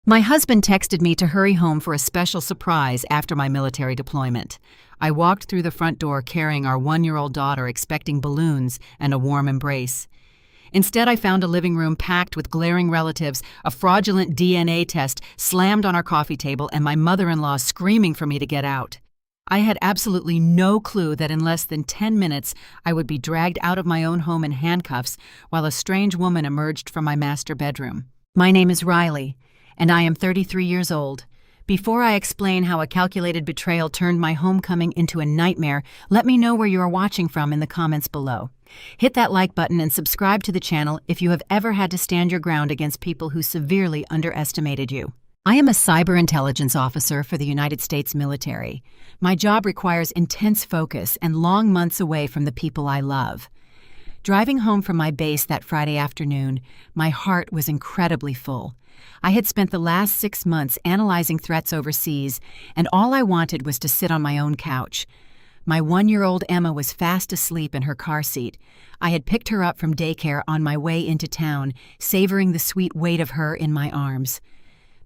My husband texted me to hurry home for a special surprise after my military deployment. I walked through the front door carrying our 1-year-old daughter, expecting balloons and a warm embrace. Instead, I found a living room packed with glaring relatives, a fraudulent DNA test slammed on our coffee table, and my mother-in-law screaming for me to get out. I had absolutely no clue that in less than 10 minutes I would be dragged out of my own home in handcuffs while a strange woman emerged from my master bedroom. My name is Riley, and I am 33 years old. Before I explain how a calculated betrayal turned my homecoming into a nightmare, let me know where you are watching from in the comments below. Hit that like button and subscribe to the channel if you have ever had to stand your ground against people who severely underestimated you. I am a cyber intelligence officer for the United States military. My job requires intense focus and long months away from the people I love. Driving home from my base that Friday afternoon, my heart was incredibly full. I had spent the last 6 months analyzing threats overseas, and all I wanted was to sit on my own couch. My 1-year-old Emma was fast asleep in her car seat. I had picked her up from daycare on my way into town, savoring the sweet weight of her in my arms.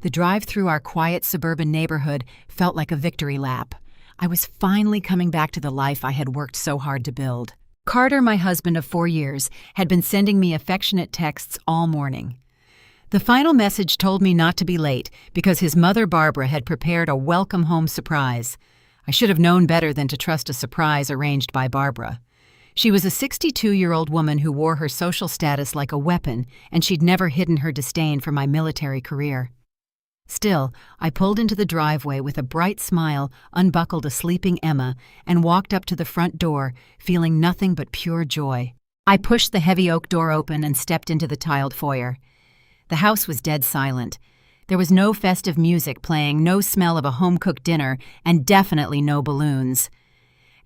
The drive through our quiet suburban neighborhood felt like a victory lap. I was finally coming back to the life I had worked so hard to build. Carter, my husband of 4 years, had been sending me affectionate texts all morning. The final message told me not to be late because his mother, Barbara, had prepared a welcome home surprise. I should have known better than to trust a surprise arranged by Barbara. She was a 62-year-old woman who wore her social status like a weapon, and she'd never hidden her disdain for my military career. Still, I pulled into the driveway with a bright smile, unbuckled a sleeping Emma, and walked up to the front door, feeling nothing but pure joy. I pushed the heavy oak door open and stepped into the tiled foyer. The house was dead silent. There was no festive music playing, no smell of a home-cooked dinner, and definitely no balloons.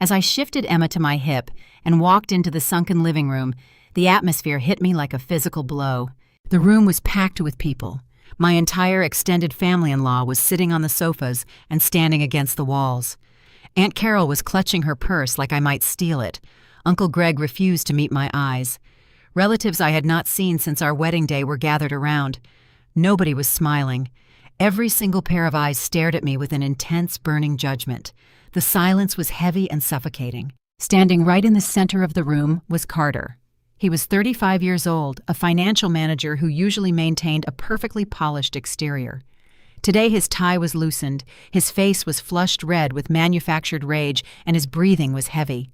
As I shifted Emma to my hip and walked into the sunken living room, the atmosphere hit me like a physical blow. The room was packed with people. My entire extended family-in-law was sitting on the sofas and standing against the walls. Aunt Carol was clutching her purse like I might steal it. Uncle Greg refused to meet my eyes. Relatives I had not seen since our wedding day were gathered around. Nobody was smiling. Every single pair of eyes stared at me with an intense, burning judgment. The silence was heavy and suffocating. Standing right in the center of the room was Carter. He was 35 years old, a financial manager who usually maintained a perfectly polished exterior. Today his tie was loosened, his face was flushed red with manufactured rage, and his breathing was heavy.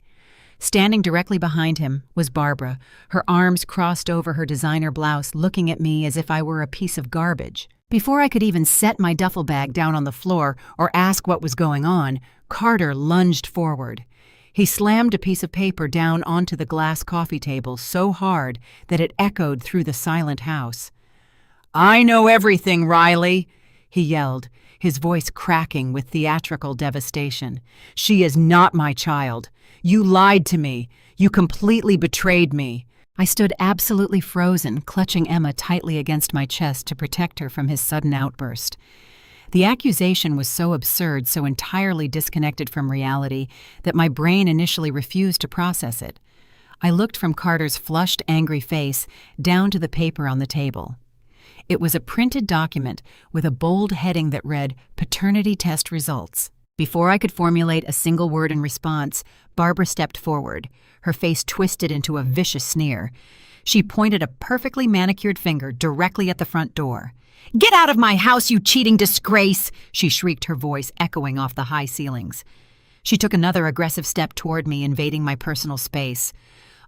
Standing directly behind him was Barbara, her arms crossed over her designer blouse, looking at me as if I were a piece of garbage. Before I could even set my duffel bag down on the floor or ask what was going on, Carter lunged forward. He slammed a piece of paper down onto the glass coffee table so hard that it echoed through the silent house. "I know everything, Riley," he yelled, his voice cracking with theatrical devastation. "She is not my child. You lied to me. You completely betrayed me." I stood absolutely frozen, clutching Emma tightly against my chest to protect her from his sudden outburst. The accusation was so absurd, so entirely disconnected from reality, that my brain initially refused to process it. I looked from Carter's flushed, angry face down to the paper on the table. It was a printed document with a bold heading that read, "Paternity Test Results." Before I could formulate a single word in response, Barbara stepped forward, her face twisted into a vicious sneer. She pointed a perfectly manicured finger directly at the front door. "Get out of my house, you cheating disgrace!" she shrieked, her voice echoing off the high ceilings. She took another aggressive step toward me, invading my personal space.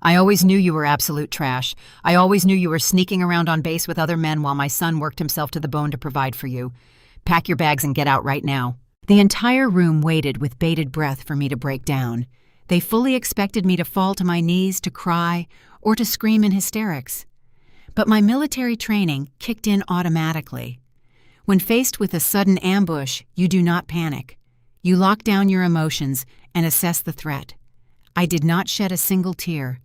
"I always knew you were absolute trash. I always knew you were sneaking around on base with other men while my son worked himself to the bone to provide for you. Pack your bags and get out right now." The entire room waited with bated breath for me to break down. They fully expected me to fall to my knees, to cry, or to scream in hysterics. But my military training kicked in automatically. When faced with a sudden ambush, you do not panic. You lock down your emotions and assess the threat. I did not shed a single tear.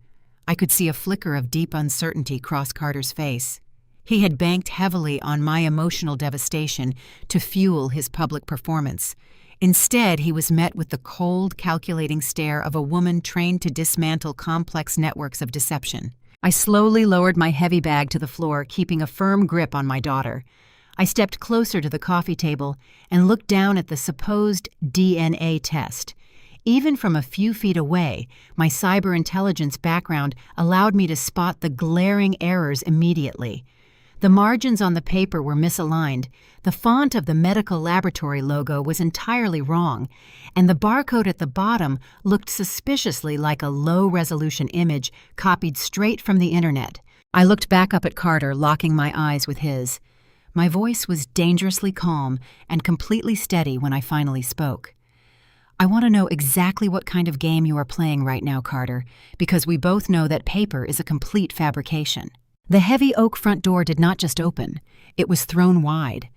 I could see a flicker of deep uncertainty cross Carter's face. He had banked heavily on my emotional devastation to fuel his public performance. Instead, he was met with the cold, calculating stare of a woman trained to dismantle complex networks of deception. I slowly lowered my heavy bag to the floor, keeping a firm grip on my daughter. I stepped closer to the coffee table and looked down at the supposed DNA test. Even from a few feet away, my cyber intelligence background allowed me to spot the glaring errors immediately. The margins on the paper were misaligned, the font of the medical laboratory logo was entirely wrong, and the barcode at the bottom looked suspiciously like a low-resolution image copied straight from the internet. I looked back up at Carter, locking my eyes with his. My voice was dangerously calm and completely steady when I finally spoke. I want to know exactly what kind of game you are playing right now, Carter, because we both know that paper is a complete fabrication. The heavy oak front door did not just open, it was thrown wide.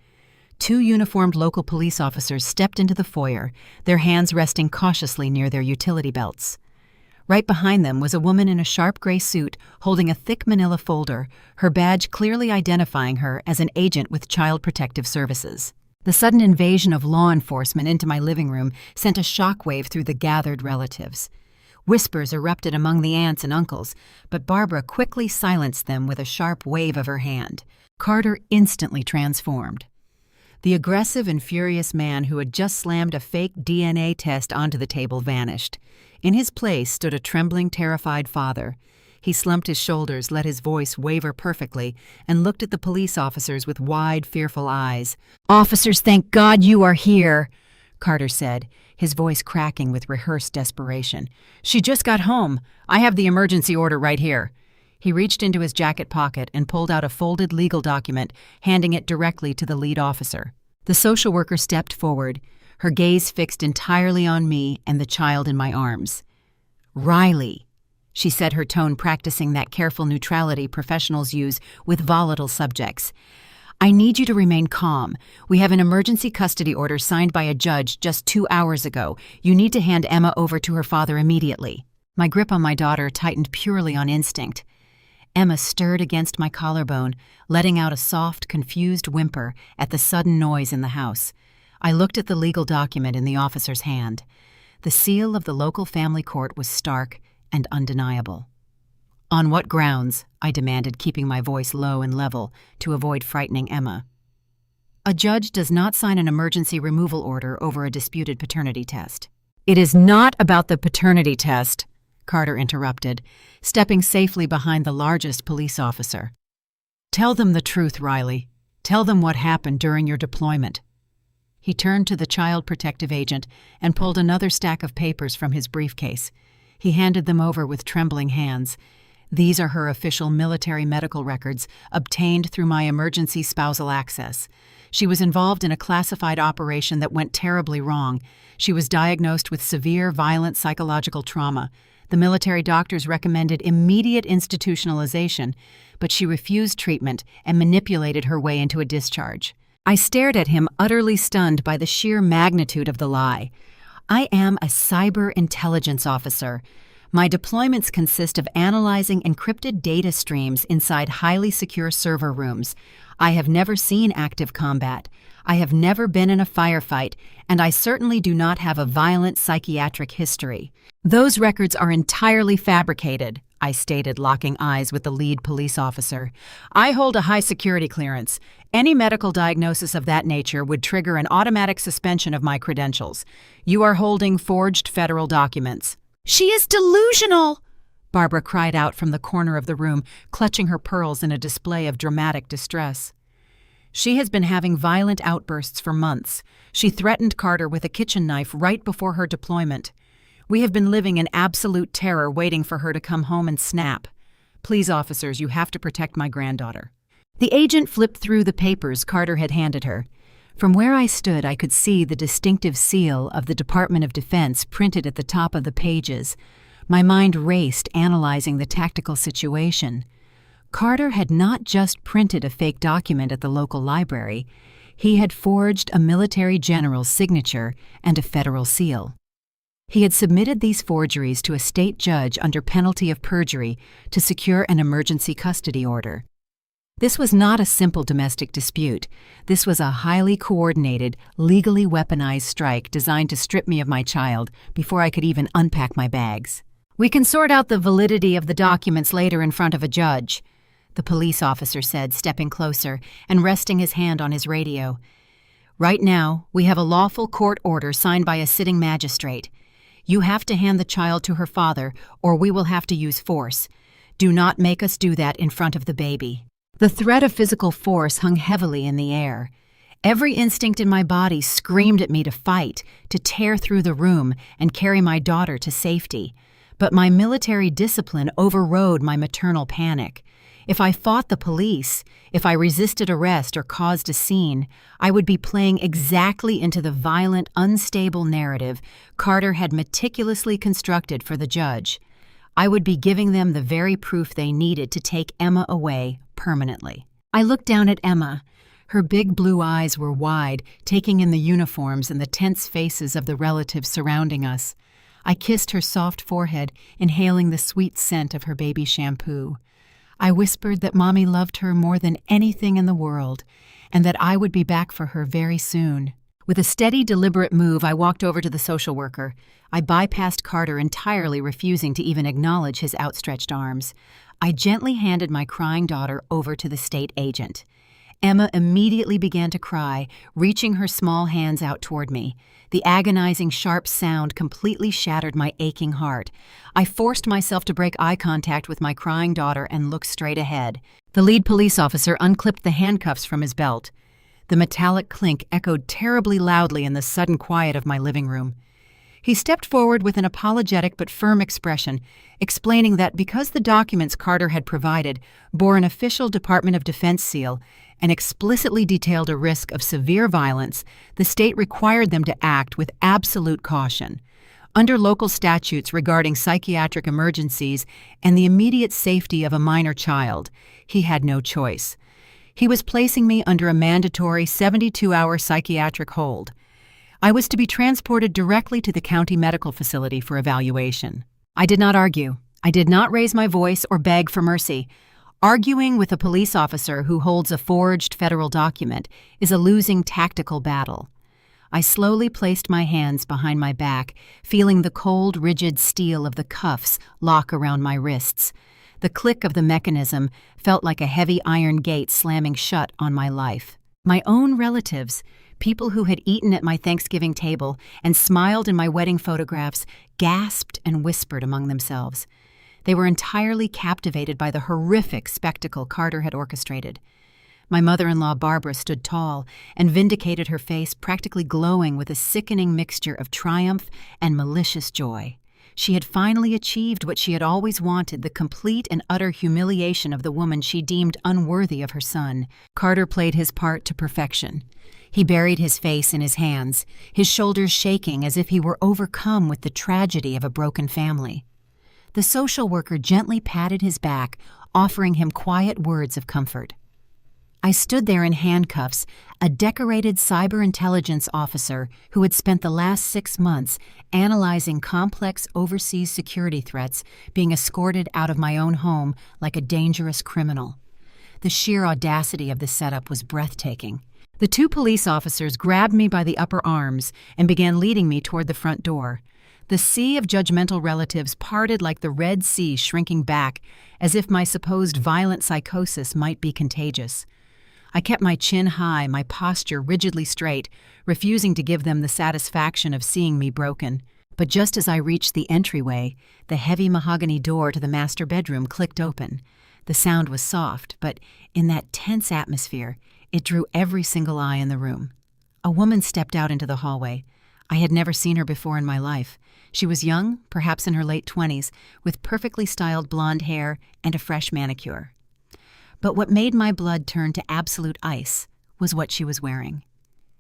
2 uniformed local police officers stepped into the foyer, their hands resting cautiously near their utility belts. Right behind them was a woman in a sharp gray suit holding a thick manila folder, her badge clearly identifying her as an agent with Child Protective Services. The sudden invasion of law enforcement into my living room sent a shockwave through the gathered relatives. Whispers erupted among the aunts and uncles, but Barbara quickly silenced them with a sharp wave of her hand. Carter instantly transformed. The aggressive and furious man who had just slammed a fake DNA test onto the table vanished. In his place stood a trembling, terrified father. He slumped his shoulders, let his voice waver perfectly, and looked at the police officers with wide, fearful eyes. "Officers, thank God you are here," Carter said, his voice cracking with rehearsed desperation. "She just got home. I have the emergency order right here." He reached into his jacket pocket and pulled out a folded legal document, handing it directly to the lead officer. The social worker stepped forward, her gaze fixed entirely on me and the child in my arms. "Riley," she said, her tone practicing that careful neutrality professionals use with volatile subjects. "I need you to remain calm. We have an emergency custody order signed by a judge just 2 hours ago. You need to hand Emma over to her father immediately." My grip on my daughter tightened purely on instinct. Emma stirred against my collarbone, letting out a soft, confused whimper at the sudden noise in the house. I looked at the legal document in the officer's hand. The seal of the local family court was stark and undeniable. "On what grounds?" I demanded, keeping my voice low and level to avoid frightening Emma. "A judge does not sign an emergency removal order over a disputed paternity test." "It is not about the paternity test," Carter interrupted, stepping safely behind the largest police officer. "Tell them the truth, Riley. Tell them what happened during your deployment." He turned to the child protective agent and pulled another stack of papers from his briefcase. He handed them over with trembling hands. "These are her official military medical records, obtained through my emergency spousal access. She was involved in a classified operation that went terribly wrong. She was diagnosed with severe, violent psychological trauma. The military doctors recommended immediate institutionalization, but she refused treatment and manipulated her way into a discharge." I stared at him, utterly stunned by the sheer magnitude of the lie. "I am a cyber intelligence officer. My deployments consist of analyzing encrypted data streams inside highly secure server rooms. I have never seen active combat. I have never been in a firefight, and I certainly do not have a violent psychiatric history. Those records are entirely fabricated," I stated, locking eyes with the lead police officer. "I hold a high security clearance. Any medical diagnosis of that nature would trigger an automatic suspension of my credentials. You are holding forged federal documents." "She is delusional!" Barbara cried out from the corner of the room, clutching her pearls in a display of dramatic distress. "She has been having violent outbursts for months. She threatened Carter with a kitchen knife right before her deployment. We have been living in absolute terror, waiting for her to come home and snap. Please, officers, you have to protect my granddaughter." The agent flipped through the papers Carter had handed her. From where I stood, I could see the distinctive seal of the Department of Defense printed at the top of the pages. My mind raced, analyzing the tactical situation. Carter had not just printed a fake document at the local library. He had forged a military general's signature and a federal seal. He had submitted these forgeries to a state judge under penalty of perjury to secure an emergency custody order. This was not a simple domestic dispute. This was a highly coordinated, legally weaponized strike designed to strip me of my child before I could even unpack my bags. "We can sort out the validity of the documents later in front of a judge." the police officer said, stepping closer and resting his hand on his radio. "Right now, we have a lawful court order signed by a sitting magistrate. You have to hand the child to her father, or we will have to use force. Do not make us do that in front of the baby." The threat of physical force hung heavily in the air. Every instinct in my body screamed at me to fight, to tear through the room and carry my daughter to safety. But my military discipline overrode my maternal panic. If I fought the police, if I resisted arrest or caused a scene, I would be playing exactly into the violent, unstable narrative Carter had meticulously constructed for the judge. I would be giving them the very proof they needed to take Emma away permanently. I looked down at Emma. Her big blue eyes were wide, taking in the uniforms and the tense faces of the relatives surrounding us. I kissed her soft forehead, inhaling the sweet scent of her baby shampoo. I whispered that Mommy loved her more than anything in the world, and that I would be back for her very soon. With a steady, deliberate move, I walked over to the social worker. I bypassed Carter, entirely refusing to even acknowledge his outstretched arms. I gently handed my crying daughter over to the state agent. Emma immediately began to cry, reaching her small hands out toward me. The agonizing, sharp sound completely shattered my aching heart. I forced myself to break eye contact with my crying daughter and look straight ahead. The lead police officer unclipped the handcuffs from his belt. The metallic clink echoed terribly loudly in the sudden quiet of my living room. He stepped forward with an apologetic but firm expression, explaining that because the documents Carter had provided bore an official Department of Defense seal and explicitly detailed a risk of severe violence, the state required them to act with absolute caution. Under local statutes regarding psychiatric emergencies and the immediate safety of a minor child, he had no choice. He was placing me under a mandatory 72-hour psychiatric hold. I was to be transported directly to the county medical facility for evaluation. I did not argue. I did not raise my voice or beg for mercy. Arguing with a police officer who holds a forged federal document is a losing tactical battle. I slowly placed my hands behind my back, feeling the cold, rigid steel of the cuffs lock around my wrists. The click of the mechanism felt like a heavy iron gate slamming shut on my life. My own relatives, people who had eaten at my Thanksgiving table and smiled in my wedding photographs, gasped and whispered among themselves. They were entirely captivated by the horrific spectacle Carter had orchestrated. My mother-in-law Barbara stood tall and vindicated, her face practically glowing with a sickening mixture of triumph and malicious joy. She had finally achieved what she had always wanted, the complete and utter humiliation of the woman she deemed unworthy of her son. Carter played his part to perfection. He buried his face in his hands, his shoulders shaking as if he were overcome with the tragedy of a broken family. The social worker gently patted his back, offering him quiet words of comfort. I stood there in handcuffs, a decorated cyber intelligence officer who had spent the last 6 months analyzing complex overseas security threats, being escorted out of my own home like a dangerous criminal. The sheer audacity of the setup was breathtaking. The 2 police officers grabbed me by the upper arms and began leading me toward the front door. The sea of judgmental relatives parted like the Red Sea shrinking back, as if my supposed violent psychosis might be contagious. I kept my chin high, my posture rigidly straight, refusing to give them the satisfaction of seeing me broken. But just as I reached the entryway, the heavy mahogany door to the master bedroom clicked open. The sound was soft, but in that tense atmosphere, it drew every single eye in the room. A woman stepped out into the hallway. I had never seen her before in my life. She was young, perhaps in her late 20s, with perfectly styled blonde hair and a fresh manicure. But what made my blood turn to absolute ice was what she was wearing.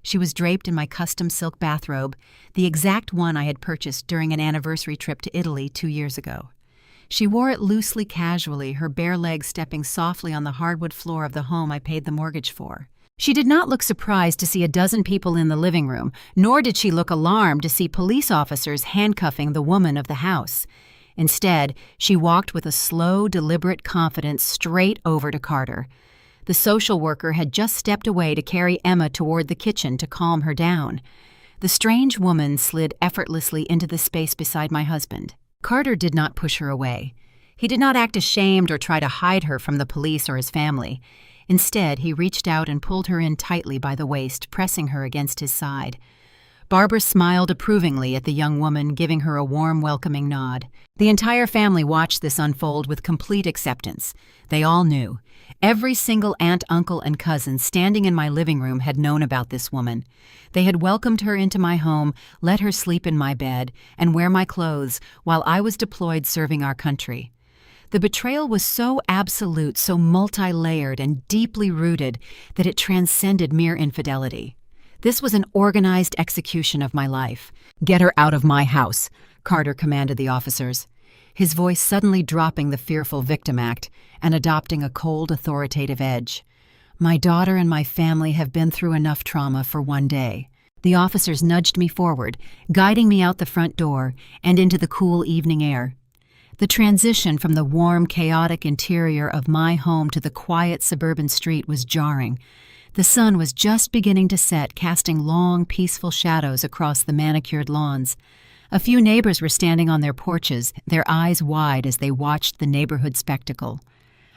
She was draped in my custom silk bathrobe, the exact one I had purchased during an anniversary trip to Italy 2 years ago. She wore it loosely, casually, her bare legs stepping softly on the hardwood floor of the home I paid the mortgage for. She did not look surprised to see a dozen people in the living room, nor did she look alarmed to see police officers handcuffing the woman of the house. Instead, she walked with a slow, deliberate confidence straight over to Carter. The social worker had just stepped away to carry Emma toward the kitchen to calm her down. The strange woman slid effortlessly into the space beside my husband. Carter did not push her away. He did not act ashamed or try to hide her from the police or his family. Instead, he reached out and pulled her in tightly by the waist, pressing her against his side. Barbara smiled approvingly at the young woman, giving her a warm, welcoming nod. The entire family watched this unfold with complete acceptance. They all knew. Every single aunt, uncle, and cousin standing in my living room had known about this woman. They had welcomed her into my home, let her sleep in my bed, and wear my clothes while I was deployed serving our country. The betrayal was so absolute, so multi-layered, and deeply rooted that it transcended mere infidelity. This was an organized execution of my life. "Get her out of my house," Carter commanded the officers, his voice suddenly dropping the fearful victim act and adopting a cold, authoritative edge. "My daughter and my family have been through enough trauma for one day." The officers nudged me forward, guiding me out the front door and into the cool evening air. The transition from the warm, chaotic interior of my home to the quiet suburban street was jarring. The sun was just beginning to set, casting long, peaceful shadows across the manicured lawns. A few neighbors were standing on their porches, their eyes wide as they watched the neighborhood spectacle.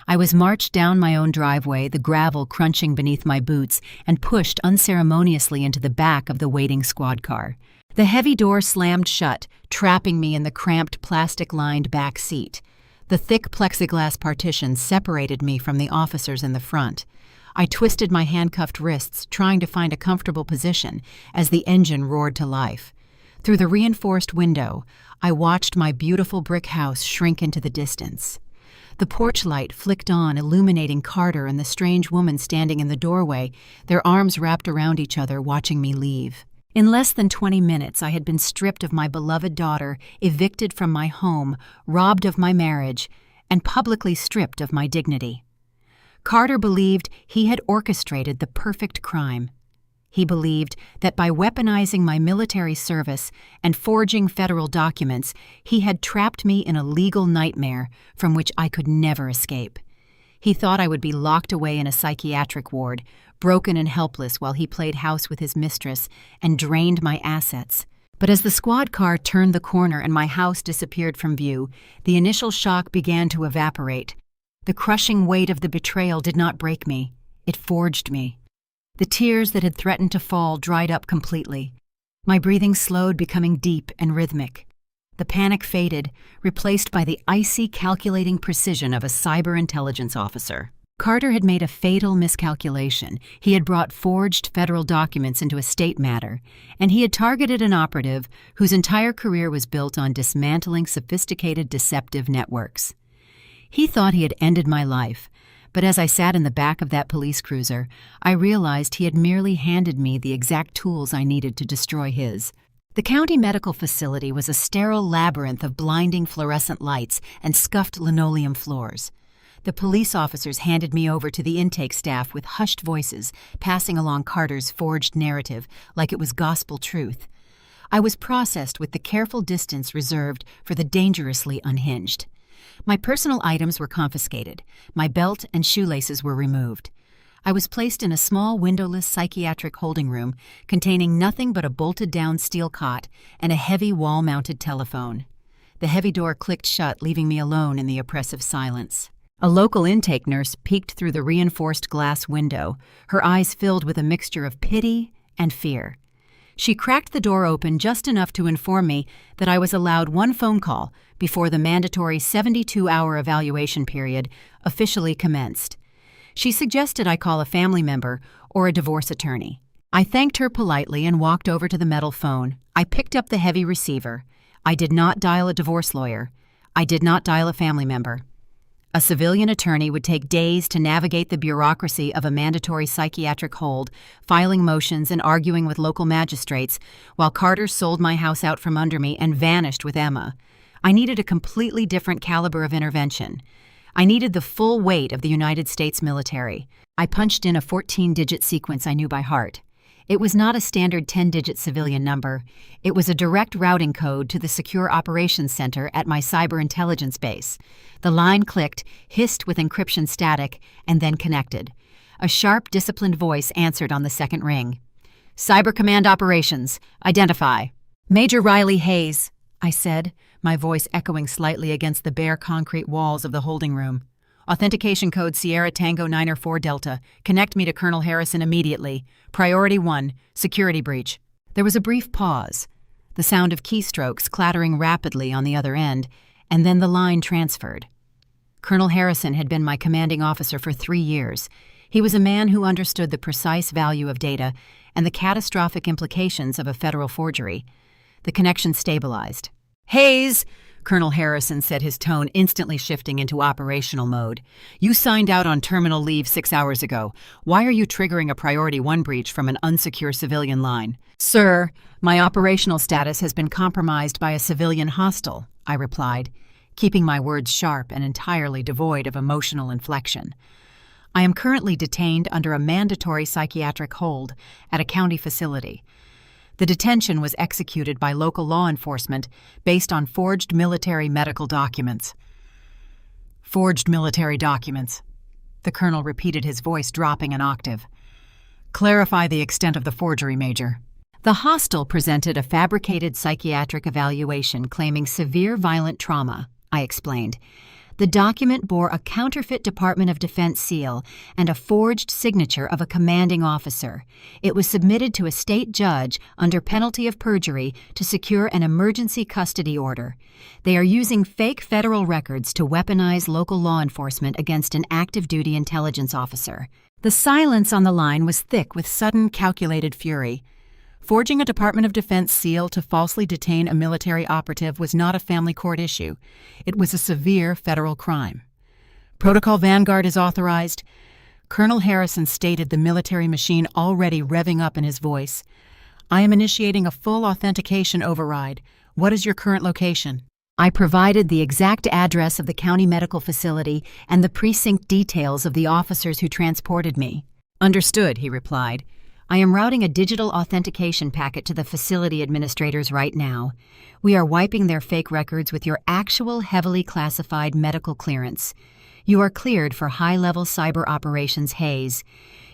I was marched down my own driveway, the gravel crunching beneath my boots, and pushed unceremoniously into the back of the waiting squad car. The heavy door slammed shut, trapping me in the cramped, plastic-lined back seat. The thick plexiglass partitions separated me from the officers in the front. I twisted my handcuffed wrists, trying to find a comfortable position as the engine roared to life. Through the reinforced window, I watched my beautiful brick house shrink into the distance. The porch light flicked on, illuminating Carter and the strange woman standing in the doorway, their arms wrapped around each other, watching me leave. In less than 20 minutes, I had been stripped of my beloved daughter, evicted from my home, robbed of my marriage, and publicly stripped of my dignity. Carter believed he had orchestrated the perfect crime. He believed that by weaponizing my military service and forging federal documents, he had trapped me in a legal nightmare from which I could never escape. He thought I would be locked away in a psychiatric ward, broken and helpless while he played house with his mistress and drained my assets. But as the squad car turned the corner and my house disappeared from view, the initial shock began to evaporate. The crushing weight of the betrayal did not break me. It forged me. The tears that had threatened to fall dried up completely. My breathing slowed, becoming deep and rhythmic. The panic faded, replaced by the icy, calculating precision of a cyber intelligence officer. Carter had made a fatal miscalculation. He had brought forged federal documents into a state matter, and he had targeted an operative whose entire career was built on dismantling sophisticated, deceptive networks. He thought he had ended my life, but as I sat in the back of that police cruiser, I realized he had merely handed me the exact tools I needed to destroy his. The county medical facility was a sterile labyrinth of blinding fluorescent lights and scuffed linoleum floors. The police officers handed me over to the intake staff with hushed voices, passing along Carter's forged narrative like it was gospel truth. I was processed with the careful distance reserved for the dangerously unhinged. My personal items were confiscated. My belt and shoelaces were removed. I was placed in a small windowless psychiatric holding room containing nothing but a bolted-down steel cot and a heavy wall-mounted telephone. The heavy door clicked shut, leaving me alone in the oppressive silence. A local intake nurse peeked through the reinforced glass window, her eyes filled with a mixture of pity and fear. She cracked the door open just enough to inform me that I was allowed one phone call before the mandatory 72-hour evaluation period officially commenced. She suggested I call a family member or a divorce attorney. I thanked her politely and walked over to the metal phone. I picked up the heavy receiver. I did not dial a divorce lawyer. I did not dial a family member. A civilian attorney would take days to navigate the bureaucracy of a mandatory psychiatric hold, filing motions and arguing with local magistrates, while Carter sold my house out from under me and vanished with Emma. I needed a completely different caliber of intervention. I needed the full weight of the United States military. I punched in a 14-digit sequence I knew by heart. It was not a standard 10-digit civilian number. It was a direct routing code to the Secure Operations Center at my cyber intelligence base. The line clicked, hissed with encryption static, and then connected. A sharp, disciplined voice answered on the second ring. "Cyber Command Operations. Identify." "Major Riley Hayes," I said, my voice echoing slightly against the bare concrete walls of the holding room. "Authentication code Sierra Tango 904 Delta. Connect me to Colonel Harrison immediately. Priority 1, security breach." There was a brief pause, the sound of keystrokes clattering rapidly on the other end, and then the line transferred. Colonel Harrison had been my commanding officer for 3 years. He was a man who understood the precise value of data and the catastrophic implications of a federal forgery. The connection stabilized. "Hayes!" Colonel Harrison said, his tone instantly shifting into operational mode. "You signed out on terminal leave 6 hours ago. Why are you triggering a Priority 1 breach from an unsecure civilian line?" "Sir, my operational status has been compromised by a civilian hostile," I replied, keeping my words sharp and entirely devoid of emotional inflection. "I am currently detained under a mandatory psychiatric hold at a county facility. The detention was executed by local law enforcement based on forged military medical documents." "Forged military documents," the colonel repeated, his voice dropping an octave. "Clarify the extent of the forgery, Major." "The hostile presented a fabricated psychiatric evaluation claiming severe violent trauma," I explained. "The document bore a counterfeit Department of Defense seal and a forged signature of a commanding officer. It was submitted to a state judge under penalty of perjury to secure an emergency custody order. They are using fake federal records to weaponize local law enforcement against an active duty intelligence officer." The silence on the line was thick with sudden, calculated fury. Forging a Department of Defense seal to falsely detain a military operative was not a family court issue. It was a severe federal crime. "Protocol Vanguard is authorized." Colonel Harrison stated, the military machine already revving up in his voice. "I am initiating a full authentication override. What is your current location?" I provided the exact address of the county medical facility and the precinct details of the officers who transported me. "Understood," he replied. "I am routing a digital authentication packet to the facility administrators right now. We are wiping their fake records with your actual heavily classified medical clearance. You are cleared for high-level cyber operations, Hayes.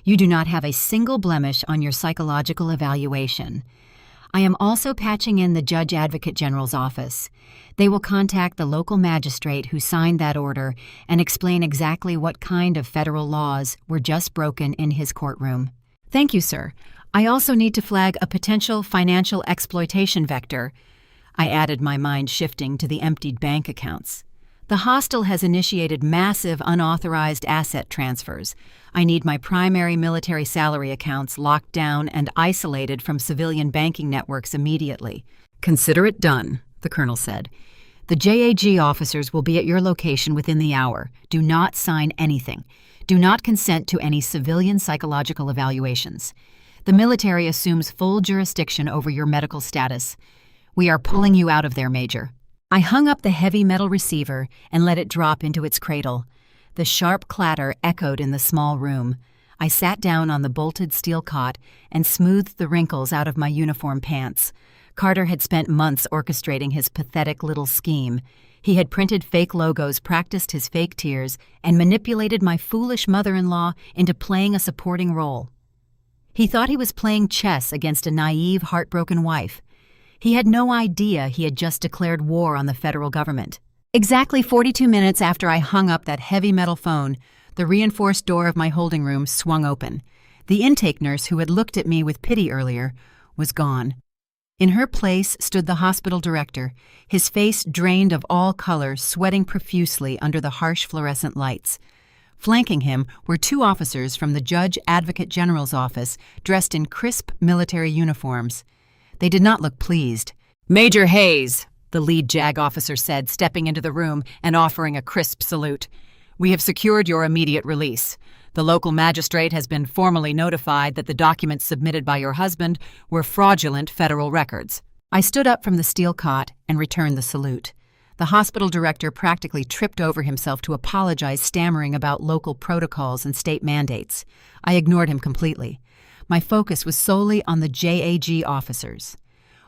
You do not have a single blemish on your psychological evaluation. I am also patching in the Judge Advocate General's office. They will contact the local magistrate who signed that order and explain exactly what kind of federal laws were just broken in his courtroom." "Thank you, sir. I also need to flag a potential financial exploitation vector." I added, my mind shifting to the emptied bank accounts. "The hostile has initiated massive unauthorized asset transfers. I need my primary military salary accounts locked down and isolated from civilian banking networks immediately." "Consider it done," the colonel said. "The JAG officers will be at your location within the hour. Do not sign anything. Do not consent to any civilian psychological evaluations. The military assumes full jurisdiction over your medical status. We are pulling you out of there, Major." I hung up the heavy metal receiver and let it drop into its cradle. The sharp clatter echoed in the small room. I sat down on the bolted steel cot and smoothed the wrinkles out of my uniform pants. Carter had spent months orchestrating his pathetic little scheme. He had printed fake logos, practiced his fake tears, and manipulated my foolish mother-in-law into playing a supporting role. He thought he was playing chess against a naive, heartbroken wife. He had no idea he had just declared war on the federal government. Exactly 42 minutes after I hung up that heavy metal phone, the reinforced door of my holding room swung open. The intake nurse who had looked at me with pity earlier was gone. In her place stood the hospital director, his face drained of all color, sweating profusely under the harsh fluorescent lights. Flanking him were 2 officers from the Judge Advocate General's office, dressed in crisp military uniforms. They did not look pleased. "Major Hayes," the lead JAG officer said, stepping into the room and offering a crisp salute. "We have secured your immediate release. The local magistrate has been formally notified that the documents submitted by your husband were fraudulent federal records." I stood up from the steel cot and returned the salute. The hospital director practically tripped over himself to apologize, stammering about local protocols and state mandates. I ignored him completely. My focus was solely on the JAG officers.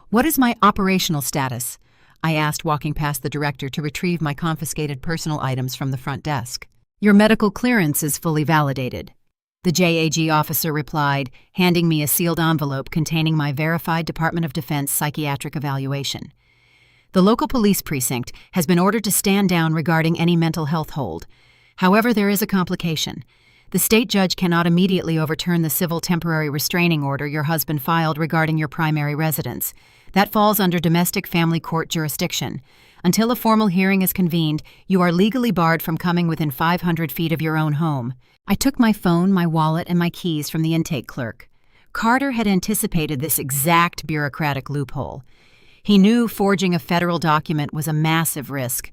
"What is my operational status?" I asked, walking past the director to retrieve my confiscated personal items from the front desk. "Your medical clearance is fully validated," the JAG officer replied, handing me a sealed envelope containing my verified Department of Defense psychiatric evaluation. The local police precinct has been ordered to stand down regarding any mental health hold. However, there is a complication. The state judge cannot immediately overturn the civil temporary restraining order your husband filed regarding your primary residence. That falls under domestic family court jurisdiction. Until a formal hearing is convened, you are legally barred from coming within 500 feet of your own home. I took my phone, my wallet, and my keys from the intake clerk. Carter had anticipated this exact bureaucratic loophole. He knew forging a federal document was a massive risk,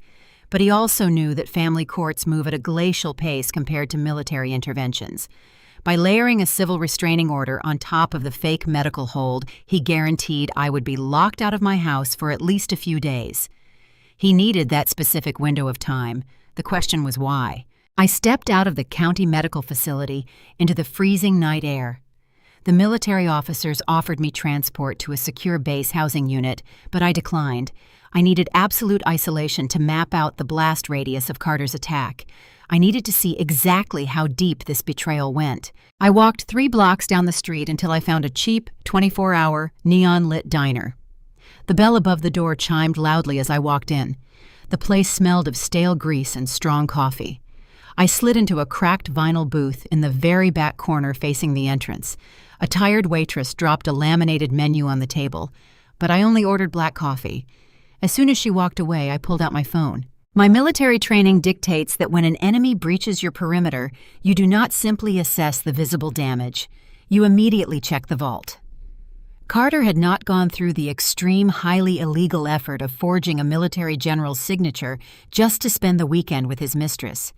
but he also knew that family courts move at a glacial pace compared to military interventions. By layering a civil restraining order on top of the fake medical hold, he guaranteed I would be locked out of my house for at least a few days. He needed that specific window of time. The question was why. I stepped out of the county medical facility into the freezing night air. The military officers offered me transport to a secure base housing unit, but I declined. I needed absolute isolation to map out the blast radius of Carter's attack. I needed to see exactly how deep this betrayal went. I walked 3 blocks down the street until I found a cheap, 24-hour, neon-lit diner. The bell above the door chimed loudly as I walked in. The place smelled of stale grease and strong coffee. I slid into a cracked vinyl booth in the very back corner facing the entrance. A tired waitress dropped a laminated menu on the table, but I only ordered black coffee. As soon as she walked away, I pulled out my phone. My military training dictates that when an enemy breaches your perimeter, you do not simply assess the visible damage. You immediately check the vault. Carter had not gone through the extreme, highly illegal effort of forging a military general's signature just to spend the weekend with his mistress.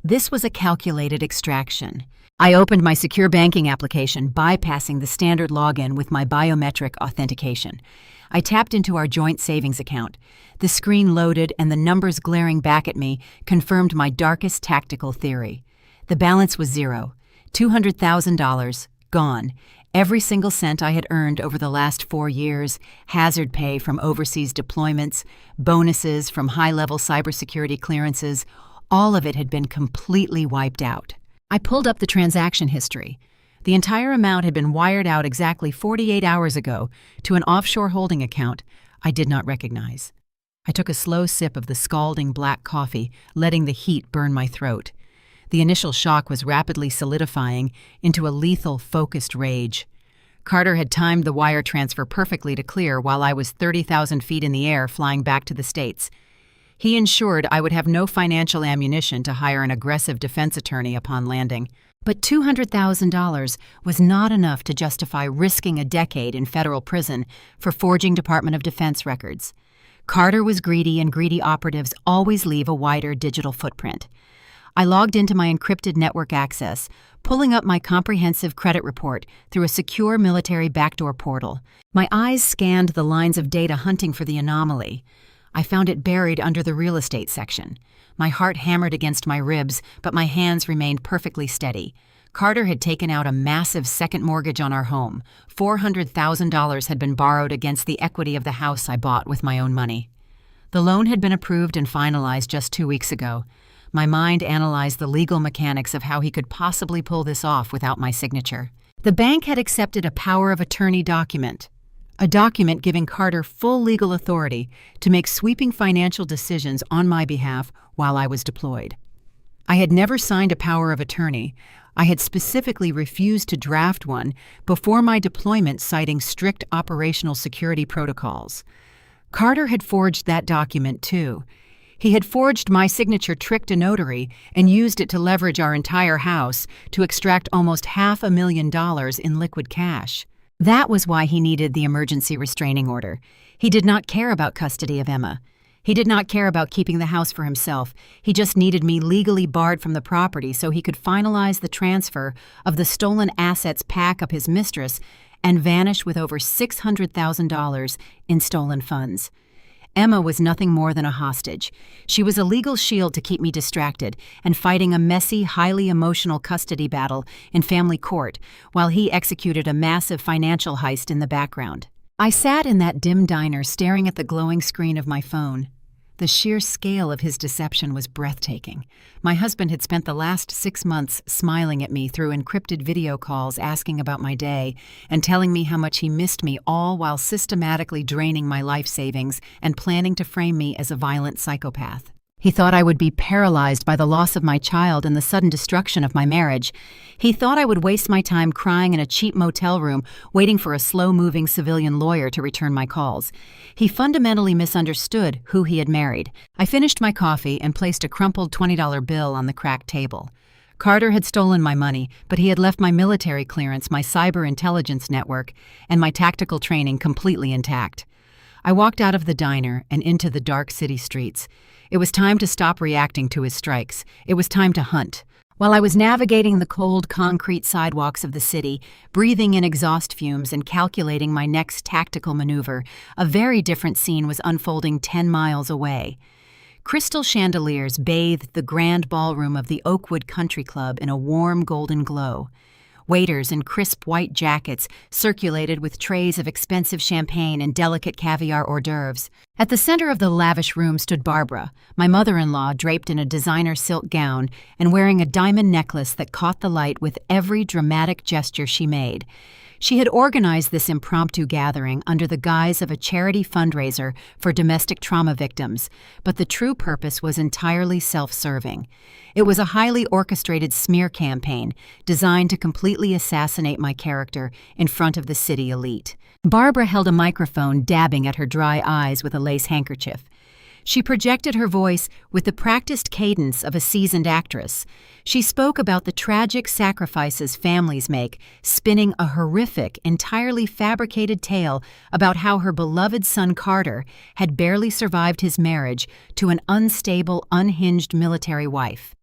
This was a calculated extraction. I opened my secure banking application, bypassing the standard login with my biometric authentication. I tapped into our joint savings account. The screen loaded and the numbers glaring back at me confirmed my darkest tactical theory. The balance was zero. $200,000, gone. Every single cent I had earned over the last 4 years, hazard pay from overseas deployments, bonuses from high-level cybersecurity clearances, all of it had been completely wiped out. I pulled up the transaction history. The entire amount had been wired out exactly 48 hours ago to an offshore holding account I did not recognize. I took a slow sip of the scalding black coffee, letting the heat burn my throat. The initial shock was rapidly solidifying into a lethal, focused rage. Carter had timed the wire transfer perfectly to clear while I was 30,000 feet in the air flying back to the States. He ensured I would have no financial ammunition to hire an aggressive defense attorney upon landing. But $200,000 was not enough to justify risking a decade in federal prison for forging Department of Defense records. Carter was greedy, and greedy operatives always leave a wider digital footprint. I logged into my encrypted network access, pulling up my comprehensive credit report through a secure military backdoor portal. My eyes scanned the lines of data hunting for the anomaly. I found it buried under the real estate section. My heart hammered against my ribs, but my hands remained perfectly steady. Carter had taken out a massive second mortgage on our home. $400,000 had been borrowed against the equity of the house I bought with my own money. The loan had been approved and finalized just 2 weeks ago. My mind analyzed the legal mechanics of how he could possibly pull this off without my signature. The bank had accepted a power of attorney document, a document giving Carter full legal authority to make sweeping financial decisions on my behalf while I was deployed. I had never signed a power of attorney. I had specifically refused to draft one before my deployment, citing strict operational security protocols. Carter had forged that document too. He had forged my signature, tricked a notary, and used it to leverage our entire house to extract almost $500,000 in liquid cash. That was why he needed the emergency restraining order. He did not care about custody of Emma. He did not care about keeping the house for himself. He just needed me legally barred from the property so he could finalize the transfer of the stolen assets, pack up his mistress, and vanish with over $600,000 in stolen funds. Emma was nothing more than a hostage. She was a legal shield to keep me distracted and fighting a messy, highly emotional custody battle in family court while he executed a massive financial heist in the background. I sat in that dim diner staring at the glowing screen of my phone. The sheer scale of his deception was breathtaking. My husband had spent the last 6 months smiling at me through encrypted video calls, asking about my day and telling me how much he missed me, all while systematically draining my life savings and planning to frame me as a violent psychopath. He thought I would be paralyzed by the loss of my child and the sudden destruction of my marriage. He thought I would waste my time crying in a cheap motel room, waiting for a slow-moving civilian lawyer to return my calls. He fundamentally misunderstood who he had married. I finished my coffee and placed a crumpled $20 bill on the cracked table. Carter had stolen my money, but he had left my military clearance, my cyber intelligence network, and my tactical training completely intact. I walked out of the diner and into the dark city streets. It was time to stop reacting to his strikes. It was time to hunt. While I was navigating the cold concrete sidewalks of the city, breathing in exhaust fumes and calculating my next tactical maneuver, a very different scene was unfolding 10 miles away. Crystal chandeliers bathed the grand ballroom of the Oakwood Country Club in a warm golden glow. Waiters in crisp white jackets circulated with trays of expensive champagne and delicate caviar hors d'oeuvres. At the center of the lavish room stood Barbara, my mother-in-law, draped in a designer silk gown and wearing a diamond necklace that caught the light with every dramatic gesture she made. She had organized this impromptu gathering under the guise of a charity fundraiser for domestic trauma victims, but the true purpose was entirely self-serving. It was a highly orchestrated smear campaign designed to completely assassinate my character in front of the city elite. Barbara held a microphone, dabbing at her dry eyes with a lace handkerchief. She projected her voice with the practiced cadence of a seasoned actress. She spoke about the tragic sacrifices families make, spinning a horrific, entirely fabricated tale about how her beloved son Carter had barely survived his marriage to an unstable, unhinged military wife.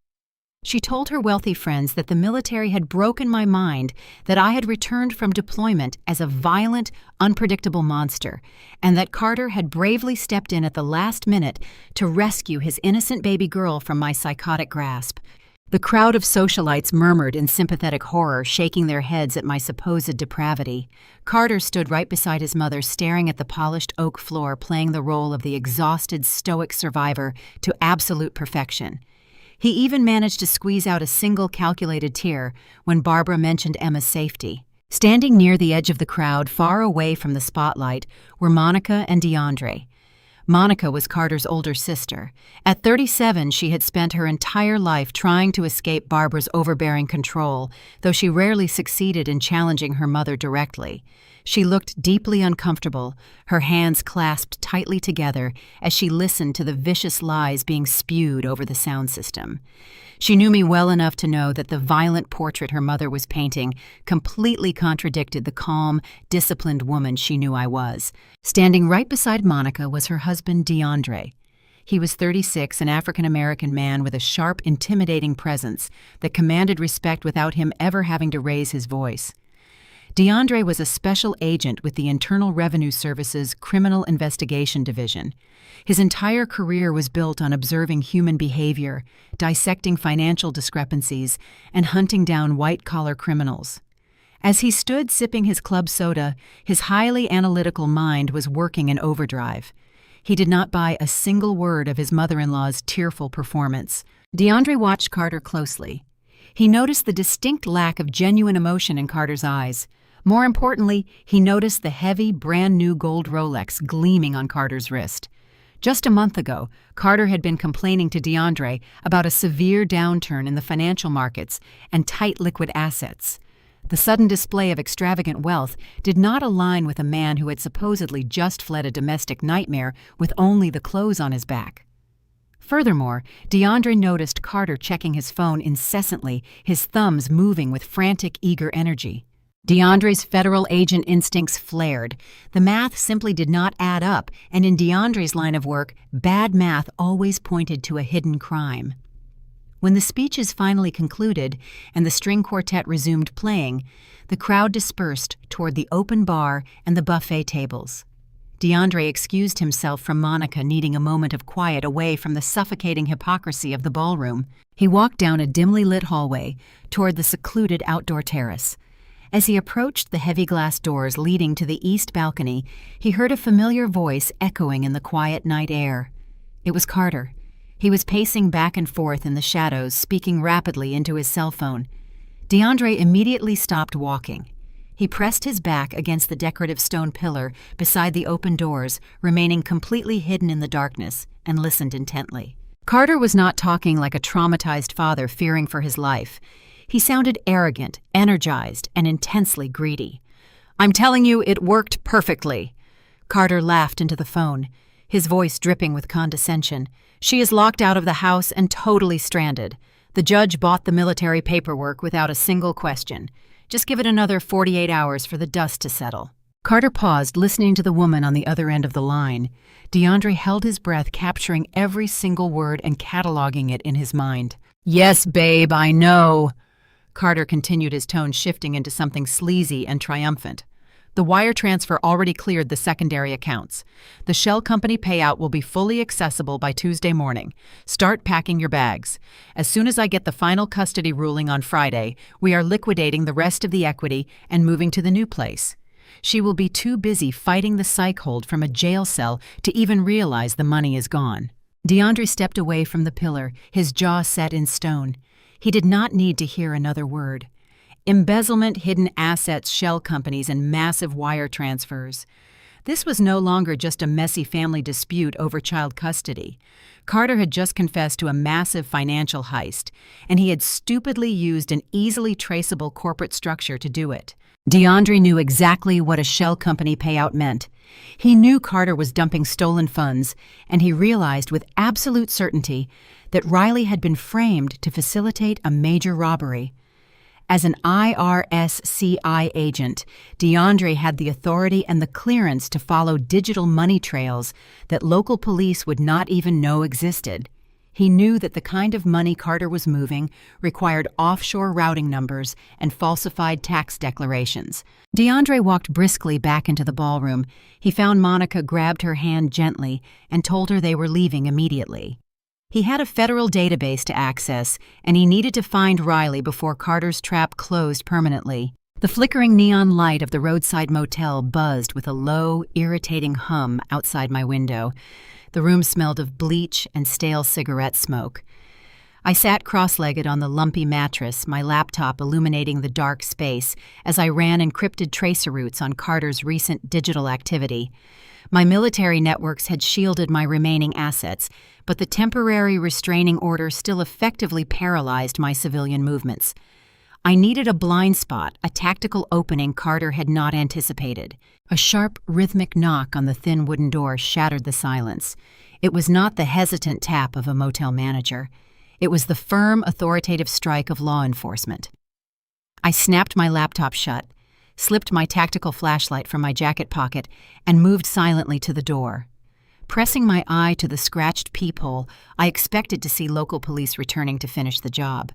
She told her wealthy friends that the military had broken my mind, that I had returned from deployment as a violent, unpredictable monster, and that Carter had bravely stepped in at the last minute to rescue his innocent baby girl from my psychotic grasp. The crowd of socialites murmured in sympathetic horror, shaking their heads at my supposed depravity. Carter stood right beside his mother, staring at the polished oak floor, playing the role of the exhausted, stoic survivor to absolute perfection. He even managed to squeeze out a single calculated tear when Barbara mentioned Emma's safety. Standing near the edge of the crowd, far away from the spotlight, were Monica and DeAndre. Monica was Carter's older sister. At 37, she had spent her entire life trying to escape Barbara's overbearing control, though she rarely succeeded in challenging her mother directly. She looked deeply uncomfortable, her hands clasped tightly together as she listened to the vicious lies being spewed over the sound system. She knew me well enough to know that the violent portrait her mother was painting completely contradicted the calm, disciplined woman she knew I was. Standing right beside Monica was her husband, DeAndre. He was 36, an African-American man with a sharp, intimidating presence that commanded respect without him ever having to raise his voice. DeAndre was a special agent with the Internal Revenue Service's Criminal Investigation Division. His entire career was built on observing human behavior, dissecting financial discrepancies, and hunting down white-collar criminals. As he stood sipping his club soda, his highly analytical mind was working in overdrive. He did not buy a single word of his mother-in-law's tearful performance. DeAndre watched Carter closely. He noticed the distinct lack of genuine emotion in Carter's eyes. More importantly, he noticed the heavy, brand-new gold Rolex gleaming on Carter's wrist. Just a month ago, Carter had been complaining to DeAndre about a severe downturn in the financial markets and tight liquid assets. The sudden display of extravagant wealth did not align with a man who had supposedly just fled a domestic nightmare with only the clothes on his back. Furthermore, DeAndre noticed Carter checking his phone incessantly, his thumbs moving with frantic, eager energy. DeAndre's federal agent instincts flared. The math simply did not add up, and in DeAndre's line of work, bad math always pointed to a hidden crime. When the speeches finally concluded and the string quartet resumed playing, the crowd dispersed toward the open bar and the buffet tables. DeAndre excused himself from Monica, needing a moment of quiet away from the suffocating hypocrisy of the ballroom. He walked down a dimly lit hallway toward the secluded outdoor terrace. As he approached the heavy glass doors leading to the east balcony, he heard a familiar voice echoing in the quiet night air. It was Carter. He was pacing back and forth in the shadows, speaking rapidly into his cell phone. DeAndre immediately stopped walking. He pressed his back against the decorative stone pillar beside the open doors, remaining completely hidden in the darkness, and listened intently. Carter was not talking like a traumatized father fearing for his life. He sounded arrogant, energized, and intensely greedy. "I'm telling you, it worked perfectly." Carter laughed into the phone, his voice dripping with condescension. "She is locked out of the house and totally stranded. The judge bought the military paperwork without a single question. Just give it another 48 hours for the dust to settle." Carter paused, listening to the woman on the other end of the line. DeAndre held his breath, capturing every single word and cataloging it in his mind. "Yes, babe, I know." Carter continued, his tone shifting into something sleazy and triumphant. "The wire transfer already cleared the secondary accounts. The shell company payout will be fully accessible by Tuesday morning. Start packing your bags. As soon as I get the final custody ruling on Friday, we are liquidating the rest of the equity and moving to the new place." She will be too busy fighting the psych hold from a jail cell to even realize the money is gone. DeAndre stepped away from the pillar, his jaw set in stone. He did not need to hear another word. Embezzlement, hidden assets, shell companies, and massive wire transfers. This was no longer just a messy family dispute over child custody. Carter had just confessed to a massive financial heist, and he had stupidly used an easily traceable corporate structure to do it. DeAndre knew exactly what a shell company payout meant. He knew Carter was dumping stolen funds, and he realized with absolute certainty that Riley had been framed to facilitate a major robbery. As an IRSCI agent, DeAndre had the authority and the clearance to follow digital money trails that local police would not even know existed. He knew that the kind of money Carter was moving required offshore routing numbers and falsified tax declarations. DeAndre walked briskly back into the ballroom. He found Monica, grabbed her hand gently, and told her they were leaving immediately. He had a federal database to access, and he needed to find Riley before Carter's trap closed permanently. The flickering neon light of the roadside motel buzzed with a low, irritating hum outside my window. The room smelled of bleach and stale cigarette smoke. I sat cross-legged on the lumpy mattress, my laptop illuminating the dark space as I ran encrypted tracer routes on Carter's recent digital activity. My military networks had shielded my remaining assets, but the temporary restraining order still effectively paralyzed my civilian movements. I needed a blind spot, a tactical opening Carter had not anticipated. A sharp, rhythmic knock on the thin wooden door shattered the silence. It was not the hesitant tap of a motel manager. It was the firm, authoritative strike of law enforcement. I snapped my laptop shut, slipped my tactical flashlight from my jacket pocket, and moved silently to the door. Pressing my eye to the scratched peephole, I expected to see local police returning to finish the job.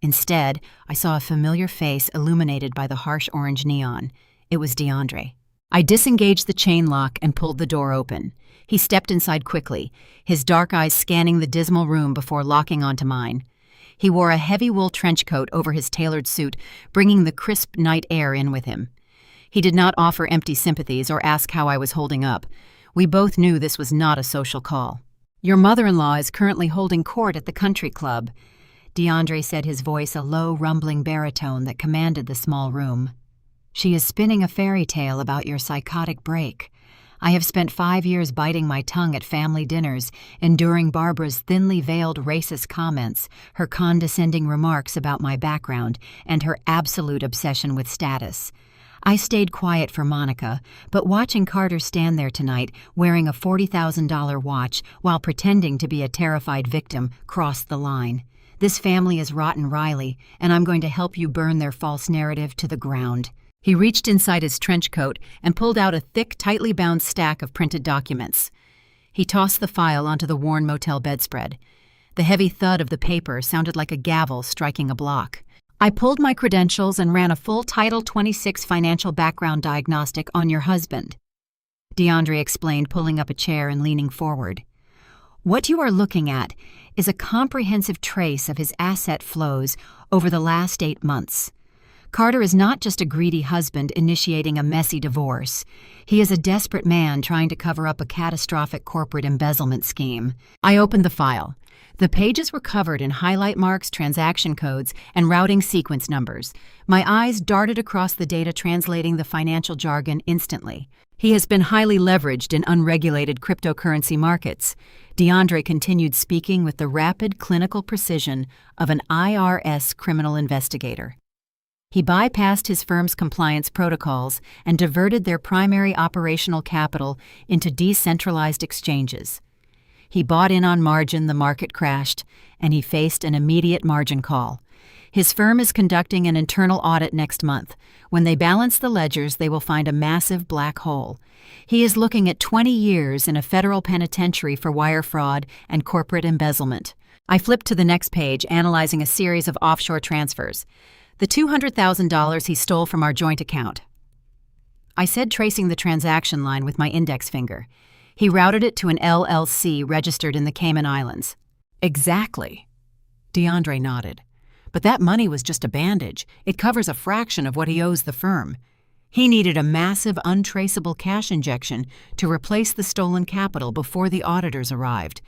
Instead, I saw a familiar face illuminated by the harsh orange neon. It was DeAndre. I disengaged the chain lock and pulled the door open. He stepped inside quickly, his dark eyes scanning the dismal room before locking onto mine. He wore a heavy wool trench coat over his tailored suit, bringing the crisp night air in with him. He did not offer empty sympathies or ask how I was holding up. We both knew this was not a social call. "Your mother-in-law is currently holding court at the country club," DeAndre said, his voice a low, rumbling baritone that commanded the small room. "She is spinning a fairy tale about your psychotic break. I have spent 5 years biting my tongue at family dinners, enduring Barbara's thinly veiled racist comments, her condescending remarks about my background, and her absolute obsession with status. I stayed quiet for Monica, but watching Carter stand there tonight, wearing a $40,000 watch while pretending to be a terrified victim, crossed the line. This family is rotten, Riley, and I'm going to help you burn their false narrative to the ground." He reached inside his trench coat and pulled out a thick, tightly bound stack of printed documents. He tossed the file onto the worn motel bedspread. The heavy thud of the paper sounded like a gavel striking a block. "I pulled my credentials and ran a full Title 26 financial background diagnostic on your husband," DeAndre explained, pulling up a chair and leaning forward. "What you are looking at is a comprehensive trace of his asset flows over the last 8 months. Carter is not just a greedy husband initiating a messy divorce. He is a desperate man trying to cover up a catastrophic corporate embezzlement scheme. I opened the file. The pages were covered in highlight marks, transaction codes, and routing sequence numbers. My eyes darted across the data, translating the financial jargon instantly. He has been highly leveraged in unregulated cryptocurrency markets. DeAndre continued, speaking with the rapid clinical precision of an IRS criminal investigator. He bypassed his firm's compliance protocols and diverted their primary operational capital into decentralized exchanges. He bought in on margin, the market crashed, and he faced an immediate margin call. His firm is conducting an internal audit next month. When they balance the ledgers, they will find a massive black hole. He is looking at 20 years in a federal penitentiary for wire fraud and corporate embezzlement. I flipped to the next page, analyzing a series of offshore transfers. The $200,000 he stole from our joint account. I said, tracing the transaction line with my index finger. He routed it to an LLC registered in the Cayman Islands. Exactly. DeAndre nodded. But that money was just a bandage. It covers a fraction of what he owes the firm. He needed a massive, untraceable cash injection to replace the stolen capital before the auditors arrived.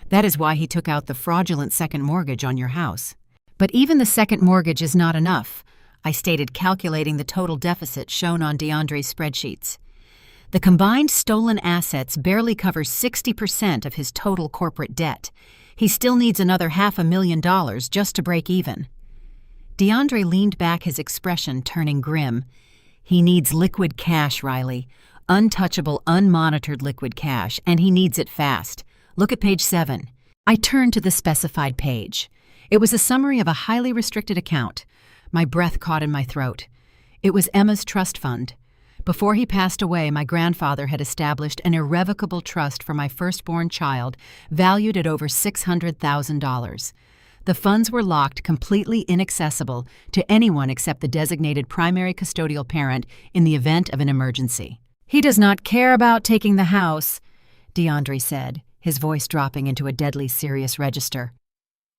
That is why he took out the fraudulent second mortgage on your house. But even the second mortgage is not enough, I stated, calculating the total deficit shown on DeAndre's spreadsheets. The combined stolen assets barely cover 60% of his total corporate debt. He still needs another $500,000 just to break even. DeAndre leaned back, his expression turning grim. He needs liquid cash, Riley. Untouchable, unmonitored liquid cash, and he needs it fast. Look at page 7. I turned to the specified page. It was a summary of a highly restricted account. My breath caught in my throat. It was Emma's trust fund. Before he passed away, my grandfather had established an irrevocable trust for my firstborn child, valued at over $600,000. The funds were locked, completely inaccessible to anyone except the designated primary custodial parent in the event of an emergency. He does not care about taking the house, DeAndre said, his voice dropping into a deadly serious register.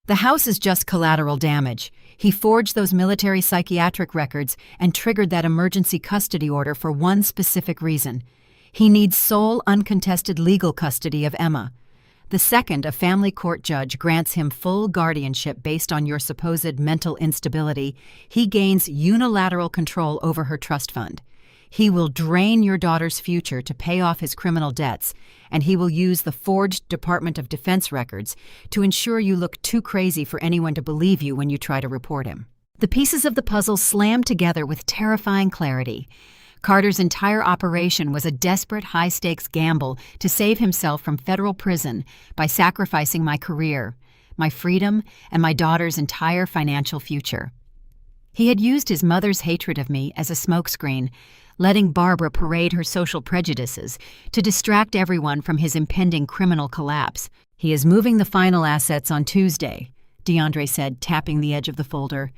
The house is just collateral damage. He forged those military psychiatric records and triggered that emergency custody order for one specific reason. He needs sole, uncontested legal custody of Emma. The second a family court judge grants him full guardianship based on your supposed mental instability, he gains unilateral control over her trust fund. He will drain your daughter's future to pay off his criminal debts, and he will use the forged Department of Defense records to ensure you look too crazy for anyone to believe you when you try to report him. The pieces of the puzzle slammed together with terrifying clarity. Carter's entire operation was a desperate, high-stakes gamble to save himself from federal prison by sacrificing my career, my freedom, and my daughter's entire financial future. He had used his mother's hatred of me as a smokescreen, letting Barbara parade her social prejudices to distract everyone from his impending criminal collapse. He is moving the final assets on Tuesday, DeAndre said, tapping the edge of the folder.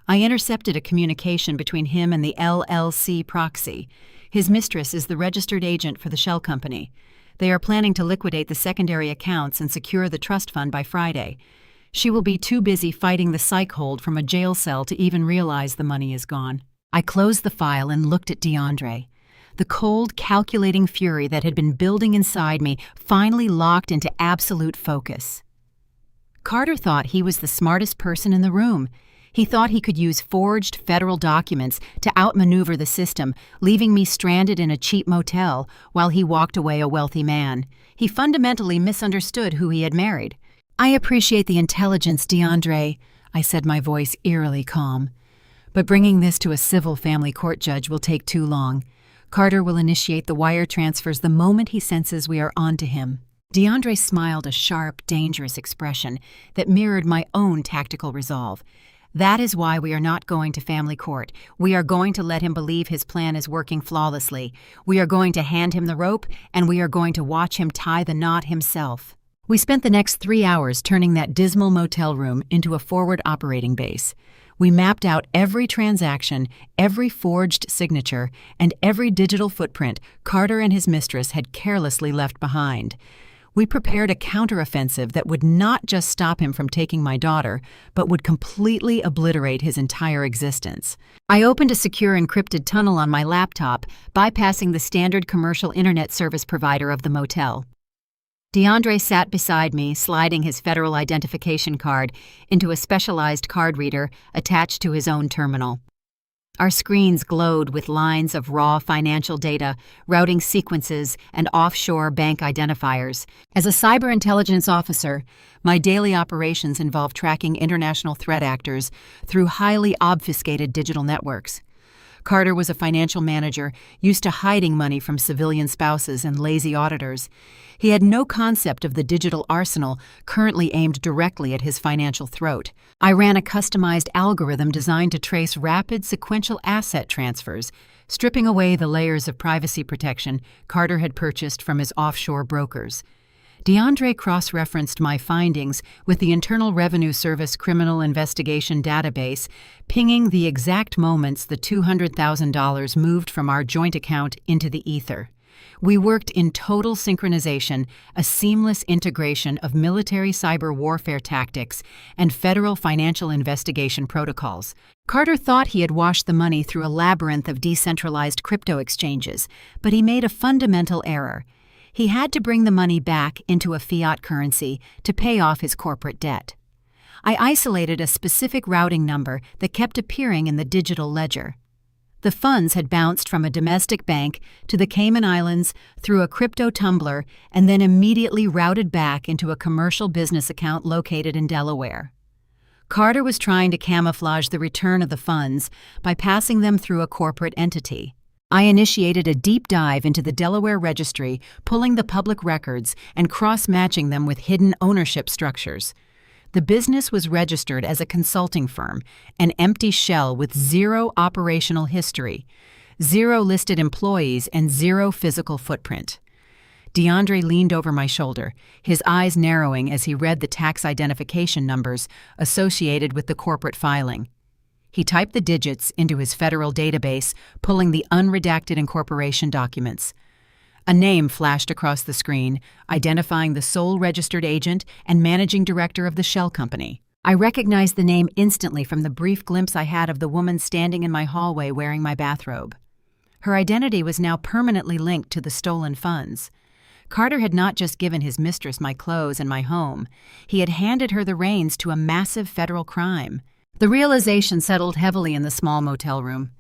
I intercepted a communication between him and the LLC proxy. His mistress is the registered agent for the shell company. They are planning to liquidate the secondary accounts and secure the trust fund by Friday. She will be too busy fighting the psych hold from a jail cell to even realize the money is gone. I closed the file and looked at DeAndre. The cold, calculating fury that had been building inside me finally locked into absolute focus. Carter thought he was the smartest person in the room. He thought he could use forged federal documents to outmaneuver the system, leaving me stranded in a cheap motel while he walked away a wealthy man. He fundamentally misunderstood who he had married. I appreciate the intelligence, DeAndre, I said, my voice eerily calm. But bringing this to a civil family court judge will take too long. Carter will initiate the wire transfers the moment he senses we are on to him. DeAndre smiled, a sharp, dangerous expression that mirrored my own tactical resolve. That is why we are not going to family court. We are going to let him believe his plan is working flawlessly. We are going to hand him the rope, and we are going to watch him tie the knot himself. We spent the next 3 hours turning that dismal motel room into a forward operating base. We mapped out every transaction, every forged signature, and every digital footprint Carter and his mistress had carelessly left behind. We prepared a counteroffensive that would not just stop him from taking my daughter, but would completely obliterate his entire existence. I opened a secure encrypted tunnel on my laptop, bypassing the standard commercial internet service provider of the motel. DeAndre sat beside me, sliding his federal identification card into a specialized card reader attached to his own terminal. Our screens glowed with lines of raw financial data, routing sequences, and offshore bank identifiers. As a cyber intelligence officer, my daily operations involve tracking international threat actors through highly obfuscated digital networks. Carter was a financial manager used to hiding money from civilian spouses and lazy auditors. He had no concept of the digital arsenal currently aimed directly at his financial throat. I ran a customized algorithm designed to trace rapid sequential asset transfers, stripping away the layers of privacy protection Carter had purchased from his offshore brokers. DeAndre cross-referenced my findings with the Internal Revenue Service Criminal Investigation Database, pinging the exact moments the $200,000 moved from our joint account into the ether. We worked in total synchronization, a seamless integration of military cyber warfare tactics and federal financial investigation protocols. Carter thought he had washed the money through a labyrinth of decentralized crypto exchanges, but he made a fundamental error. He had to bring the money back into a fiat currency to pay off his corporate debt. I isolated a specific routing number that kept appearing in the digital ledger. The funds had bounced from a domestic bank to the Cayman Islands through a crypto tumbler and then immediately routed back into a commercial business account located in Delaware. Carter was trying to camouflage the return of the funds by passing them through a corporate entity. I initiated a deep dive into the Delaware registry, pulling the public records and cross-matching them with hidden ownership structures. The business was registered as a consulting firm, an empty shell with zero operational history, zero listed employees, and zero physical footprint. DeAndre leaned over my shoulder, his eyes narrowing as he read the tax identification numbers associated with the corporate filing. He typed the digits into his federal database, pulling the unredacted incorporation documents. A name flashed across the screen, identifying the sole registered agent and managing director of the shell company. I recognized the name instantly from the brief glimpse I had of the woman standing in my hallway wearing my bathrobe. Her identity was now permanently linked to the stolen funds. Carter had not just given his mistress my clothes and my home. He had handed her the reins to a massive federal crime. The realization settled heavily in the small motel room.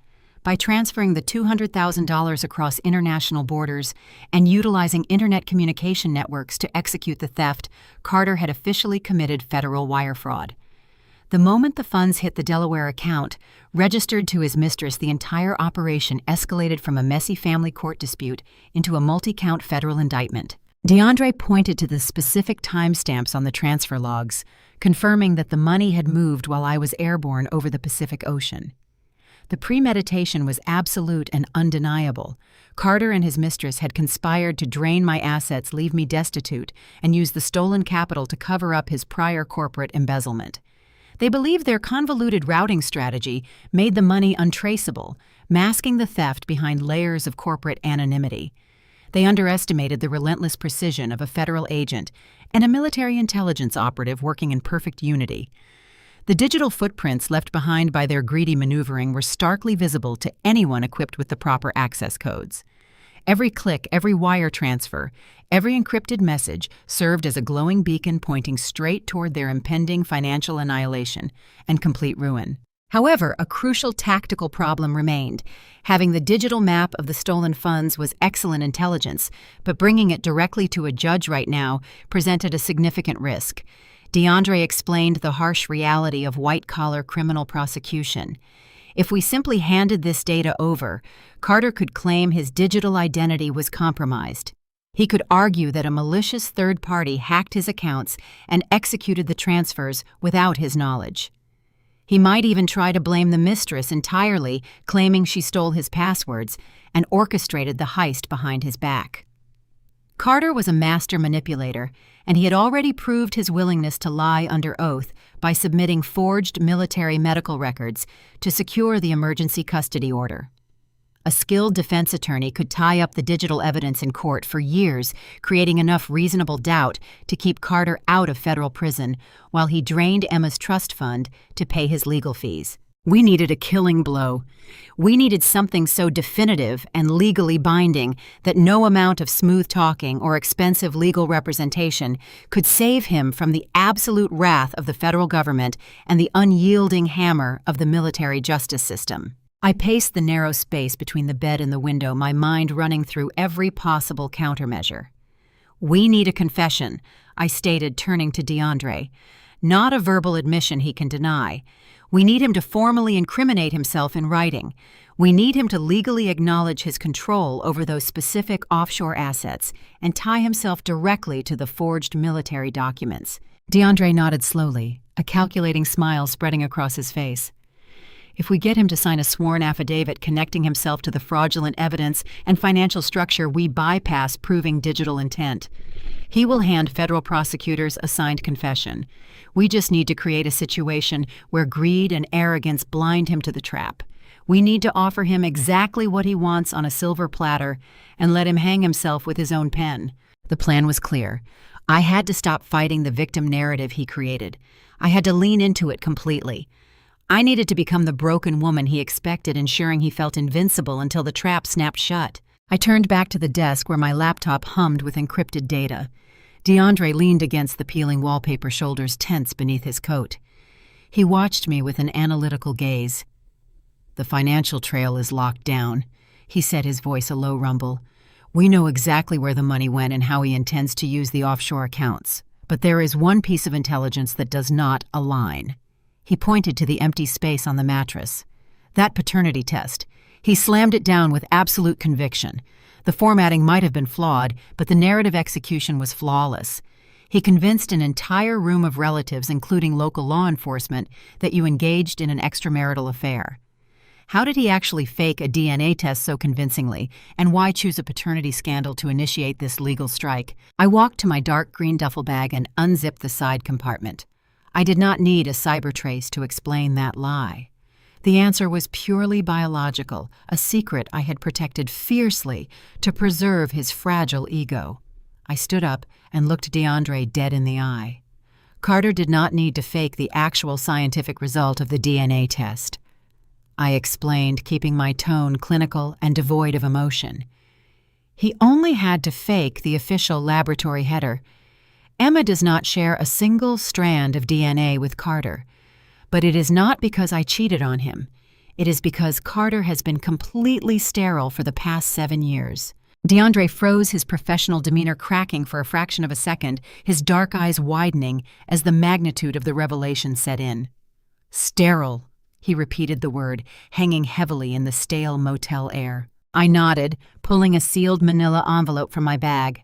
By transferring the $200,000 across international borders and utilizing internet communication networks to execute the theft, Carter had officially committed federal wire fraud. The moment the funds hit the Delaware account, registered to his mistress, the entire operation escalated from a messy family court dispute into a multi-count federal indictment. DeAndre pointed to the specific timestamps on the transfer logs, confirming that the money had moved while I was airborne over the Pacific Ocean. The premeditation was absolute and undeniable. Carter and his mistress had conspired to drain my assets, leave me destitute, and use the stolen capital to cover up his prior corporate embezzlement. They believed their convoluted routing strategy made the money untraceable, masking the theft behind layers of corporate anonymity. They underestimated the relentless precision of a federal agent and a military intelligence operative working in perfect unity. The digital footprints left behind by their greedy maneuvering were starkly visible to anyone equipped with the proper access codes. Every click, every wire transfer, every encrypted message served as a glowing beacon pointing straight toward their impending financial annihilation and complete ruin. However, a crucial tactical problem remained. Having the digital map of the stolen funds was excellent intelligence, but bringing it directly to a judge right now presented a significant risk. DeAndre explained the harsh reality of white-collar criminal prosecution. If we simply handed this data over, Carter could claim his digital identity was compromised. He could argue that a malicious third party hacked his accounts and executed the transfers without his knowledge. He might even try to blame the mistress entirely, claiming she stole his passwords and orchestrated the heist behind his back. Carter was a master manipulator, and he had already proved his willingness to lie under oath by submitting forged military medical records to secure the emergency custody order. A skilled defense attorney could tie up the digital evidence in court for years, creating enough reasonable doubt to keep Carter out of federal prison while he drained Emma's trust fund to pay his legal fees. We needed a killing blow. We needed something so definitive and legally binding that no amount of smooth talking or expensive legal representation could save him from the absolute wrath of the federal government and the unyielding hammer of the military justice system. I paced the narrow space between the bed and the window, my mind running through every possible countermeasure. "We need a confession," I stated, turning to DeAndre. "Not a verbal admission he can deny. We need him to formally incriminate himself in writing. We need him to legally acknowledge his control over those specific offshore assets and tie himself directly to the forged military documents." DeAndre nodded slowly, a calculating smile spreading across his face. "If we get him to sign a sworn affidavit connecting himself to the fraudulent evidence and financial structure, we bypass proving digital intent. He will hand federal prosecutors a signed confession. We just need to create a situation where greed and arrogance blind him to the trap. We need to offer him exactly what he wants on a silver platter and let him hang himself with his own pen." The plan was clear. I had to stop fighting the victim narrative he created. I had to lean into it completely. I needed to become the broken woman he expected, ensuring he felt invincible until the trap snapped shut. I turned back to the desk where my laptop hummed with encrypted data. DeAndre leaned against the peeling wallpaper, shoulders tense beneath his coat. He watched me with an analytical gaze. "The financial trail is locked down," he said, his voice a low rumble. "We know exactly where the money went and how he intends to use the offshore accounts. But there is one piece of intelligence that does not align." He pointed to the empty space on the mattress. "That paternity test." He slammed it down with absolute conviction. The formatting might have been flawed, but the narrative execution was flawless. He convinced an entire room of relatives, including local law enforcement, that you engaged in an extramarital affair. How did he actually fake a DNA test so convincingly, and why choose a paternity scandal to initiate this legal strike? I walked to my dark green duffel bag and unzipped the side compartment. I did not need a cyber trace to explain that lie. The answer was purely biological, a secret I had protected fiercely to preserve his fragile ego. I stood up and looked DeAndre dead in the eye. Carter did not need to fake the actual scientific result of the DNA test. I explained, keeping my tone clinical and devoid of emotion. He only had to fake the official laboratory header. Emma does not share a single strand of DNA with Carter. But it is not because I cheated on him. It is because Carter has been completely sterile for the past 7 years. DeAndre froze, his professional demeanor cracking for a fraction of a second, his dark eyes widening as the magnitude of the revelation set in. "Sterile," he repeated the word, hanging heavily in the stale motel air. I nodded, pulling a sealed manila envelope from my bag.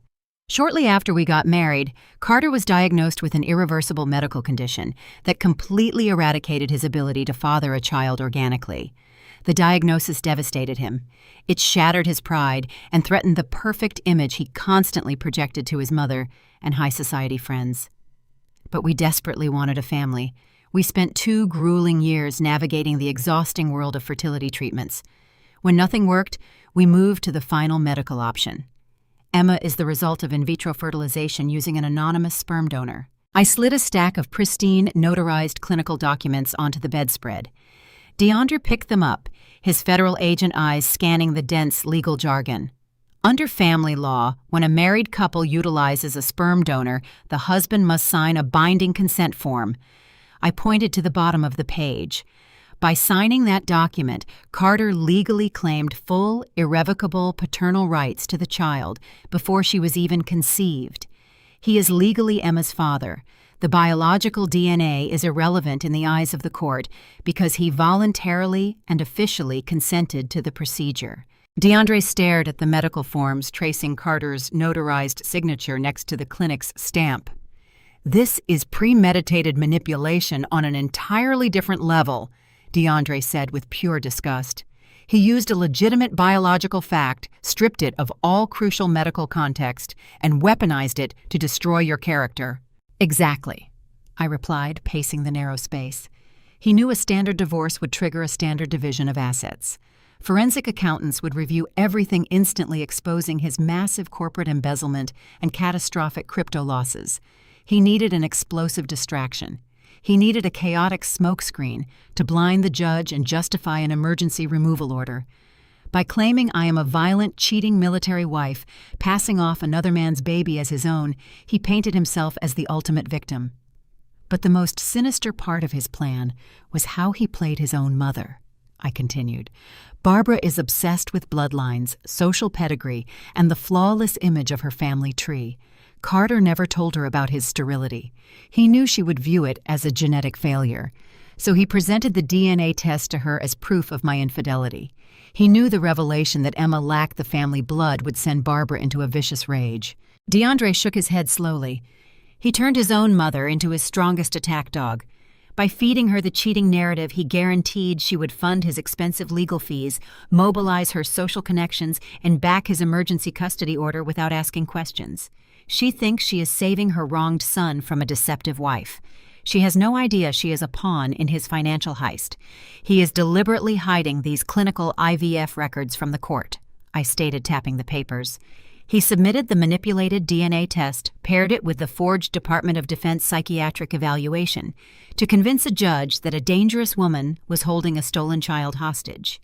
Shortly after we got married, Carter was diagnosed with an irreversible medical condition that completely eradicated his ability to father a child organically. The diagnosis devastated him. It shattered his pride and threatened the perfect image he constantly projected to his mother and high society friends. But we desperately wanted a family. We spent 2 grueling years navigating the exhausting world of fertility treatments. When nothing worked, we moved to the final medical option. Emma is the result of in vitro fertilization using an anonymous sperm donor. I slid a stack of pristine, notarized clinical documents onto the bedspread. DeAndre picked them up, his federal agent eyes scanning the dense legal jargon. Under family law, when a married couple utilizes a sperm donor, the husband must sign a binding consent form. I pointed to the bottom of the page. By signing that document, Carter legally claimed full, irrevocable paternal rights to the child before she was even conceived. He is legally Emma's father. The biological DNA is irrelevant in the eyes of the court because he voluntarily and officially consented to the procedure. DeAndre stared at the medical forms tracing Carter's notarized signature next to the clinic's stamp. "This is premeditated manipulation on an entirely different level," DeAndre said with pure disgust. He used a legitimate biological fact, stripped it of all crucial medical context, and weaponized it to destroy your character. "Exactly," I replied, pacing the narrow space. He knew a standard divorce would trigger a standard division of assets. Forensic accountants would review everything, instantly exposing his massive corporate embezzlement and catastrophic crypto losses. He needed an explosive distraction. He needed a chaotic smokescreen to blind the judge and justify an emergency removal order. By claiming I am a violent, cheating military wife, passing off another man's baby as his own, he painted himself as the ultimate victim. But the most sinister part of his plan was how he played his own mother. I continued. Barbara is obsessed with bloodlines, social pedigree, and the flawless image of her family tree. Carter never told her about his sterility. He knew she would view it as a genetic failure. So he presented the DNA test to her as proof of my infidelity. He knew the revelation that Emma lacked the family blood would send Barbara into a vicious rage. DeAndre shook his head slowly. He turned his own mother into his strongest attack dog. By feeding her the cheating narrative, he guaranteed she would fund his expensive legal fees, mobilize her social connections, and back his emergency custody order without asking questions. She thinks she is saving her wronged son from a deceptive wife. She has no idea she is a pawn in his financial heist. He is deliberately hiding these clinical IVF records from the court, I stated, tapping the papers. He submitted the manipulated DNA test, paired it with the forged Department of Defense psychiatric evaluation, to convince a judge that a dangerous woman was holding a stolen child hostage.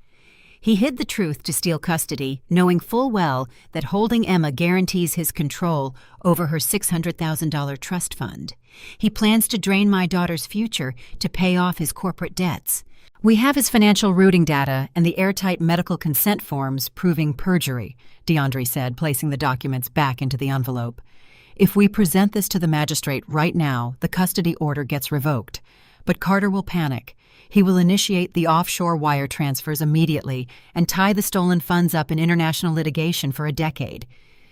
He hid the truth to steal custody, knowing full well that holding Emma guarantees his control over her $600,000 trust fund. He plans to drain my daughter's future to pay off his corporate debts. We have his financial routing data and the airtight medical consent forms proving perjury, DeAndre said, placing the documents back into the envelope. If we present this to the magistrate right now, the custody order gets revoked. But Carter will panic. He will initiate the offshore wire transfers immediately and tie the stolen funds up in international litigation for a decade.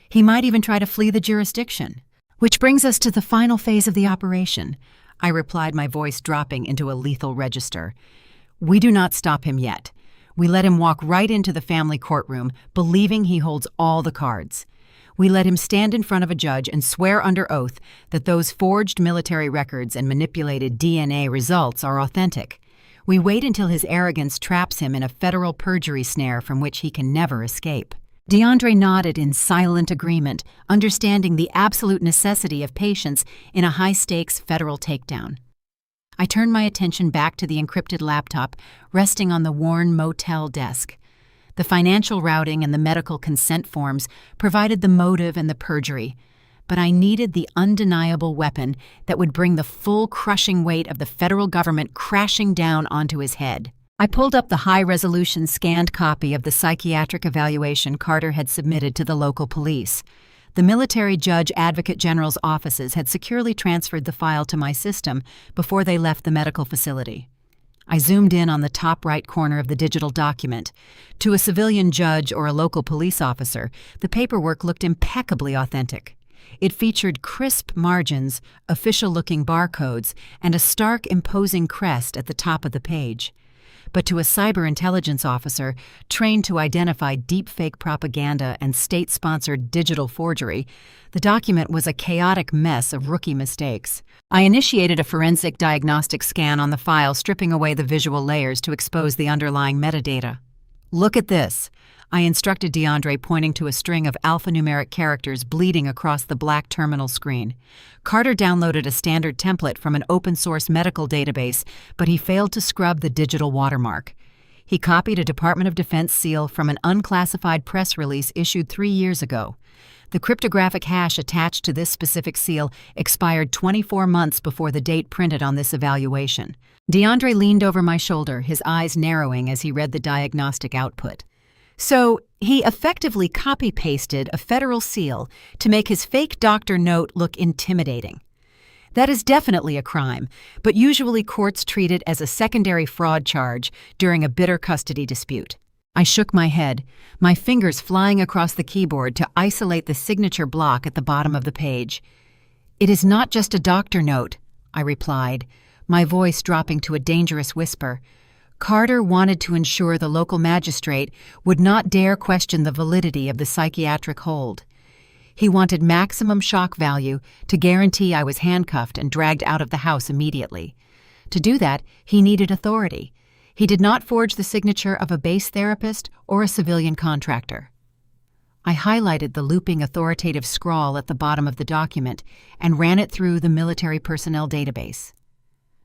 He might even try to flee the jurisdiction. Which brings us to the final phase of the operation, I replied, my voice dropping into a lethal register. We do not stop him yet. We let him walk right into the family courtroom, believing he holds all the cards. We let him stand in front of a judge and swear under oath that those forged military records and manipulated DNA results are authentic. We wait until his arrogance traps him in a federal perjury snare from which he can never escape. DeAndre nodded in silent agreement, understanding the absolute necessity of patience in a high-stakes federal takedown. I turned my attention back to the encrypted laptop resting on the worn motel desk. The financial routing and the medical consent forms provided the motive and the perjury, but I needed the undeniable weapon that would bring the full crushing weight of the federal government crashing down onto his head. I pulled up the high-resolution scanned copy of the psychiatric evaluation Carter had submitted to the local police. The military judge advocate general's offices had securely transferred the file to my system before they left the medical facility. I zoomed in on the top right corner of the digital document. To a civilian judge or a local police officer, the paperwork looked impeccably authentic. It featured crisp margins, official-looking barcodes, and a stark, imposing crest at the top of the page. But to a cyber intelligence officer trained to identify deepfake propaganda and state-sponsored digital forgery, the document was a chaotic mess of rookie mistakes. I initiated a forensic diagnostic scan on the file, stripping away the visual layers to expose the underlying metadata. Look at this, I instructed DeAndre, pointing to a string of alphanumeric characters bleeding across the black terminal screen. Carter downloaded a standard template from an open-source medical database, but he failed to scrub the digital watermark. He copied a Department of Defense seal from an unclassified press release issued 3 years ago. The cryptographic hash attached to this specific seal expired 24 months before the date printed on this evaluation. DeAndre leaned over my shoulder, his eyes narrowing as he read the diagnostic output. So, he effectively copy-pasted a federal seal to make his fake doctor note look intimidating. That is definitely a crime, but usually courts treat it as a secondary fraud charge during a bitter custody dispute. I shook my head, my fingers flying across the keyboard to isolate the signature block at the bottom of the page. It is not just a doctor note, I replied, my voice dropping to a dangerous whisper. Carter wanted to ensure the local magistrate would not dare question the validity of the psychiatric hold. He wanted maximum shock value to guarantee I was handcuffed and dragged out of the house immediately. To do that, he needed authority. He did not forge the signature of a base therapist or a civilian contractor. I highlighted the looping authoritative scrawl at the bottom of the document and ran it through the military personnel database.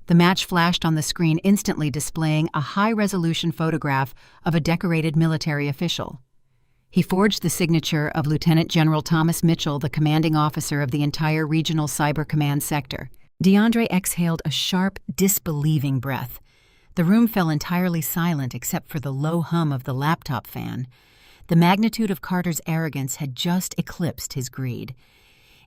The match flashed on the screen, instantly displaying a high-resolution photograph of a decorated military official. He forged the signature of Lieutenant General Thomas Mitchell, the commanding officer of the entire Regional Cyber Command sector. DeAndre exhaled a sharp, disbelieving breath. The room fell entirely silent except for the low hum of the laptop fan. The magnitude of Carter's arrogance had just eclipsed his greed.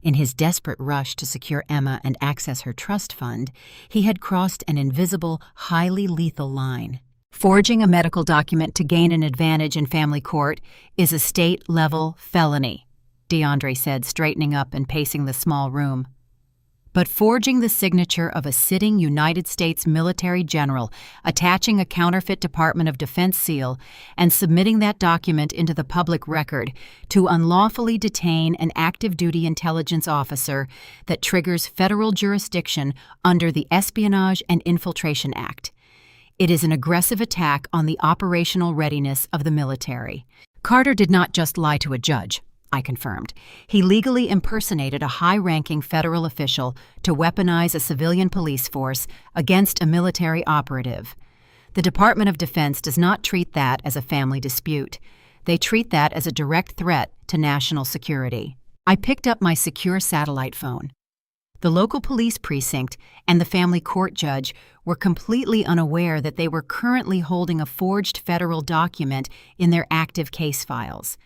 In his desperate rush to secure Emma and access her trust fund, he had crossed an invisible, highly lethal line. Forging a medical document to gain an advantage in family court is a state-level felony, DeAndre said, straightening up and pacing the small room. But forging the signature of a sitting United States military general, attaching a counterfeit Department of Defense seal, and submitting that document into the public record to unlawfully detain an active-duty intelligence officer that triggers federal jurisdiction under the Espionage and Infiltration Act. It is an aggressive attack on the operational readiness of the military. Carter did not just lie to a judge, I confirmed. He legally impersonated a high-ranking federal official to weaponize a civilian police force against a military operative. The Department of Defense does not treat that as a family dispute. They treat that as a direct threat to national security. I picked up my secure satellite phone. The local police precinct and the family court judge were completely unaware that they were currently holding a forged federal document in their active case files.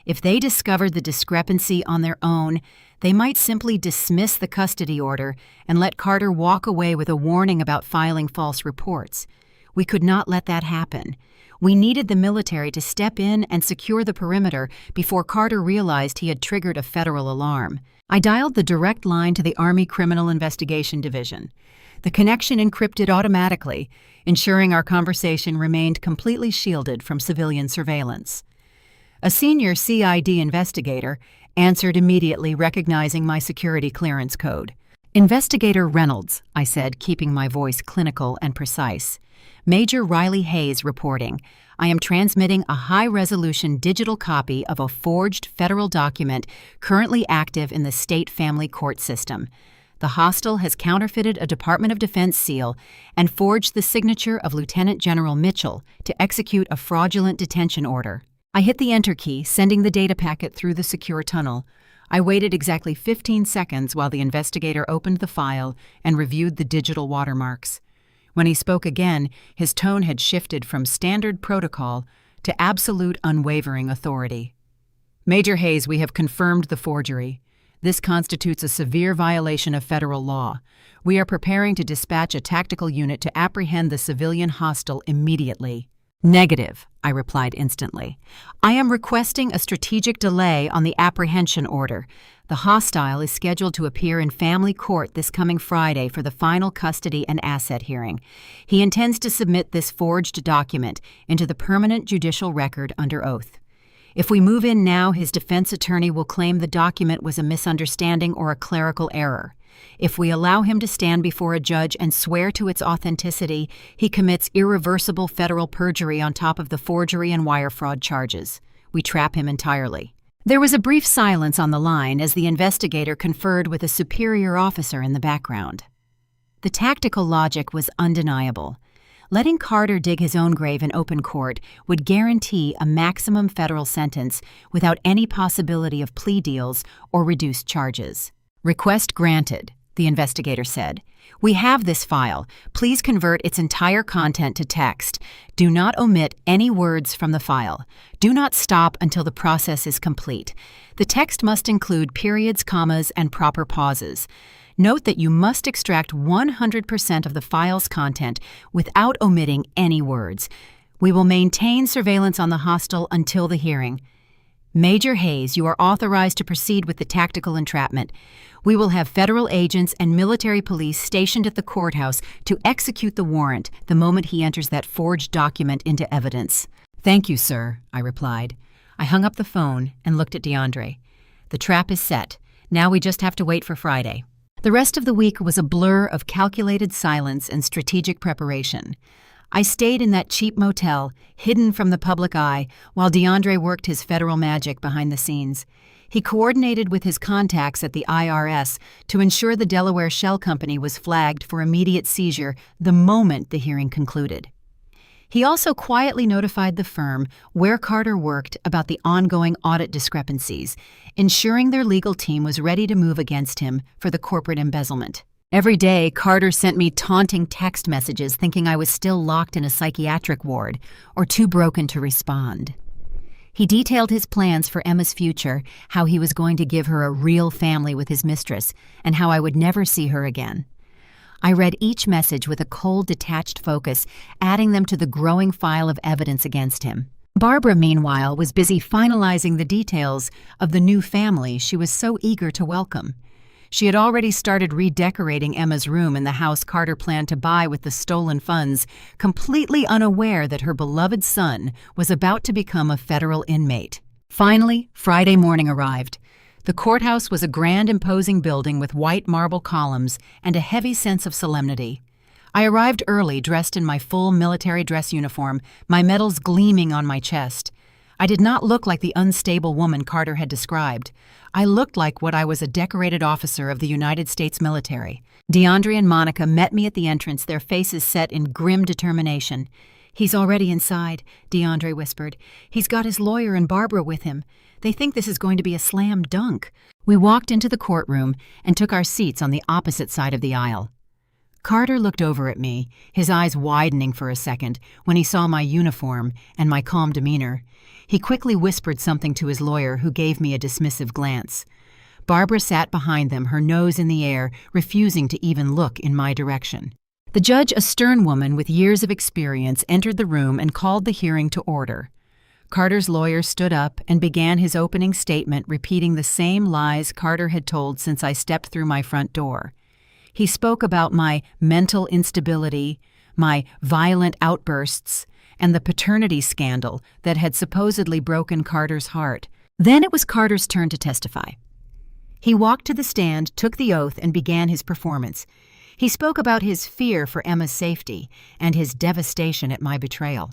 If they discovered the discrepancy on their own, they might simply dismiss the custody order and let Carter walk away with a warning about filing false reports. We could not let that happen. We needed the military to step in and secure the perimeter before Carter realized he had triggered a federal alarm. I dialed the direct line to the Army Criminal Investigation Division. The connection encrypted automatically, ensuring our conversation remained completely shielded from civilian surveillance. A senior CID investigator answered immediately, recognizing my security clearance code. "Investigator Reynolds," I said, keeping my voice clinical and precise. "Major Riley Hayes reporting. I am transmitting a high-resolution digital copy of a forged federal document currently active in the state family court system. The hostile has counterfeited a Department of Defense seal and forged the signature of Lieutenant General Mitchell to execute a fraudulent detention order." I hit the enter key, sending the data packet through the secure tunnel. I waited exactly 15 seconds while the investigator opened the file and reviewed the digital watermarks. When he spoke again, his tone had shifted from standard protocol to absolute unwavering authority. "Major Hayes, we have confirmed the forgery. This constitutes a severe violation of federal law. We are preparing to dispatch a tactical unit to apprehend the civilian hostile immediately." "Negative," I replied instantly. "I am requesting a strategic delay on the apprehension order. The hostile is scheduled to appear in family court this coming Friday for the final custody and asset hearing. He intends to submit this forged document into the permanent judicial record under oath. If we move in now, his defense attorney will claim the document was a misunderstanding or a clerical error. If we allow him to stand before a judge and swear to its authenticity, he commits irreversible federal perjury on top of the forgery and wire fraud charges. We trap him entirely." There was a brief silence on the line as the investigator conferred with a superior officer in the background. The tactical logic was undeniable. Letting Carter dig his own grave in open court would guarantee a maximum federal sentence without any possibility of plea deals or reduced charges. "Request granted," the investigator said. "We have this file. Please convert its entire content to text. Do not omit any words from the file. Do not stop until the process is complete. The text must include periods, commas, and proper pauses. Note that you must extract 100% of the file's content without omitting any words. We will maintain surveillance on the hostile until the hearing. Major Hayes, you are authorized to proceed with the tactical entrapment. We will have federal agents and military police stationed at the courthouse to execute the warrant the moment he enters that forged document into evidence." "Thank you, sir," I replied. I hung up the phone and looked at DeAndre. "The trap is set. Now we just have to wait for Friday." The rest of the week was a blur of calculated silence and strategic preparation. I stayed in that cheap motel, hidden from the public eye, while DeAndre worked his federal magic behind the scenes. He coordinated with his contacts at the IRS to ensure the Delaware Shell Company was flagged for immediate seizure the moment the hearing concluded. He also quietly notified the firm where Carter worked about the ongoing audit discrepancies, ensuring their legal team was ready to move against him for the corporate embezzlement. Every day, Carter sent me taunting text messages thinking I was still locked in a psychiatric ward or too broken to respond. He detailed his plans for Emma's future, how he was going to give her a real family with his mistress, and how I would never see her again. I read each message with a cold, detached focus, adding them to the growing file of evidence against him. Barbara, meanwhile, was busy finalizing the details of the new family she was so eager to welcome. She had already started redecorating Emma's room in the house Carter planned to buy with the stolen funds, completely unaware that her beloved son was about to become a federal inmate. Finally, Friday morning arrived. The courthouse was a grand, imposing building with white marble columns and a heavy sense of solemnity. I arrived early, dressed in my full military dress uniform, my medals gleaming on my chest. I did not look like the unstable woman Carter had described. I looked like what I was, a decorated officer of the United States military. DeAndre and Monica met me at the entrance, their faces set in grim determination. "He's already inside," DeAndre whispered. "He's got his lawyer and Barbara with him. They think this is going to be a slam dunk." We walked into the courtroom and took our seats on the opposite side of the aisle. Carter looked over at me, his eyes widening for a second when he saw my uniform and my calm demeanor. He quickly whispered something to his lawyer, who gave me a dismissive glance. Barbara sat behind them, her nose in the air, refusing to even look in my direction. The judge, a stern woman with years of experience, entered the room and called the hearing to order. Carter's lawyer stood up and began his opening statement, repeating the same lies Carter had told since I stepped through my front door. He spoke about my mental instability, my violent outbursts, and the paternity scandal that had supposedly broken Carter's heart. Then it was Carter's turn to testify. He walked to the stand, took the oath, and began his performance. He spoke about his fear for Emma's safety and his devastation at my betrayal.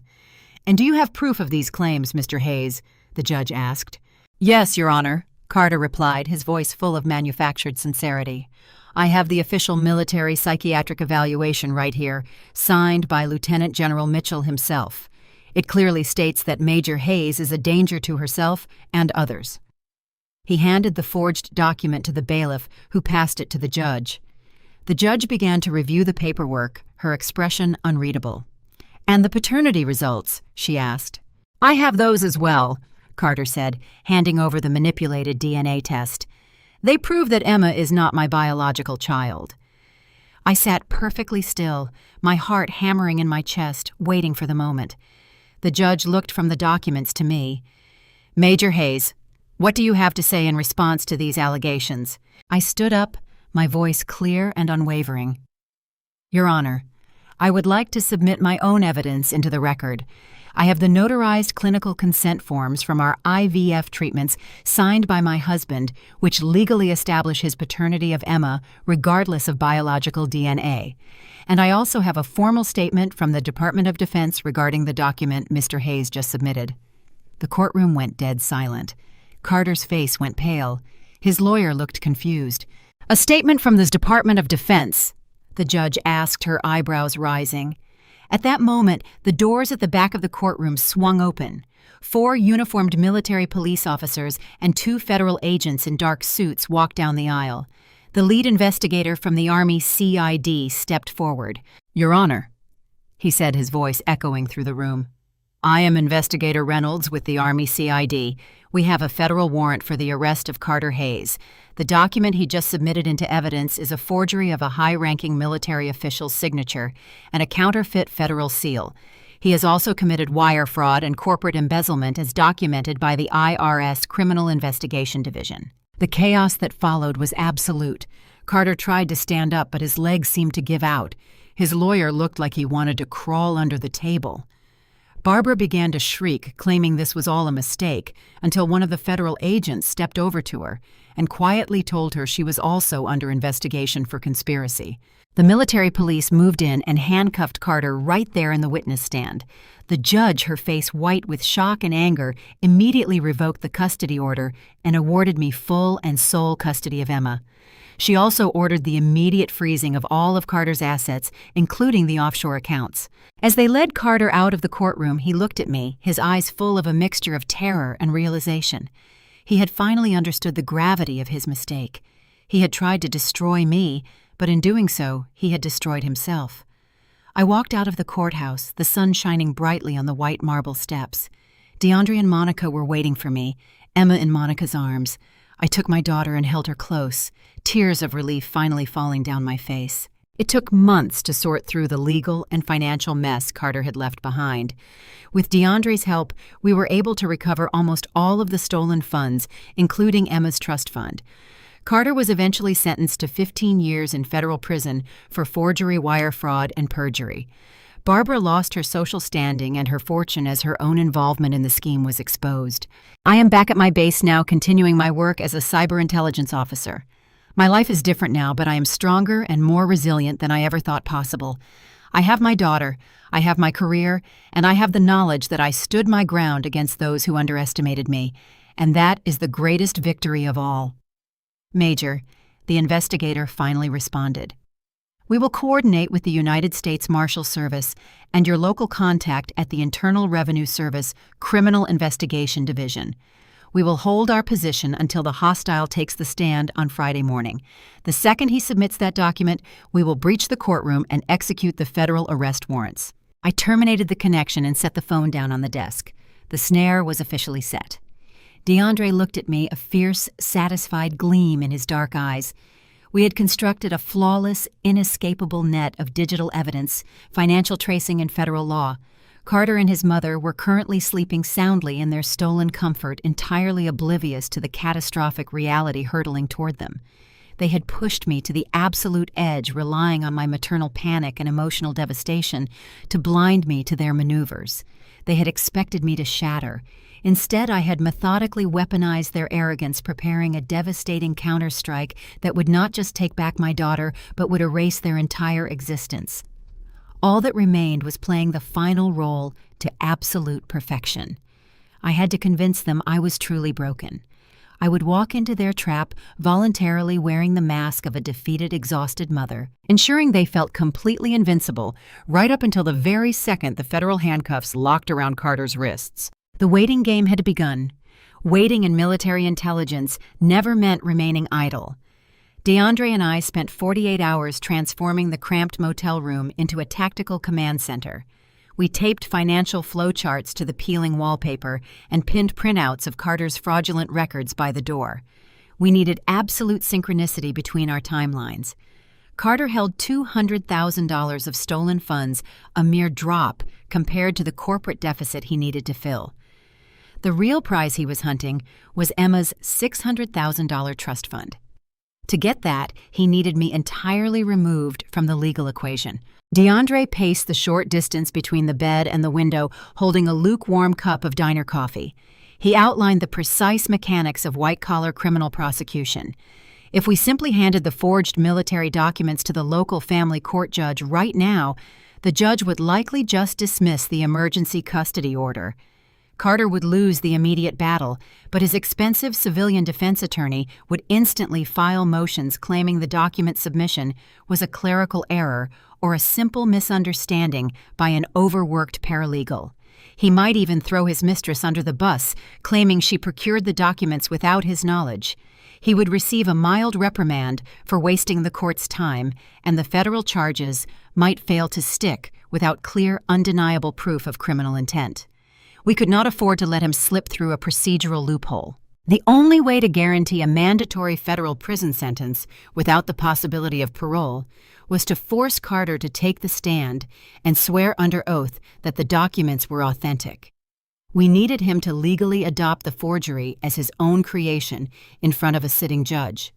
"And do you have proof of these claims, Mr. Hayes?" the judge asked. "Yes, Your Honor," Carter replied, his voice full of manufactured sincerity. "I have the official military psychiatric evaluation right here, signed by Lieutenant General Mitchell himself. It clearly states that Major Hayes is a danger to herself and others." He handed the forged document to the bailiff, who passed it to the judge. The judge began to review the paperwork, her expression unreadable. "And the paternity results?" she asked. "I have those as well," Carter said, handing over the manipulated DNA test. "They prove that Emma is not my biological child." I sat perfectly still, my heart hammering in my chest, waiting for the moment. The judge looked from the documents to me. "Major Hayes, what do you have to say in response to these allegations?" I stood up, my voice clear and unwavering. "Your Honor, I would like to submit my own evidence into the record. I have the notarized clinical consent forms from our IVF treatments signed by my husband, which legally establish his paternity of Emma regardless of biological DNA. And I also have a formal statement from the Department of Defense regarding the document Mr. Hayes just submitted." The courtroom went dead silent. Carter's face went pale. His lawyer looked confused. "A statement from the Department of Defense?" the judge asked, her eyebrows rising. At that moment, the doors at the back of the courtroom swung open. 4 uniformed military police officers and 2 federal agents in dark suits walked down the aisle. The lead investigator from the Army CID stepped forward. "Your Honor," he said, his voice echoing through the room. "I am Investigator Reynolds with the Army CID. We have a federal warrant for the arrest of Carter Hayes. The document he just submitted into evidence is a forgery of a high-ranking military official's signature and a counterfeit federal seal. He has also committed wire fraud and corporate embezzlement as documented by the IRS Criminal Investigation Division." The chaos that followed was absolute. Carter tried to stand up, but his legs seemed to give out. His lawyer looked like he wanted to crawl under the table. Barbara began to shriek, claiming this was all a mistake, until one of the federal agents stepped over to her and quietly told her she was also under investigation for conspiracy. The military police moved in and handcuffed Carter right there in the witness stand. The judge, her face white with shock and anger, immediately revoked the custody order and awarded me full and sole custody of Emma. She also ordered the immediate freezing of all of Carter's assets, including the offshore accounts. As they led Carter out of the courtroom, he looked at me, his eyes full of a mixture of terror and realization. He had finally understood the gravity of his mistake. He had tried to destroy me, but in doing so, he had destroyed himself. I walked out of the courthouse, the sun shining brightly on the white marble steps. DeAndre and Monica were waiting for me, Emma in Monica's arms. I took my daughter and held her close, tears of relief finally falling down my face. It took months to sort through the legal and financial mess Carter had left behind. With DeAndre's help, we were able to recover almost all of the stolen funds, including Emma's trust fund. Carter was eventually sentenced to 15 years in federal prison for forgery, wire fraud, and perjury. Barbara lost her social standing and her fortune as her own involvement in the scheme was exposed. I am back at my base now, continuing my work as a cyber intelligence officer. My life is different now, but I am stronger and more resilient than I ever thought possible. I have my daughter, I have my career, and I have the knowledge that I stood my ground against those who underestimated me, and that is the greatest victory of all. Major, the investigator finally responded. We will coordinate with the United States Marshal Service and your local contact at the Internal Revenue Service Criminal Investigation Division. We will hold our position until the hostile takes the stand on Friday morning. The second he submits that document, we will breach the courtroom and execute the federal arrest warrants. I terminated the connection and set the phone down on the desk. The snare was officially set. DeAndre looked at me, a fierce, satisfied gleam in his dark eyes. We had constructed a flawless, inescapable net of digital evidence, financial tracing, and federal law. Carter and his mother were currently sleeping soundly in their stolen comfort, entirely oblivious to the catastrophic reality hurtling toward them. They had pushed me to the absolute edge, relying on my maternal panic and emotional devastation to blind me to their maneuvers. They had expected me to shatter. Instead, I had methodically weaponized their arrogance, preparing a devastating counterstrike that would not just take back my daughter, but would erase their entire existence. All that remained was playing the final role to absolute perfection. I had to convince them I was truly broken. I would walk into their trap, voluntarily wearing the mask of a defeated, exhausted mother, ensuring they felt completely invincible right up until the very second the federal handcuffs locked around Carter's wrists. The waiting game had begun. Waiting in military intelligence never meant remaining idle. DeAndre and I spent 48 hours transforming the cramped motel room into a tactical command center. We taped financial flowcharts to the peeling wallpaper and pinned printouts of Carter's fraudulent records by the door. We needed absolute synchronicity between our timelines. Carter held $200,000 of stolen funds, a mere drop compared to the corporate deficit he needed to fill. The real prize he was hunting was Emma's $600,000 trust fund. To get that, he needed me entirely removed from the legal equation. DeAndre paced the short distance between the bed and the window, holding a lukewarm cup of diner coffee. He outlined the precise mechanics of white-collar criminal prosecution. If we simply handed the forged military documents to the local family court judge right now, the judge would likely just dismiss the emergency custody order. Carter would lose the immediate battle, but his expensive civilian defense attorney would instantly file motions claiming the document submission was a clerical error or a simple misunderstanding by an overworked paralegal. He might even throw his mistress under the bus, claiming she procured the documents without his knowledge. He would receive a mild reprimand for wasting the court's time, and the federal charges might fail to stick without clear, undeniable proof of criminal intent. We could not afford to let him slip through a procedural loophole. The only way to guarantee a mandatory federal prison sentence without the possibility of parole was to force Carter to take the stand and swear under oath that the documents were authentic. We needed him to legally adopt the forgery as his own creation in front of a sitting judge.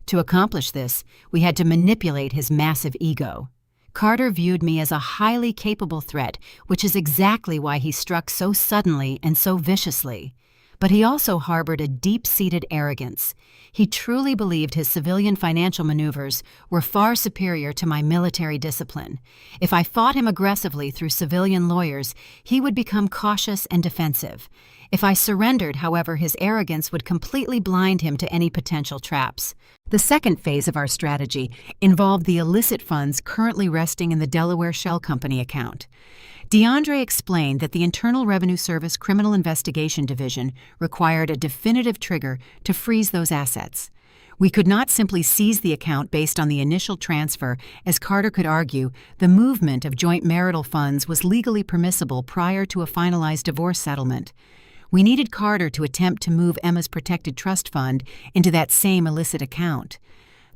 To accomplish this, we had to manipulate his massive ego. Carter viewed me as a highly capable threat, which is exactly why he struck so suddenly and so viciously. But he also harbored a deep-seated arrogance. He truly believed his civilian financial maneuvers were far superior to my military discipline. If I fought him aggressively through civilian lawyers, he would become cautious and defensive. If I surrendered, however, his arrogance would completely blind him to any potential traps. The second phase of our strategy involved the illicit funds currently resting in the Delaware Shell Company account. DeAndre explained that the Internal Revenue Service Criminal Investigation Division required a definitive trigger to freeze those assets. We could not simply seize the account based on the initial transfer, as Carter could argue the movement of joint marital funds was legally permissible prior to a finalized divorce settlement. We needed Carter to attempt to move Emma's protected trust fund into that same illicit account.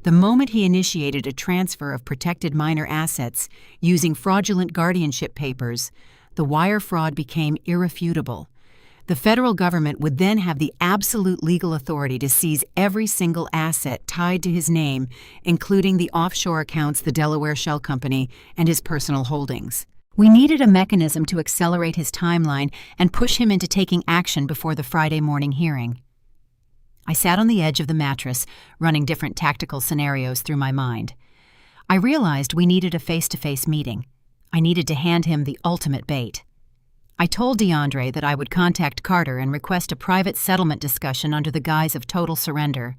The moment he initiated a transfer of protected minor assets using fraudulent guardianship papers, the wire fraud became irrefutable. The federal government would then have the absolute legal authority to seize every single asset tied to his name, including the offshore accounts, the Delaware Shell Company, and his personal holdings. We needed a mechanism to accelerate his timeline and push him into taking action before the Friday morning hearing. I sat on the edge of the mattress, running different tactical scenarios through my mind. I realized we needed a face-to-face meeting. I needed to hand him the ultimate bait. I told DeAndre that I would contact Carter and request a private settlement discussion under the guise of total surrender.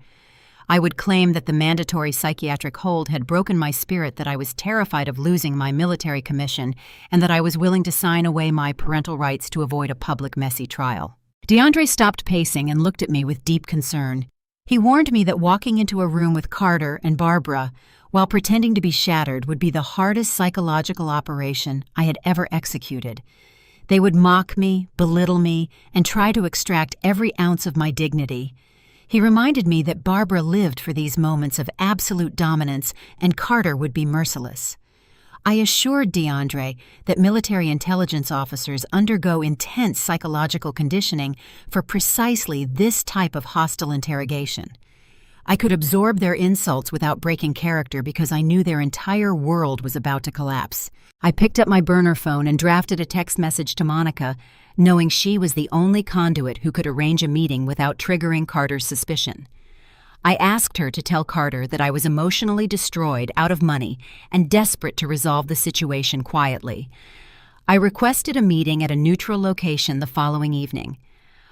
I would claim that the mandatory psychiatric hold had broken my spirit, that I was terrified of losing my military commission, and that I was willing to sign away my parental rights to avoid a public, messy trial. DeAndre stopped pacing and looked at me with deep concern. He warned me that walking into a room with Carter and Barbara, while pretending to be shattered, would be the hardest psychological operation I had ever executed. They would mock me, belittle me, and try to extract every ounce of my dignity. He reminded me that Barbara lived for these moments of absolute dominance, and Carter would be merciless. I assured DeAndre that military intelligence officers undergo intense psychological conditioning for precisely this type of hostile interrogation. I could absorb their insults without breaking character because I knew their entire world was about to collapse. I picked up my burner phone and drafted a text message to Monica, knowing she was the only conduit who could arrange a meeting without triggering Carter's suspicion. I asked her to tell Carter that I was emotionally destroyed, out of money, and desperate to resolve the situation quietly. I requested a meeting at a neutral location the following evening.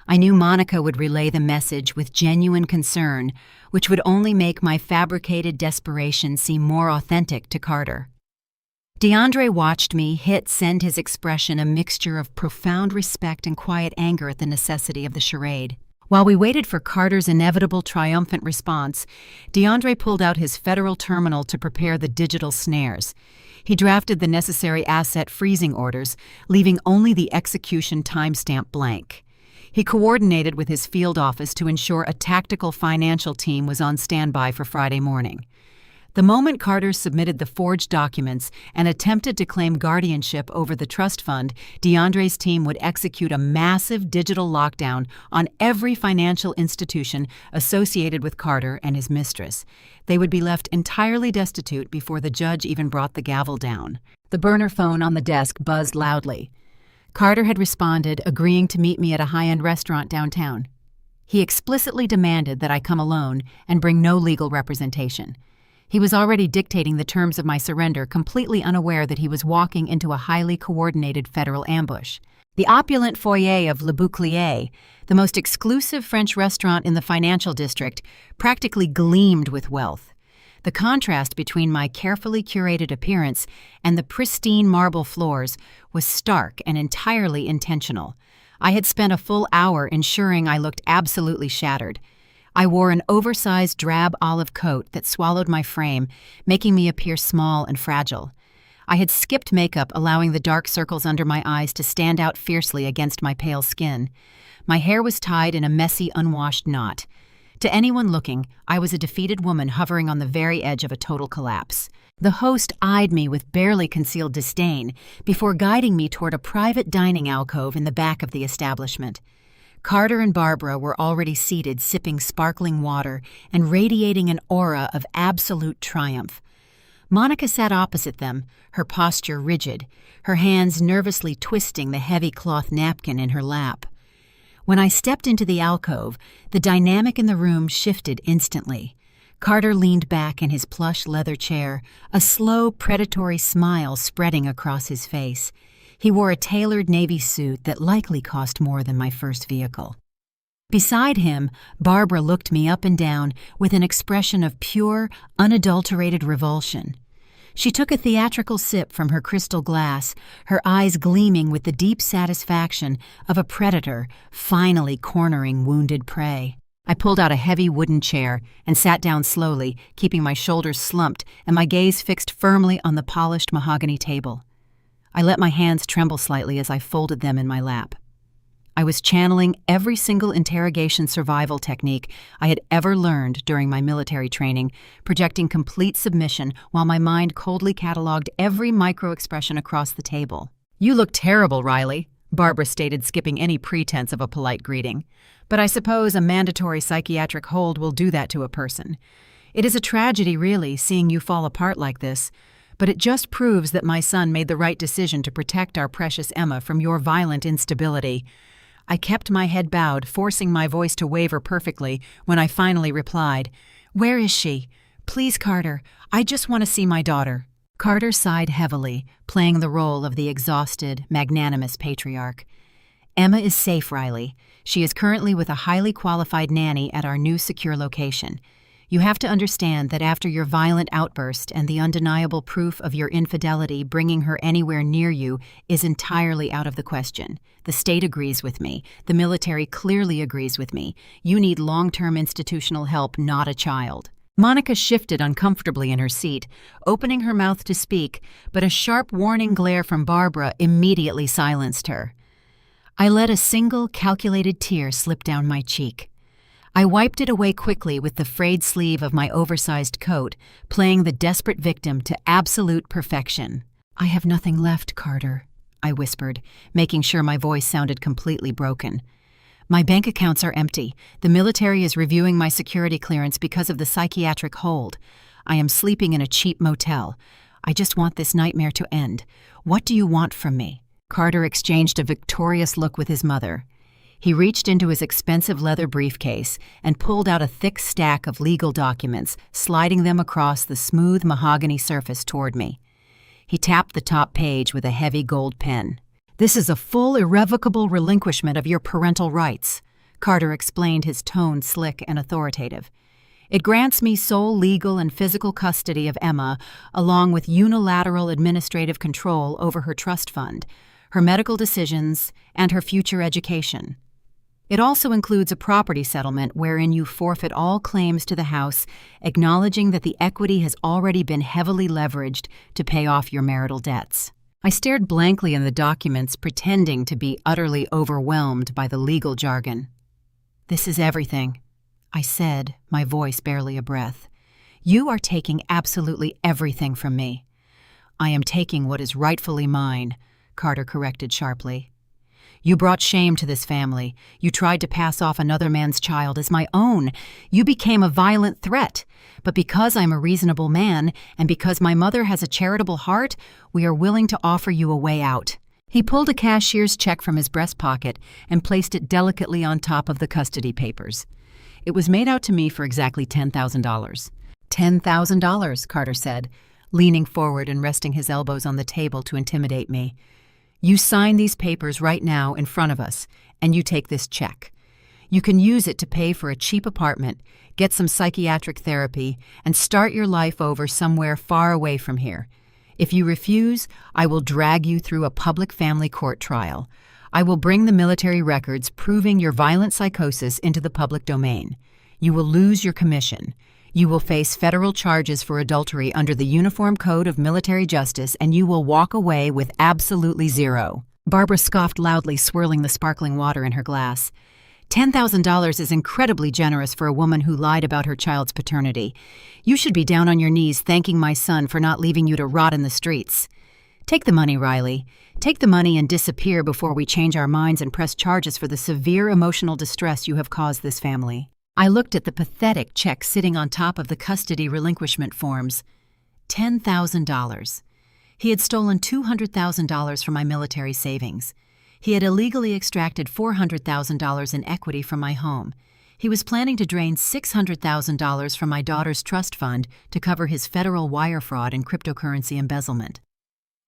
I knew Monica would relay the message with genuine concern, which would only make my fabricated desperation seem more authentic to Carter. DeAndre watched me hit send his expression a mixture of profound respect and quiet anger at the necessity of the charade. While we waited for Carter's inevitable triumphant response, DeAndre pulled out his federal terminal to prepare the digital snares. He drafted the necessary asset freezing orders, leaving only the execution timestamp blank. He coordinated with his field office to ensure a tactical financial team was on standby for Friday morning. The moment Carter submitted the forged documents and attempted to claim guardianship over the trust fund, DeAndre's team would execute a massive digital lockdown on every financial institution associated with Carter and his mistress. They would be left entirely destitute before the judge even brought the gavel down. The burner phone on the desk buzzed loudly. Carter had responded, agreeing to meet me at a high-end restaurant downtown. He explicitly demanded that I come alone and bring no legal representation. He was already dictating the terms of my surrender, completely unaware that he was walking into a highly coordinated federal ambush. The opulent foyer of Le Bouclier, the most exclusive French restaurant in the financial district, practically gleamed with wealth. The contrast between my carefully curated appearance and the pristine marble floors was stark and entirely intentional. I had spent a full hour ensuring I looked absolutely shattered. I wore an oversized drab olive coat that swallowed my frame, making me appear small and fragile. I had skipped makeup, allowing the dark circles under my eyes to stand out fiercely against my pale skin. My hair was tied in a messy, unwashed knot. To anyone looking, I was a defeated woman hovering on the very edge of a total collapse. The host eyed me with barely concealed disdain before guiding me toward a private dining alcove in the back of the establishment. Carter and Barbara were already seated, sipping sparkling water and radiating an aura of absolute triumph. Monica sat opposite them, her posture rigid, her hands nervously twisting the heavy cloth napkin in her lap. When I stepped into the alcove, the dynamic in the room shifted instantly. Carter leaned back in his plush leather chair, a slow, predatory smile spreading across his face. He wore a tailored navy suit that likely cost more than my first vehicle. Beside him, Barbara looked me up and down with an expression of pure, unadulterated revulsion. She took a theatrical sip from her crystal glass, her eyes gleaming with the deep satisfaction of a predator finally cornering wounded prey. I pulled out a heavy wooden chair and sat down slowly, keeping my shoulders slumped and my gaze fixed firmly on the polished mahogany table. I let my hands tremble slightly as I folded them in my lap. I was channeling every single interrogation survival technique I had ever learned during my military training, projecting complete submission while my mind coldly cataloged every micro-expression across the table. "You look terrible, Riley," Barbara stated, skipping any pretense of a polite greeting. "But I suppose a mandatory psychiatric hold will do that to a person. It is a tragedy, really, seeing you fall apart like this, but it just proves that my son made the right decision to protect our precious Emma from your violent instability." I kept my head bowed, forcing my voice to waver perfectly when I finally replied, "Where is she? Please, Carter, I just want to see my daughter." Carter sighed heavily, playing the role of the exhausted, magnanimous patriarch. "Emma is safe, Riley. She is currently with a highly qualified nanny at our new secure location. You have to understand that after your violent outburst and the undeniable proof of your infidelity, bringing her anywhere near you is entirely out of the question. The state agrees with me. The military clearly agrees with me. You need long-term institutional help, not a child." Monica shifted uncomfortably in her seat, opening her mouth to speak, but a sharp warning glare from Barbara immediately silenced her. I let a single, calculated tear slip down my cheek. I wiped it away quickly with the frayed sleeve of my oversized coat, playing the desperate victim to absolute perfection. "I have nothing left, Carter," I whispered, making sure my voice sounded completely broken. "My bank accounts are empty. The military is reviewing my security clearance because of the psychiatric hold. I am sleeping in a cheap motel. I just want this nightmare to end. What do you want from me?" Carter exchanged a victorious look with his mother. He reached into his expensive leather briefcase and pulled out a thick stack of legal documents, sliding them across the smooth mahogany surface toward me. He tapped the top page with a heavy gold pen. "This is a full, irrevocable relinquishment of your parental rights," Carter explained, his tone slick and authoritative. "It grants me sole legal and physical custody of Emma, along with unilateral administrative control over her trust fund, her medical decisions, and her future education. It also includes a property settlement wherein you forfeit all claims to the house, acknowledging that the equity has already been heavily leveraged to pay off your marital debts." I stared blankly in the documents, pretending to be utterly overwhelmed by the legal jargon. "This is everything," I said, my voice barely a breath. "You are taking absolutely everything from me." "I am taking what is rightfully mine," Carter corrected sharply. "You brought shame to this family. You tried to pass off another man's child as my own. You became a violent threat. But because I'm a reasonable man, and because my mother has a charitable heart, we are willing to offer you a way out." He pulled a cashier's check from his breast pocket and placed it delicately on top of the custody papers. It was made out to me for exactly $10,000. $10,000, Carter said, leaning forward and resting his elbows on the table to intimidate me. "You sign these papers right now in front of us, and you take this check. You can use it to pay for a cheap apartment, get some psychiatric therapy, and start your life over somewhere far away from here. If you refuse, I will drag you through a public family court trial. I will bring the military records proving your violent psychosis into the public domain. You will lose your commission. You will face federal charges for adultery under the Uniform Code of Military Justice, and you will walk away with absolutely zero." Barbara scoffed loudly, swirling the sparkling water in her glass. $10,000 is incredibly generous for a woman who lied about her child's paternity. You should be down on your knees thanking my son for not leaving you to rot in the streets. Take the money, Riley. Take the money and disappear before we change our minds and press charges for the severe emotional distress you have caused this family. I looked at the pathetic check sitting on top of the custody relinquishment forms. $10,000. He had stolen $200,000 from my military savings. He had illegally extracted $400,000 in equity from my home. He was planning to drain $600,000 from my daughter's trust fund to cover his federal wire fraud and cryptocurrency embezzlement.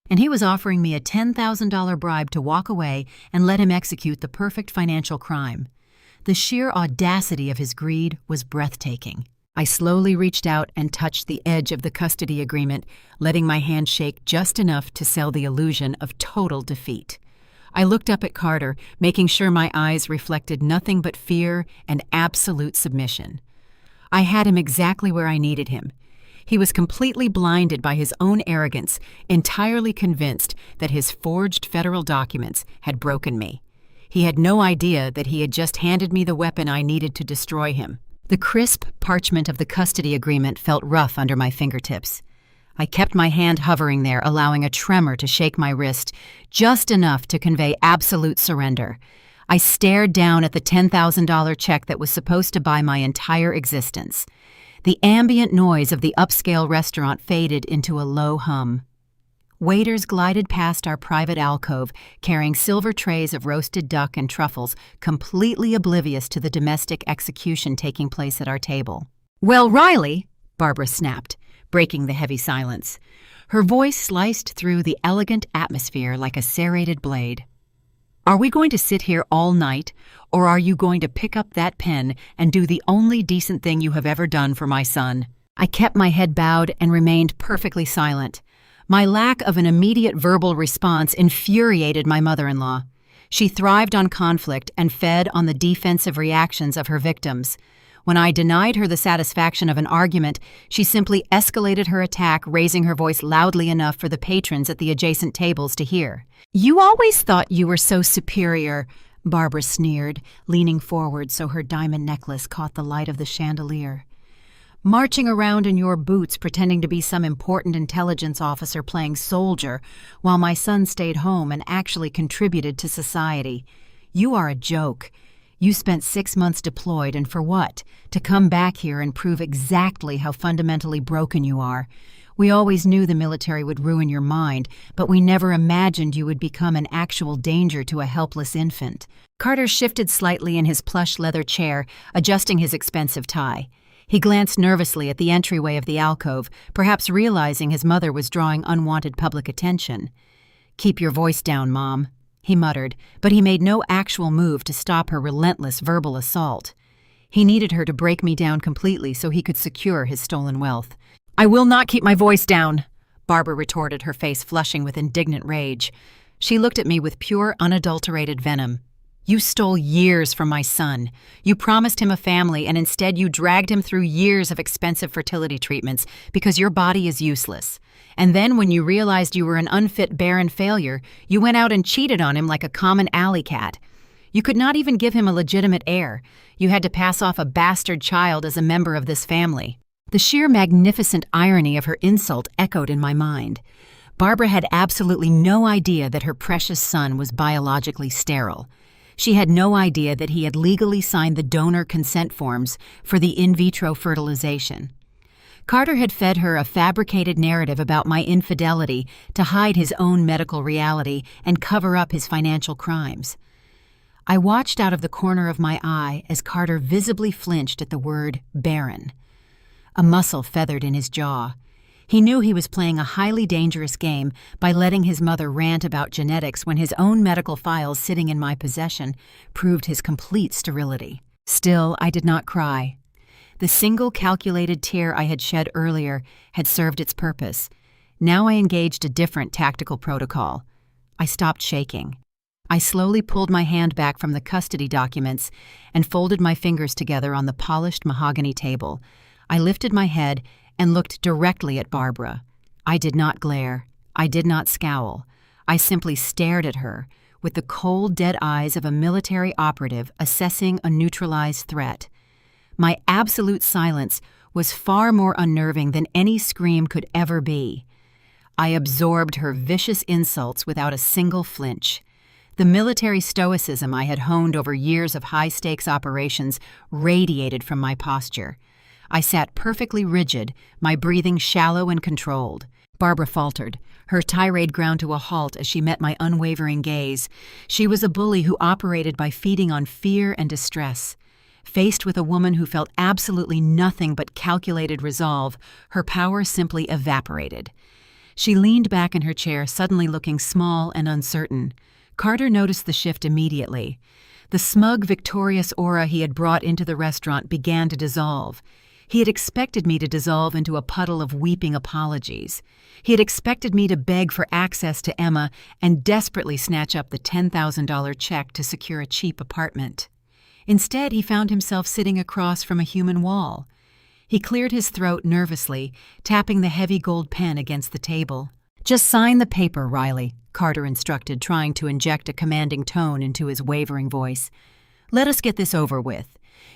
And he was offering me a $10,000 bribe to walk away and let him execute the perfect financial crime. The sheer audacity of his greed was breathtaking. I slowly reached out and touched the edge of the custody agreement, letting my hand shake just enough to sell the illusion of total defeat. I looked up at Carter, making sure my eyes reflected nothing but fear and absolute submission. I had him exactly where I needed him. He was completely blinded by his own arrogance, entirely convinced that his forged federal documents had broken me. He had no idea that he had just handed me the weapon I needed to destroy him. The crisp parchment of the custody agreement felt rough under my fingertips. I kept my hand hovering there, allowing a tremor to shake my wrist, just enough to convey absolute surrender. I stared down at the $10,000 check that was supposed to buy my entire existence. The ambient noise of the upscale restaurant faded into a low hum. Waiters glided past our private alcove, carrying silver trays of roasted duck and truffles, completely oblivious to the domestic execution taking place at our table. "Well, Riley," Barbara snapped, breaking the heavy silence. Her voice sliced through the elegant atmosphere like a serrated blade. "Are we going to sit here all night, or are you going to pick up that pen and do the only decent thing you have ever done for my son?" I kept my head bowed and remained perfectly silent. My lack of an immediate verbal response infuriated my mother-in-law. She thrived on conflict and fed on the defensive reactions of her victims. When I denied her the satisfaction of an argument, she simply escalated her attack, raising her voice loudly enough for the patrons at the adjacent tables to hear. "You always thought you were so superior," Barbara sneered, leaning forward so her diamond necklace caught the light of the chandelier. "Marching around in your boots pretending to be some important intelligence officer playing soldier, while my son stayed home and actually contributed to society. You are a joke. You spent 6 months deployed, and for what? To come back here and prove exactly how fundamentally broken you are. We always knew the military would ruin your mind, but we never imagined you would become an actual danger to a helpless infant." Carter shifted slightly in his plush leather chair, adjusting his expensive tie. He glanced nervously at the entryway of the alcove, perhaps realizing his mother was drawing unwanted public attention. "Keep your voice down, Mom," he muttered, but he made no actual move to stop her relentless verbal assault. He needed her to break me down completely so he could secure his stolen wealth. "I will not keep my voice down," Barbara retorted, her face flushing with indignant rage. She looked at me with pure, unadulterated venom. "You stole years from my son. You promised him a family, and instead you dragged him through years of expensive fertility treatments because your body is useless. And then when you realized you were an unfit, barren failure, you went out and cheated on him like a common alley cat. You could not even give him a legitimate heir. You had to pass off a bastard child as a member of this family." The sheer magnificent irony of her insult echoed in my mind. Barbara had absolutely no idea that her precious son was biologically sterile. She had no idea that he had legally signed the donor consent forms for the in vitro fertilization. Carter had fed her a fabricated narrative about my infidelity to hide his own medical reality and cover up his financial crimes. I watched out of the corner of my eye as Carter visibly flinched at the word barren. A muscle feathered in his jaw. He knew he was playing a highly dangerous game by letting his mother rant about genetics when his own medical files sitting in my possession proved his complete sterility. Still, I did not cry. The single calculated tear I had shed earlier had served its purpose. Now I engaged a different tactical protocol. I stopped shaking. I slowly pulled my hand back from the custody documents and folded my fingers together on the polished mahogany table. I lifted my head and looked directly at Barbara. I did not glare. I did not scowl. I simply stared at her with the cold, dead eyes of a military operative assessing a neutralized threat. My absolute silence was far more unnerving than any scream could ever be. I absorbed her vicious insults without a single flinch. The military stoicism I had honed over years of high-stakes operations radiated from my posture. I sat perfectly rigid, my breathing shallow and controlled. Barbara faltered. Her tirade ground to a halt as she met my unwavering gaze. She was a bully who operated by feeding on fear and distress. Faced with a woman who felt absolutely nothing but calculated resolve, her power simply evaporated. She leaned back in her chair, suddenly looking small and uncertain. Carter noticed the shift immediately. The smug, victorious aura he had brought into the restaurant began to dissolve. He had expected me to dissolve into a puddle of weeping apologies. He had expected me to beg for access to Emma and desperately snatch up the $10,000 check to secure a cheap apartment. Instead, he found himself sitting across from a human wall. He cleared his throat nervously, tapping the heavy gold pen against the table. "Just sign the paper, Riley," Carter instructed, trying to inject a commanding tone into his wavering voice. "Let us get this over with.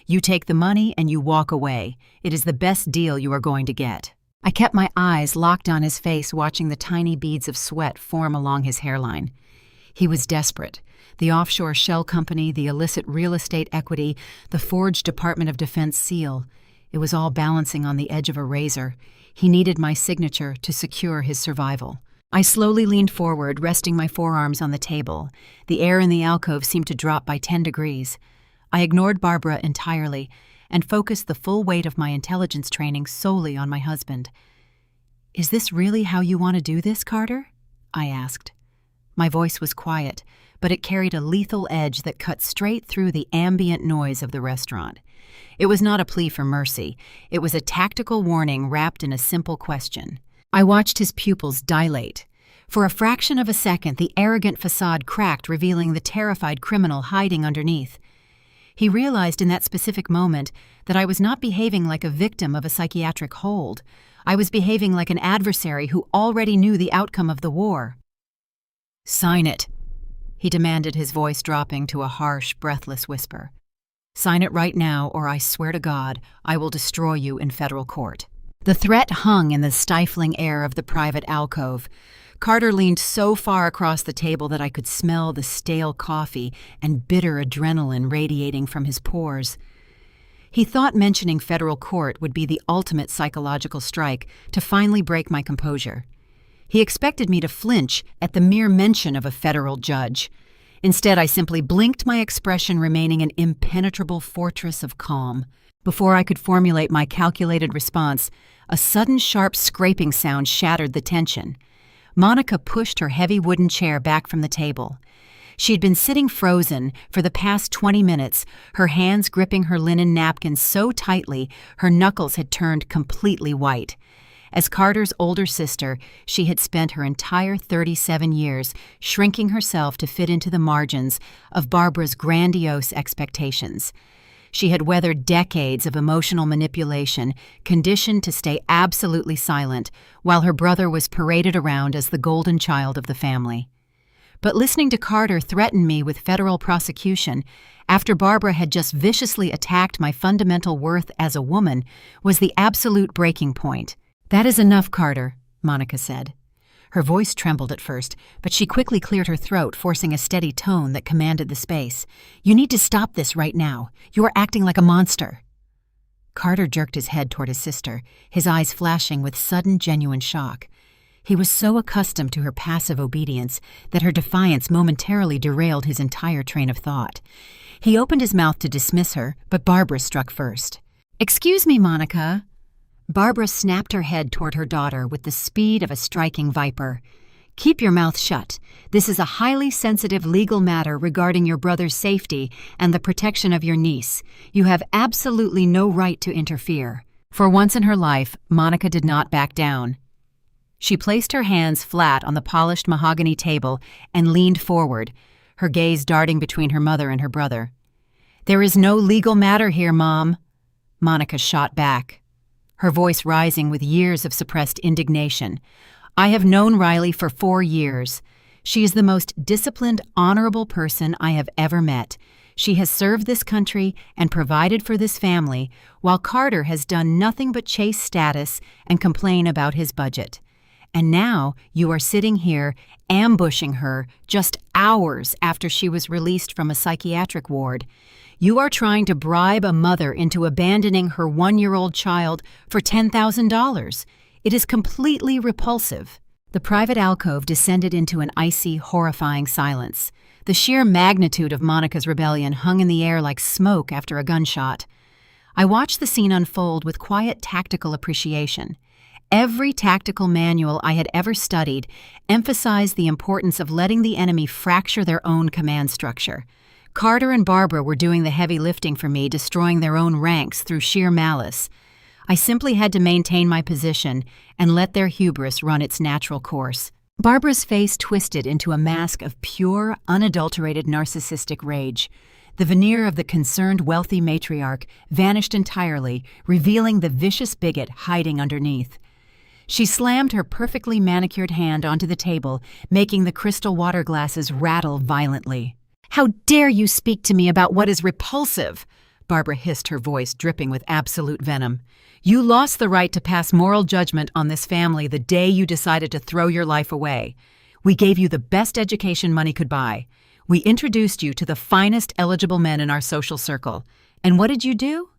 You take the money and you walk away. It is the best deal you are going to get." I kept my eyes locked on his face, watching the tiny beads of sweat form along his hairline. He was desperate. The offshore shell company, the illicit real estate equity, the forged Department of Defense seal. It was all balancing on the edge of a razor. He needed my signature to secure his survival. I slowly leaned forward, resting my forearms on the table. The air in the alcove seemed to drop by 10 degrees. I ignored Barbara entirely and focused the full weight of my intelligence training solely on my husband. "Is this really how you want to do this, Carter?" I asked. My voice was quiet, but it carried a lethal edge that cut straight through the ambient noise of the restaurant. It was not a plea for mercy. It was a tactical warning wrapped in a simple question. I watched his pupils dilate. For a fraction of a second, the arrogant facade cracked, revealing the terrified criminal hiding underneath. He realized in that specific moment that I was not behaving like a victim of a psychiatric hold. I was behaving like an adversary who already knew the outcome of the war. "Sign it," he demanded, his voice dropping to a harsh, breathless whisper. "Sign it right now, or I swear to God, I will destroy you in federal court." The threat hung in the stifling air of the private alcove. Carter leaned so far across the table that I could smell the stale coffee and bitter adrenaline radiating from his pores. He thought mentioning federal court would be the ultimate psychological strike to finally break my composure. He expected me to flinch at the mere mention of a federal judge. Instead, I simply blinked, my expression remaining an impenetrable fortress of calm. Before I could formulate my calculated response, a sudden sharp scraping sound shattered the tension. Monica pushed her heavy wooden chair back from the table. She had been sitting frozen for the past 20 minutes, her hands gripping her linen napkin so tightly her knuckles had turned completely white. As Carter's older sister, she had spent her entire 37 years shrinking herself to fit into the margins of Barbara's grandiose expectations. She had weathered decades of emotional manipulation, conditioned to stay absolutely silent, while her brother was paraded around as the golden child of the family. But listening to Carter threaten me with federal prosecution after Barbara had just viciously attacked my fundamental worth as a woman was the absolute breaking point. "That is enough, Carter," Monica said. Her voice trembled at first, but she quickly cleared her throat, forcing a steady tone that commanded the space. "You need to stop this right now. You are acting like a monster." Carter jerked his head toward his sister, his eyes flashing with sudden, genuine shock. He was so accustomed to her passive obedience that her defiance momentarily derailed his entire train of thought. He opened his mouth to dismiss her, but Barbara struck first. "Excuse me, Monica." Barbara snapped her head toward her daughter with the speed of a striking viper. "Keep your mouth shut. This is a highly sensitive legal matter regarding your brother's safety and the protection of your niece. You have absolutely no right to interfere." For once in her life, Monica did not back down. She placed her hands flat on the polished mahogany table and leaned forward, her gaze darting between her mother and her brother. "There is no legal matter here, Mom," Monica shot back, her voice rising with years of suppressed indignation. "I have known Riley for 4 years. She is the most disciplined, honorable person I have ever met. She has served this country and provided for this family, while Carter has done nothing but chase status and complain about his budget. And now you are sitting here ambushing her just hours after she was released from a psychiatric ward. You are trying to bribe a mother into abandoning her 1-year-old child for $10,000. It is completely repulsive." The private alcove descended into an icy, horrifying silence. The sheer magnitude of Monica's rebellion hung in the air like smoke after a gunshot. I watched the scene unfold with quiet tactical appreciation. Every tactical manual I had ever studied emphasized the importance of letting the enemy fracture their own command structure. Carter and Barbara were doing the heavy lifting for me, destroying their own ranks through sheer malice. I simply had to maintain my position and let their hubris run its natural course. Barbara's face twisted into a mask of pure, unadulterated narcissistic rage. The veneer of the concerned wealthy matriarch vanished entirely, revealing the vicious bigot hiding underneath. She slammed her perfectly manicured hand onto the table, making the crystal water glasses rattle violently. "How dare you speak to me about what is repulsive?" Barbara hissed, her voice dripping with absolute venom. "You lost the right to pass moral judgment on this family the day you decided to throw your life away. We gave you the best education money could buy. We introduced you to the finest eligible men in our social circle. And what did you do?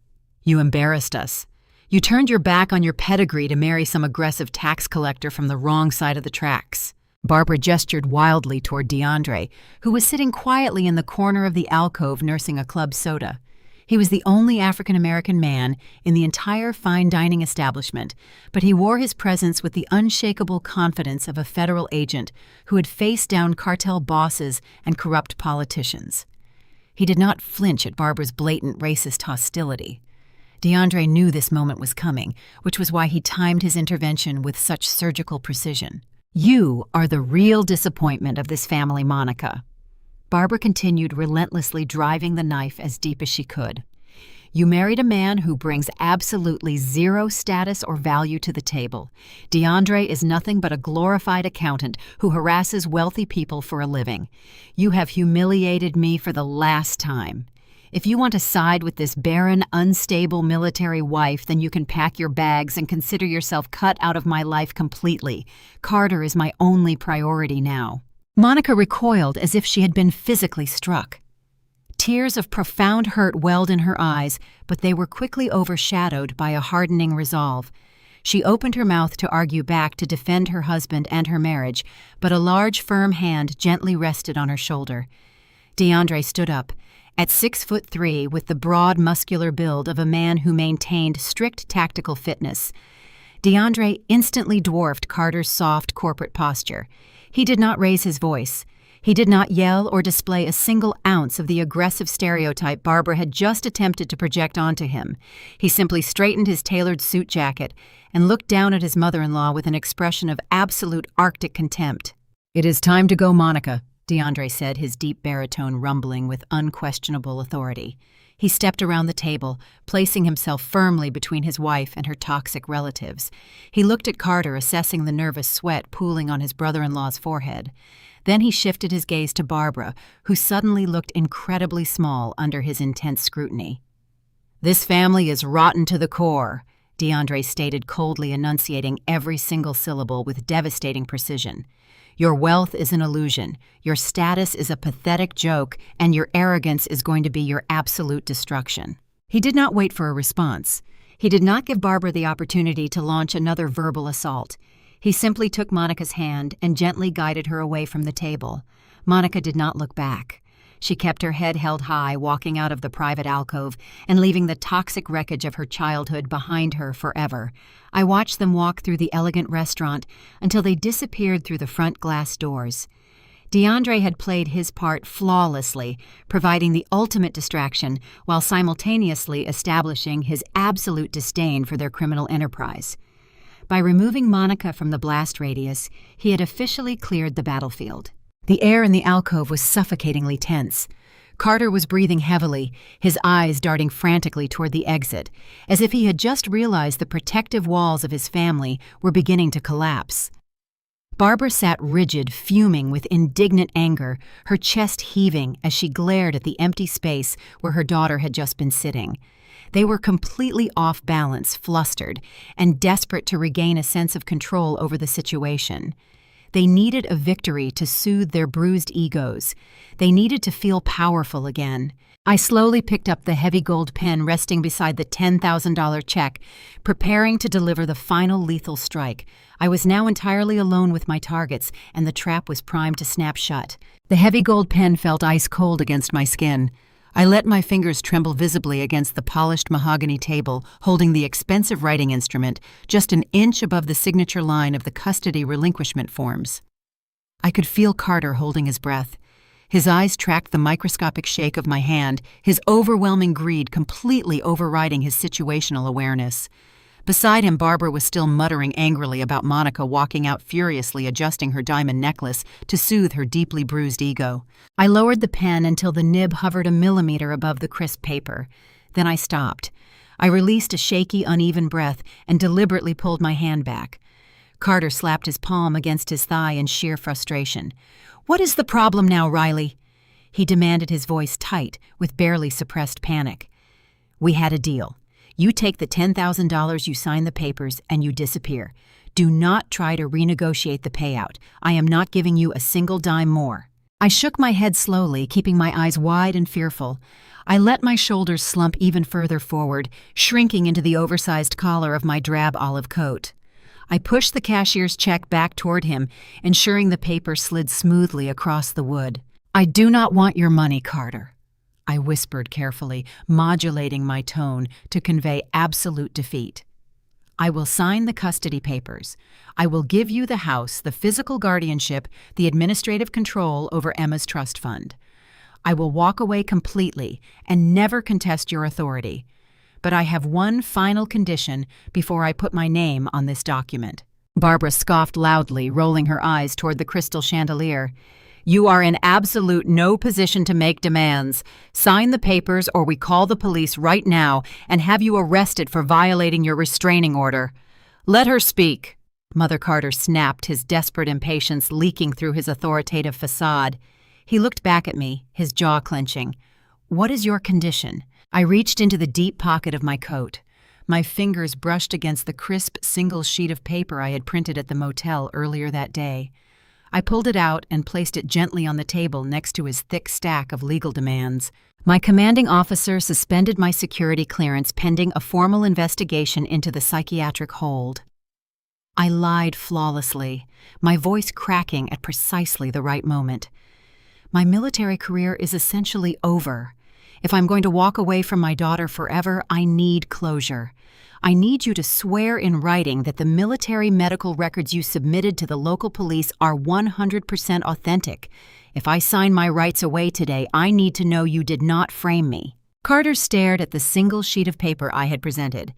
You embarrassed us. You turned your back on your pedigree to marry some aggressive tax collector from the wrong side of the tracks." Barbara gestured wildly toward DeAndre, who was sitting quietly in the corner of the alcove nursing a club soda. He was the only African-American man in the entire fine dining establishment, but he wore his presence with the unshakable confidence of a federal agent who had faced down cartel bosses and corrupt politicians. He did not flinch at Barbara's blatant racist hostility. DeAndre knew this moment was coming, which was why he timed his intervention with such surgical precision. "You are the real disappointment of this family, Monica." Barbara continued relentlessly driving the knife as deep as she could. "You married a man who brings absolutely zero status or value to the table. DeAndre is nothing but a glorified accountant who harasses wealthy people for a living. You have humiliated me for the last time. If you want to side with this barren, unstable military wife, then you can pack your bags and consider yourself cut out of my life completely. Carter is my only priority now." Monica recoiled as if she had been physically struck. Tears of profound hurt welled in her eyes, but they were quickly overshadowed by a hardening resolve. She opened her mouth to argue back to defend her husband and her marriage, but a large, firm hand gently rested on her shoulder. DeAndre stood up. At 6'3", with the broad, muscular build of a man who maintained strict tactical fitness, DeAndre instantly dwarfed Carter's soft corporate posture. He did not raise his voice. He did not yell or display a single ounce of the aggressive stereotype Barbara had just attempted to project onto him. He simply straightened his tailored suit jacket and looked down at his mother-in-law with an expression of absolute Arctic contempt. "It is time to go, Monica," DeAndre said, his deep baritone rumbling with unquestionable authority. He stepped around the table, placing himself firmly between his wife and her toxic relatives. He looked at Carter, assessing the nervous sweat pooling on his brother-in-law's forehead. Then he shifted his gaze to Barbara, who suddenly looked incredibly small under his intense scrutiny. "This family is rotten to the core," DeAndre stated, coldly enunciating every single syllable with devastating precision. "Your wealth is an illusion, your status is a pathetic joke, and your arrogance is going to be your absolute destruction." He did not wait for a response. He did not give Barbara the opportunity to launch another verbal assault. He simply took Monica's hand and gently guided her away from the table. Monica did not look back. She kept her head held high, walking out of the private alcove and leaving the toxic wreckage of her childhood behind her forever. I watched them walk through the elegant restaurant until they disappeared through the front glass doors. DeAndre had played his part flawlessly, providing the ultimate distraction while simultaneously establishing his absolute disdain for their criminal enterprise. By removing Monica from the blast radius, he had officially cleared the battlefield. The air in the alcove was suffocatingly tense. Carter was breathing heavily, his eyes darting frantically toward the exit, as if he had just realized the protective walls of his family were beginning to collapse. Barbara sat rigid, fuming with indignant anger, her chest heaving as she glared at the empty space where her daughter had just been sitting. They were completely off balance, flustered, and desperate to regain a sense of control over the situation. They needed a victory to soothe their bruised egos. They needed to feel powerful again. I slowly picked up the heavy gold pen resting beside the $10,000 check, preparing to deliver the final lethal strike. I was now entirely alone with my targets, and the trap was primed to snap shut. The heavy gold pen felt ice cold against my skin. I let my fingers tremble visibly against the polished mahogany table, holding the expensive writing instrument just an inch above the signature line of the custody relinquishment forms. I could feel Carter holding his breath. His eyes tracked the microscopic shake of my hand, his overwhelming greed completely overriding his situational awareness. Beside him, Barbara was still muttering angrily about Monica walking out furiously adjusting her diamond necklace to soothe her deeply bruised ego. I lowered the pen until the nib hovered a millimeter above the crisp paper. Then I stopped. I released a shaky, uneven breath and deliberately pulled my hand back. Carter slapped his palm against his thigh in sheer frustration. "What is the problem now, Riley?" he demanded, his voice tight with barely suppressed panic. "We had a deal. You take the $10,000, you sign the papers, and you disappear. Do not try to renegotiate the payout. I am not giving you a single dime more." I shook my head slowly, keeping my eyes wide and fearful. I let my shoulders slump even further forward, shrinking into the oversized collar of my drab olive coat. I pushed the cashier's check back toward him, ensuring the paper slid smoothly across the wood. "I do not want your money, Carter," I whispered carefully, modulating my tone to convey absolute defeat. "I will sign the custody papers. I will give you the house, the physical guardianship, the administrative control over Emma's trust fund. I will walk away completely and never contest your authority. But I have one final condition before I put my name on this document." Barbara scoffed loudly, rolling her eyes toward the crystal chandelier. "You are in absolute no position to make demands. Sign the papers or we call the police right now and have you arrested for violating your restraining order." "Let her speak." Mother Carter snapped, his desperate impatience leaking through his authoritative facade. He looked back at me, his jaw clenching. "What is your condition?" I reached into the deep pocket of my coat. My fingers brushed against the crisp single sheet of paper I had printed at the motel earlier that day. I pulled it out and placed it gently on the table next to his thick stack of legal demands. My commanding officer suspended my security clearance pending a formal investigation into the psychiatric hold. I lied flawlessly, my voice cracking at precisely the right moment. My military career is essentially over. If I'm going to walk away from my daughter forever, I need closure. I need you to swear in writing that the military medical records you submitted to the local police are 100% authentic. If I sign my rights away today, I need to know you did not frame me." Carter stared at the single sheet of paper I had presented.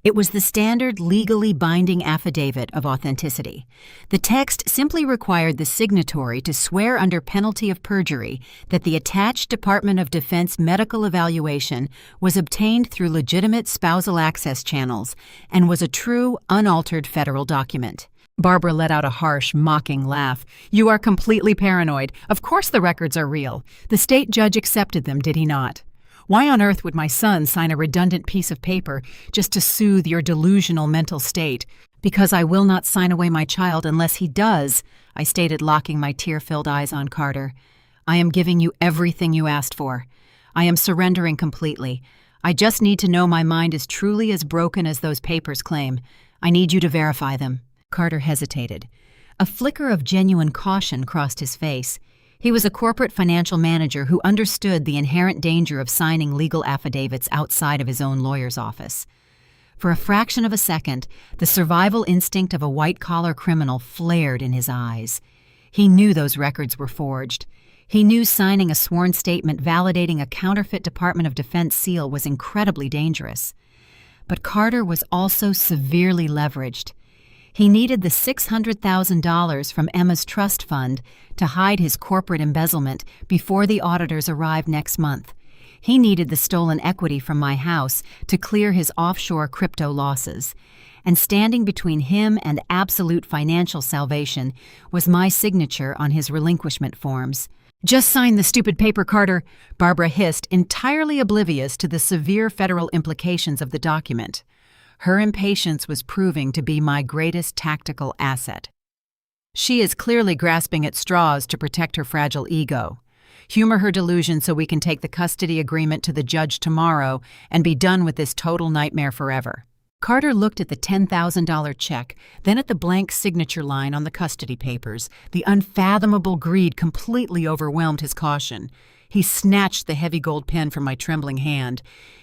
It was the standard legally binding affidavit of authenticity. The text simply required the signatory to swear under penalty of perjury that the attached Department of Defense medical evaluation was obtained through legitimate spousal access channels and was a true, unaltered federal document. Barbara let out a harsh, mocking laugh. "You are completely paranoid. Of course the records are real. The state judge accepted them, did he not? Why on earth would my son sign a redundant piece of paper just to soothe your delusional mental state? Because I will not sign away my child unless he does," I stated, locking my tear-filled eyes on Carter. "I am giving you everything you asked for. I am surrendering completely. I just need to know my mind is truly as broken as those papers claim. I need you to verify them." Carter hesitated. A flicker of genuine caution crossed his face. He was a corporate financial manager who understood the inherent danger of signing legal affidavits outside of his own lawyer's office. For a fraction of a second, the survival instinct of a white-collar criminal flared in his eyes. He knew those records were forged. He knew signing a sworn statement validating a counterfeit Department of Defense seal was incredibly dangerous. But Carter was also severely leveraged. He needed the $600,000 from Emma's trust fund to hide his corporate embezzlement before the auditors arrived next month. He needed the stolen equity from my house to clear his offshore crypto losses. And standing between him and absolute financial salvation was my signature on his relinquishment forms. "Just sign the stupid paper, Carter," Barbara hissed, entirely oblivious to the severe federal implications of the document. Her impatience was proving to be my greatest tactical asset. "She is clearly grasping at straws to protect her fragile ego. Humor her delusion so we can take the custody agreement to the judge tomorrow and be done with this total nightmare forever." Carter looked at the $10,000 check, then at the blank signature line on the custody papers. The unfathomable greed completely overwhelmed his caution. He snatched the heavy gold pen from my trembling hand.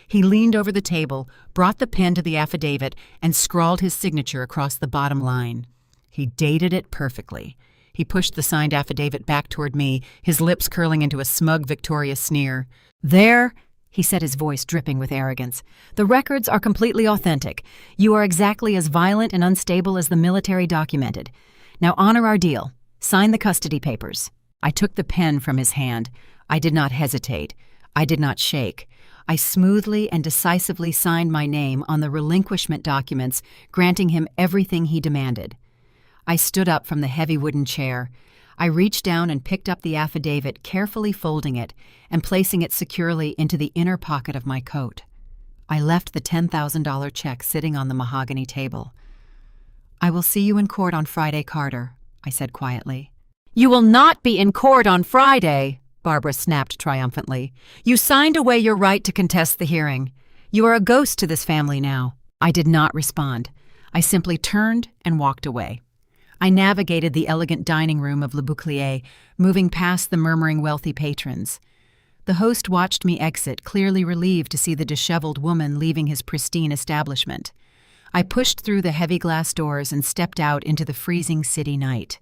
He leaned over the table, brought the pen to the affidavit, and scrawled his signature across the bottom line. He dated it perfectly. He pushed the signed affidavit back toward me, his lips curling into a smug, victorious sneer. "There," he said, his voice dripping with arrogance. "The records are completely authentic. You are exactly as violent and unstable as the military documented. Now honor our deal. Sign the custody papers." I took the pen from his hand. I did not hesitate. I did not shake. I smoothly and decisively signed my name on the relinquishment documents, granting him everything he demanded. I stood up from the heavy wooden chair. I reached down and picked up the affidavit, carefully folding it and placing it securely into the inner pocket of my coat. I left the $10,000 check sitting on the mahogany table. "I will see you in court on Friday, Carter," I said quietly. "You will not be in court on Friday," Barbara snapped triumphantly. "You signed away your right to contest the hearing. You are a ghost to this family now." I did not respond. I simply turned and walked away. I navigated the elegant dining room of Le Bouclier, moving past the murmuring wealthy patrons. The host watched me exit, clearly relieved to see the disheveled woman leaving his pristine establishment. I pushed through the heavy glass doors and stepped out into the freezing city night.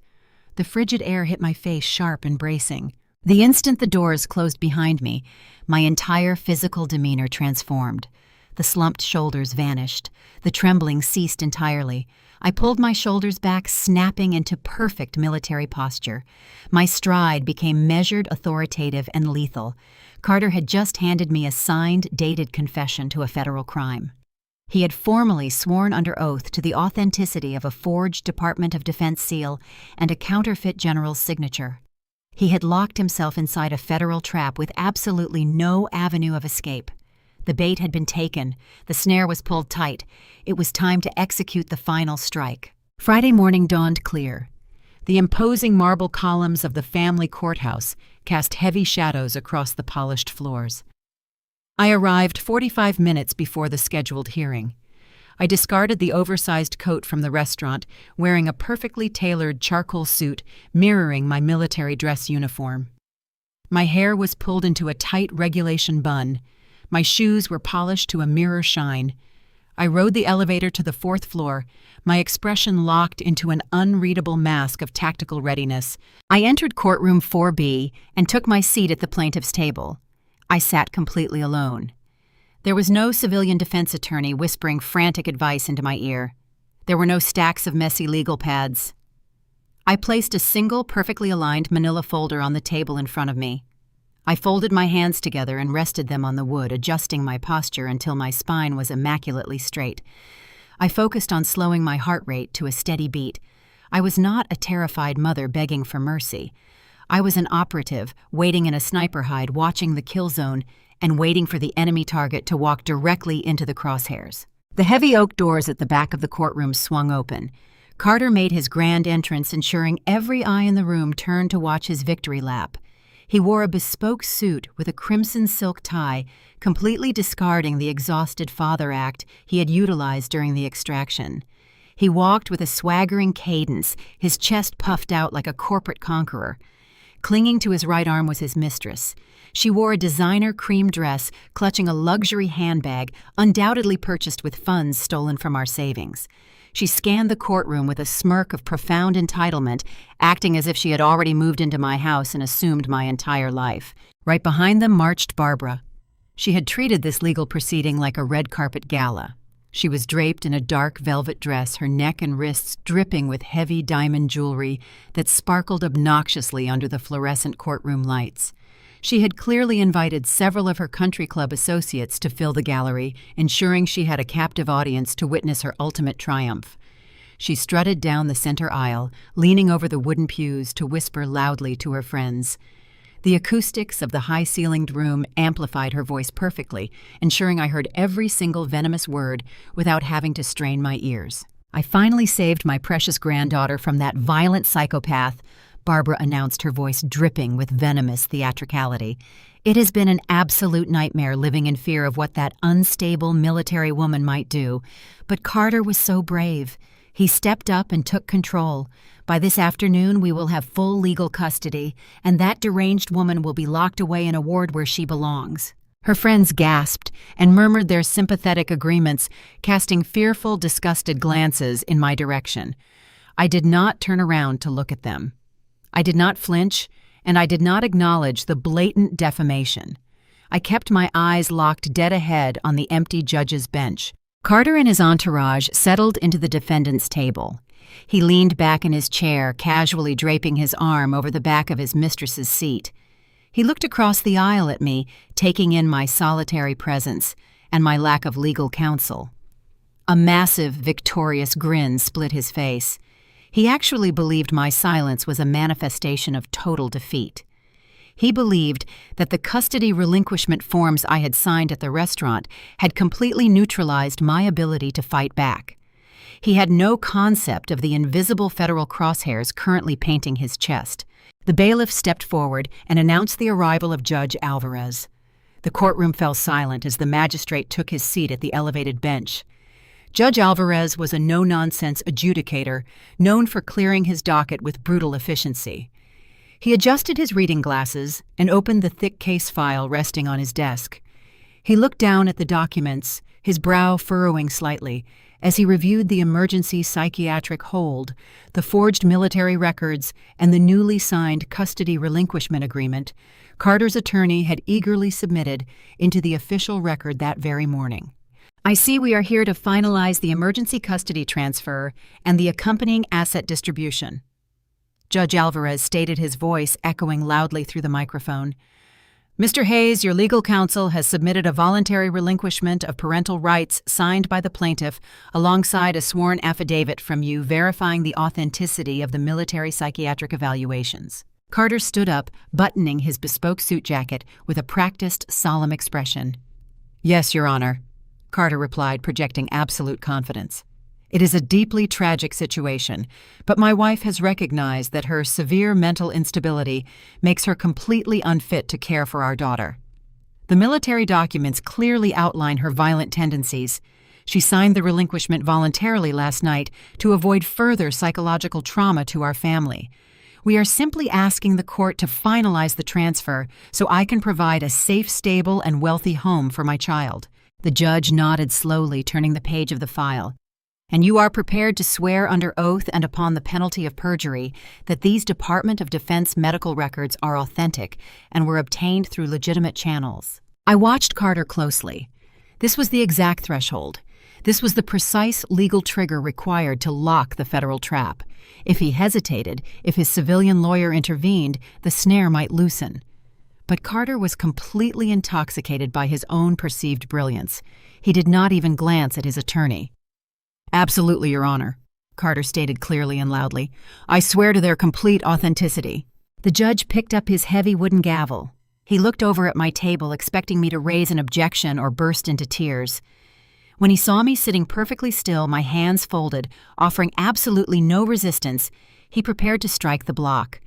The frigid air hit my face sharp and bracing. The instant the doors closed behind me, my entire physical demeanor transformed. The slumped shoulders vanished. The trembling ceased entirely. I pulled my shoulders back, snapping into perfect military posture. My stride became measured, authoritative, and lethal. Carter had just handed me a signed, dated confession to a federal crime. He had formally sworn under oath to the authenticity of a forged Department of Defense seal and a counterfeit general's signature. He had locked himself inside a federal trap with absolutely no avenue of escape. The bait had been taken. The snare was pulled tight. It was time to execute the final strike. Friday morning dawned clear. The imposing marble columns of the family courthouse cast heavy shadows across the polished floors. I arrived 45 minutes before the scheduled hearing. I discarded the oversized coat from the restaurant, wearing a perfectly tailored charcoal suit mirroring my military dress uniform. My hair was pulled into a tight regulation bun. My shoes were polished to a mirror shine. I rode the elevator to the 4th floor, my expression locked into an unreadable mask of tactical readiness. I entered courtroom 4B and took my seat at the plaintiff's table. I sat completely alone. There was no civilian defense attorney whispering frantic advice into my ear. There were no stacks of messy legal pads. I placed a single, perfectly aligned manila folder on the table in front of me. I folded my hands together and rested them on the wood, adjusting my posture until my spine was immaculately straight. I focused on slowing my heart rate to a steady beat. I was not a terrified mother begging for mercy. I was an operative, waiting in a sniper hide, watching the kill zone and waiting for the enemy target to walk directly into the crosshairs. The heavy oak doors at the back of the courtroom swung open. Carter made his grand entrance, ensuring every eye in the room turned to watch his victory lap. He wore a bespoke suit with a crimson silk tie, completely discarding the exhausted father act he had utilized during the extraction. He walked with a swaggering cadence, his chest puffed out like a corporate conqueror. Clinging to his right arm was his mistress. She wore a designer cream dress, clutching a luxury handbag, undoubtedly purchased with funds stolen from our savings. She scanned the courtroom with a smirk of profound entitlement, acting as if she had already moved into my house and assumed my entire life. Right behind them marched Barbara. She had treated this legal proceeding like a red carpet gala. She was draped in a dark velvet dress, her neck and wrists dripping with heavy diamond jewelry that sparkled obnoxiously under the fluorescent courtroom lights. She had clearly invited several of her country club associates to fill the gallery, ensuring she had a captive audience to witness her ultimate triumph. She strutted down the center aisle, leaning over the wooden pews to whisper loudly to her friends. The acoustics of the high-ceilinged room amplified her voice perfectly, ensuring I heard every single venomous word without having to strain my ears. I finally saved my precious granddaughter from that violent psychopath, Barbara announced, her voice dripping with venomous theatricality. "It has been an absolute nightmare living in fear of what that unstable military woman might do. But Carter was so brave. He stepped up and took control. By this afternoon, we will have full legal custody, and that deranged woman will be locked away in a ward where she belongs." Her friends gasped and murmured their sympathetic agreements, casting fearful, disgusted glances in my direction. I did not turn around to look at them. I did not flinch, and I did not acknowledge the blatant defamation. I kept my eyes locked dead ahead on the empty judge's bench. Carter and his entourage settled into the defendant's table. He leaned back in his chair, casually draping his arm over the back of his mistress's seat. He looked across the aisle at me, taking in my solitary presence and my lack of legal counsel. A massive, victorious grin split his face. He actually believed my silence was a manifestation of total defeat. He believed that the custody relinquishment forms I had signed at the restaurant had completely neutralized my ability to fight back. He had no concept of the invisible federal crosshairs currently painting his chest. The bailiff stepped forward and announced the arrival of Judge Alvarez. The courtroom fell silent as the magistrate took his seat at the elevated bench. Judge Alvarez was a no-nonsense adjudicator, known for clearing his docket with brutal efficiency. He adjusted his reading glasses and opened the thick case file resting on his desk. He looked down at the documents, his brow furrowing slightly, as he reviewed the emergency psychiatric hold, the forged military records, and the newly signed custody relinquishment agreement Carter's attorney had eagerly submitted into the official record that very morning. "I see we are here to finalize the emergency custody transfer and the accompanying asset distribution." Judge Alvarez stated, his voice echoing loudly through the microphone. "Mr. Hayes, your legal counsel has submitted a voluntary relinquishment of parental rights signed by the plaintiff alongside a sworn affidavit from you verifying the authenticity of the military psychiatric evaluations." Carter stood up, buttoning his bespoke suit jacket with a practiced, solemn expression. "Yes, Your Honor," Carter replied, projecting absolute confidence. "It is a deeply tragic situation, but my wife has recognized that her severe mental instability makes her completely unfit to care for our daughter. The military documents clearly outline her violent tendencies. She signed the relinquishment voluntarily last night to avoid further psychological trauma to our family. We are simply asking the court to finalize the transfer so I can provide a safe, stable, and wealthy home for my child." The judge nodded slowly, turning the page of the file. "And you are prepared to swear under oath and upon the penalty of perjury that these Department of Defense medical records are authentic and were obtained through legitimate channels." I watched Carter closely. This was the exact threshold. This was the precise legal trigger required to lock the federal trap. If he hesitated, if his civilian lawyer intervened, the snare might loosen. But Carter was completely intoxicated by his own perceived brilliance. He did not even glance at his attorney. "Absolutely, Your Honor," Carter stated clearly and loudly. "I swear to their complete authenticity." The judge picked up his heavy wooden gavel. He looked over at my table, expecting me to raise an objection or burst into tears. When he saw me sitting perfectly still, my hands folded, offering absolutely no resistance, he prepared to strike the block.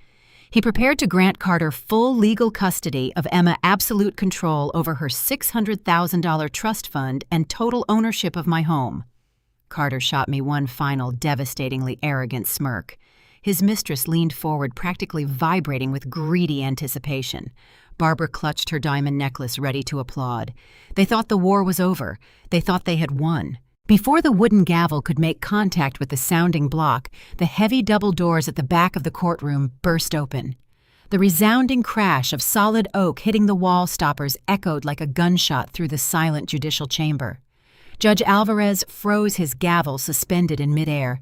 He prepared to grant Carter full legal custody of Emma, absolute control over her $600,000 trust fund, and total ownership of my home. Carter shot me one final, devastatingly arrogant smirk. His mistress leaned forward, practically vibrating with greedy anticipation. Barbara clutched her diamond necklace, ready to applaud. They thought the war was over. They thought they had won. Before the wooden gavel could make contact with the sounding block, the heavy double doors at the back of the courtroom burst open. The resounding crash of solid oak hitting the wall stoppers echoed like a gunshot through the silent judicial chamber. Judge Alvarez froze, his gavel suspended in midair.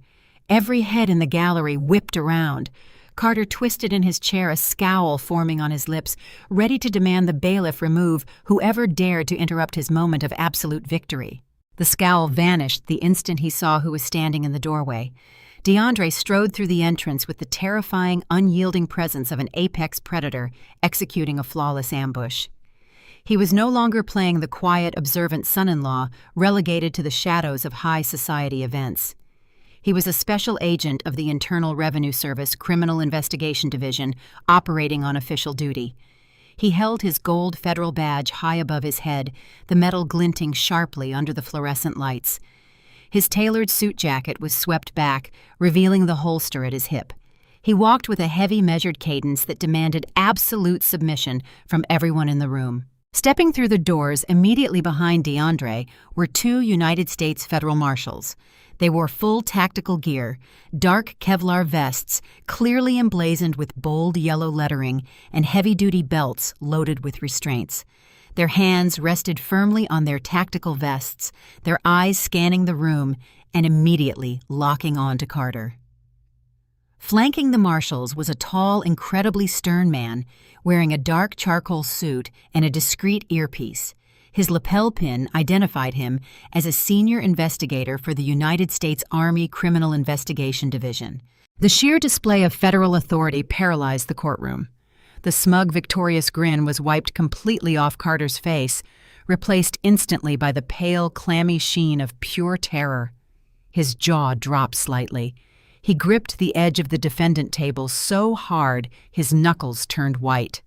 Every head in the gallery whipped around. Carter twisted in his chair, a scowl forming on his lips, ready to demand the bailiff remove whoever dared to interrupt his moment of absolute victory. The scowl vanished the instant he saw who was standing in the doorway. DeAndre strode through the entrance with the terrifying, unyielding presence of an apex predator executing a flawless ambush. He was no longer playing the quiet, observant son-in-law relegated to the shadows of high society events. He was a special agent of the Internal Revenue Service Criminal Investigation Division, operating on official duty. He held his gold federal badge high above his head, the metal glinting sharply under the fluorescent lights. His tailored suit jacket was swept back, revealing the holster at his hip. He walked with a heavy, measured cadence that demanded absolute submission from everyone in the room. Stepping through the doors immediately behind DeAndre were 2 United States federal marshals. They wore full tactical gear, dark Kevlar vests clearly emblazoned with bold yellow lettering, and heavy-duty belts loaded with restraints. Their hands rested firmly on their tactical vests, their eyes scanning the room and immediately locking on to Carter. Flanking the marshals was a tall, incredibly stern man wearing a dark charcoal suit and a discreet earpiece. His lapel pin identified him as a senior investigator for the United States Army Criminal Investigation Division. The sheer display of federal authority paralyzed the courtroom. The smug, victorious grin was wiped completely off Carter's face, replaced instantly by the pale, clammy sheen of pure terror. His jaw dropped slightly. He gripped the edge of the defendant table so hard his knuckles turned white.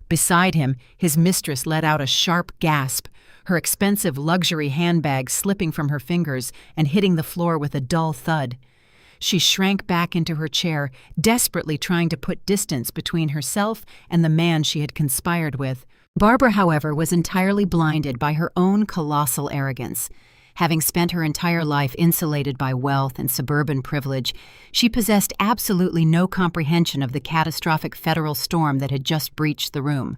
Beside him, his mistress let out a sharp gasp, her expensive luxury handbag slipping from her fingers and hitting the floor with a dull thud. She shrank back into her chair, desperately trying to put distance between herself and the man she had conspired with. Barbara, however, was entirely blinded by her own colossal arrogance. Having spent her entire life insulated by wealth and suburban privilege, she possessed absolutely no comprehension of the catastrophic federal storm that had just breached the room.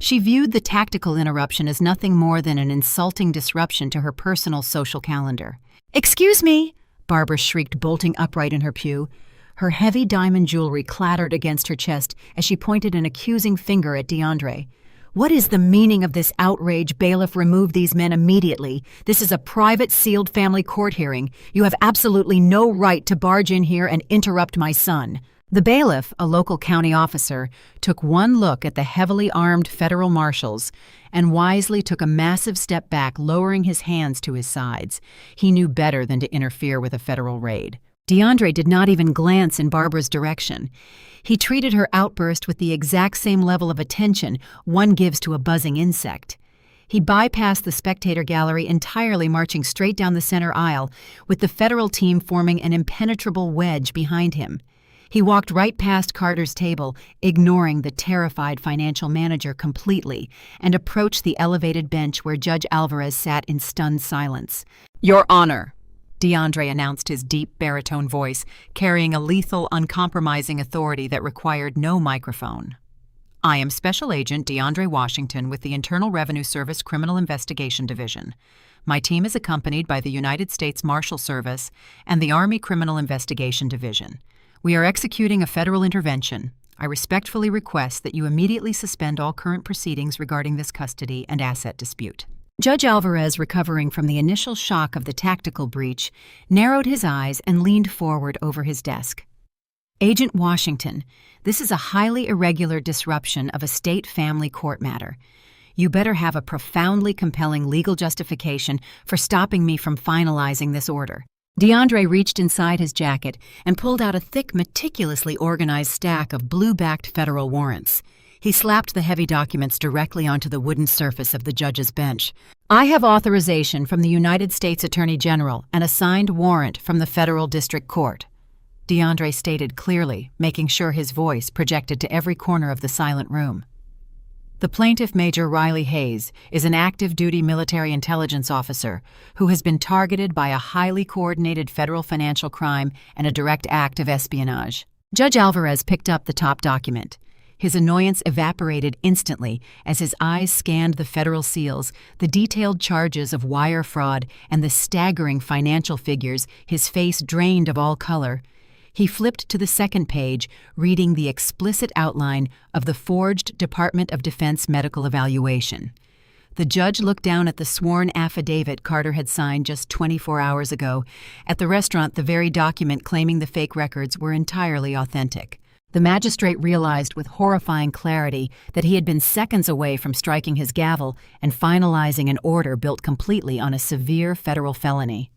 She viewed the tactical interruption as nothing more than an insulting disruption to her personal social calendar. "Excuse me!" Barbara shrieked, bolting upright in her pew. Her heavy diamond jewelry clattered against her chest as she pointed an accusing finger at DeAndre. "What is the meaning of this outrage? Bailiff, remove these men immediately. This is a private, sealed family court hearing. You have absolutely no right to barge in here and interrupt my son." The bailiff, a local county officer, took one look at the heavily armed federal marshals and wisely took a massive step back, lowering his hands to his sides. He knew better than to interfere with a federal raid. DeAndre did not even glance in Barbara's direction. He treated her outburst with the exact same level of attention one gives to a buzzing insect. He bypassed the spectator gallery entirely, marching straight down the center aisle, with the federal team forming an impenetrable wedge behind him. He walked right past Carter's table, ignoring the terrified financial manager completely, and approached the elevated bench where Judge Alvarez sat in stunned silence. "Your Honor," DeAndre announced, his deep baritone voice carrying a lethal, uncompromising authority that required no microphone. "I am Special Agent DeAndre Washington with the Internal Revenue Service Criminal Investigation Division. My team is accompanied by the United States Marshal Service and the Army Criminal Investigation Division. We are executing a federal intervention. I respectfully request that you immediately suspend all current proceedings regarding this custody and asset dispute." Judge Alvarez, recovering from the initial shock of the tactical breach, narrowed his eyes and leaned forward over his desk. "Agent Washington, this is a highly irregular disruption of a state family court matter. You better have a profoundly compelling legal justification for stopping me from finalizing this order." DeAndre reached inside his jacket and pulled out a thick, meticulously organized stack of blue-backed federal warrants. He slapped the heavy documents directly onto the wooden surface of the judge's bench. "I have authorization from the United States Attorney General and a signed warrant from the Federal District Court," DeAndre stated clearly, making sure his voice projected to every corner of the silent room. "The plaintiff, Major Riley Hayes, is an active-duty military intelligence officer who has been targeted by a highly coordinated federal financial crime and a direct act of espionage." Judge Alvarez picked up the top document. His annoyance evaporated instantly as his eyes scanned the federal seals, the detailed charges of wire fraud, and the staggering financial figures. His face drained of all color. He flipped to the second page, reading the explicit outline of the forged Department of Defense medical evaluation. The judge looked down at the sworn affidavit Carter had signed just 24 hours ago. At the restaurant, the very document claiming the fake records were entirely authentic. The magistrate realized with horrifying clarity that he had been seconds away from striking his gavel and finalizing an order built completely on a severe federal felony.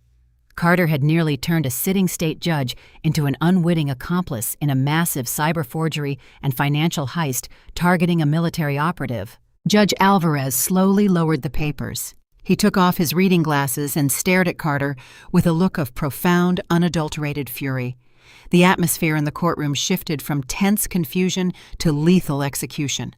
Carter had nearly turned a sitting state judge into an unwitting accomplice in a massive cyber forgery and financial heist targeting a military operative. Judge Alvarez slowly lowered the papers. He took off his reading glasses and stared at Carter with a look of profound, unadulterated fury. The atmosphere in the courtroom shifted from tense confusion to lethal execution.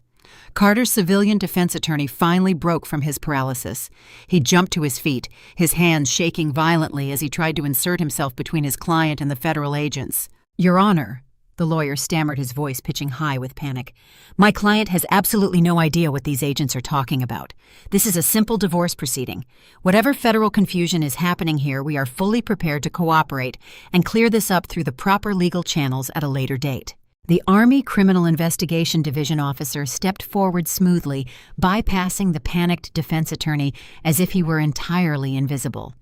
Carter's civilian defense attorney finally broke from his paralysis. He jumped to his feet, his hands shaking violently as he tried to insert himself between his client and the federal agents. "Your Honor," the lawyer stammered, his voice pitching high with panic, "my client has absolutely no idea what these agents are talking about. This is a simple divorce proceeding. Whatever federal confusion is happening here, we are fully prepared to cooperate and clear this up through the proper legal channels at a later date." The Army Criminal Investigation Division officer stepped forward smoothly, bypassing the panicked defense attorney as if he were entirely invisible.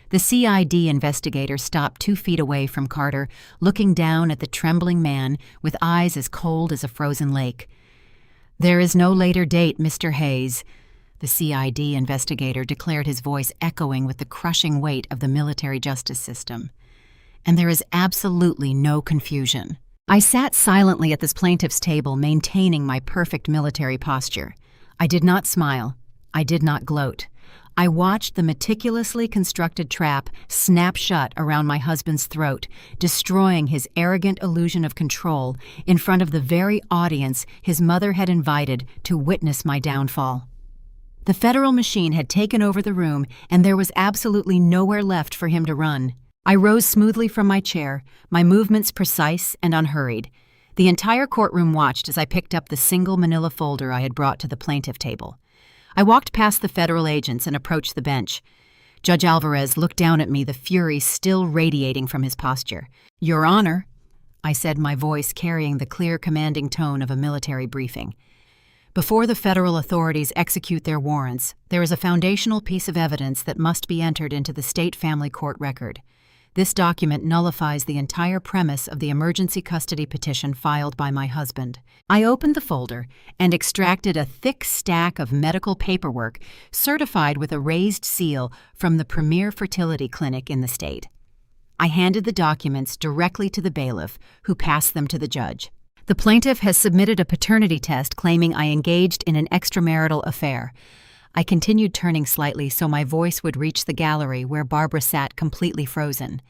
The CID investigator stopped 2 feet away from Carter, looking down at the trembling man with eyes as cold as a frozen lake. "There is no later date, Mr. Hayes," the CID investigator declared, his voice echoing with the crushing weight of the military justice system. "And there is absolutely no confusion." I sat silently at this plaintiff's table, maintaining my perfect military posture. I did not smile. I did not gloat. I watched the meticulously constructed trap snap shut around my husband's throat, destroying his arrogant illusion of control in front of the very audience his mother had invited to witness my downfall. The federal machine had taken over the room, and there was absolutely nowhere left for him to run. I rose smoothly from my chair, my movements precise and unhurried. The entire courtroom watched as I picked up the single manila folder I had brought to the plaintiff table. I walked past the federal agents and approached the bench. Judge Alvarez looked down at me, the fury still radiating from his posture. "Your Honor," I said, my voice carrying the clear, commanding tone of a military briefing. "Before the federal authorities execute their warrants, there is a foundational piece of evidence that must be entered into the state family court record. This document nullifies the entire premise of the emergency custody petition filed by my husband." I opened the folder and extracted a thick stack of medical paperwork certified with a raised seal from the premier fertility clinic in the state. I handed the documents directly to the bailiff, who passed them to the judge. "The plaintiff has submitted a paternity test claiming I engaged in an extramarital affair." I continued, turning slightly so my voice would reach the gallery where Barbara sat completely frozen.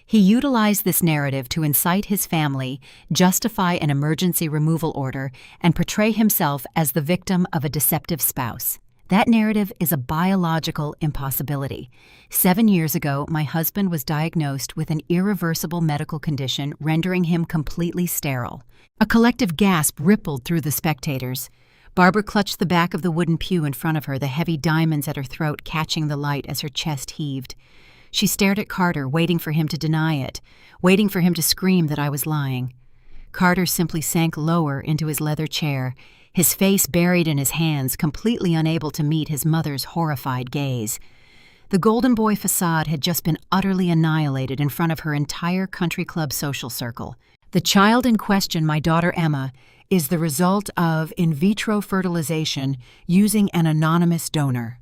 He utilized this narrative to incite his family, justify an emergency removal order, and portray himself as the victim of a deceptive spouse. That narrative is a biological impossibility. 7 years ago, my husband was diagnosed with an irreversible medical condition rendering him completely sterile. A collective gasp rippled through the spectators. Barbara clutched the back of the wooden pew in front of her, the heavy diamonds at her throat catching the light as her chest heaved. She stared at Carter, waiting for him to deny it, waiting for him to scream that I was lying. Carter simply sank lower into his leather chair, his face buried in his hands, completely unable to meet his mother's horrified gaze. The Golden Boy facade had just been utterly annihilated in front of her entire country club social circle. The child in question, my daughter Emma, is the result of in vitro fertilization using an anonymous donor,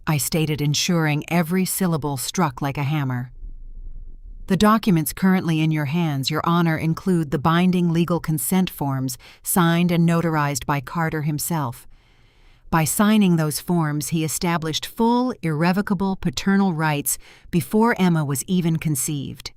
I stated, ensuring every syllable struck like a hammer. "The documents currently in your hands, Your Honor, include the binding legal consent forms signed and notarized by Carter himself. By signing those forms, he established full, irrevocable paternal rights before Emma was even conceived.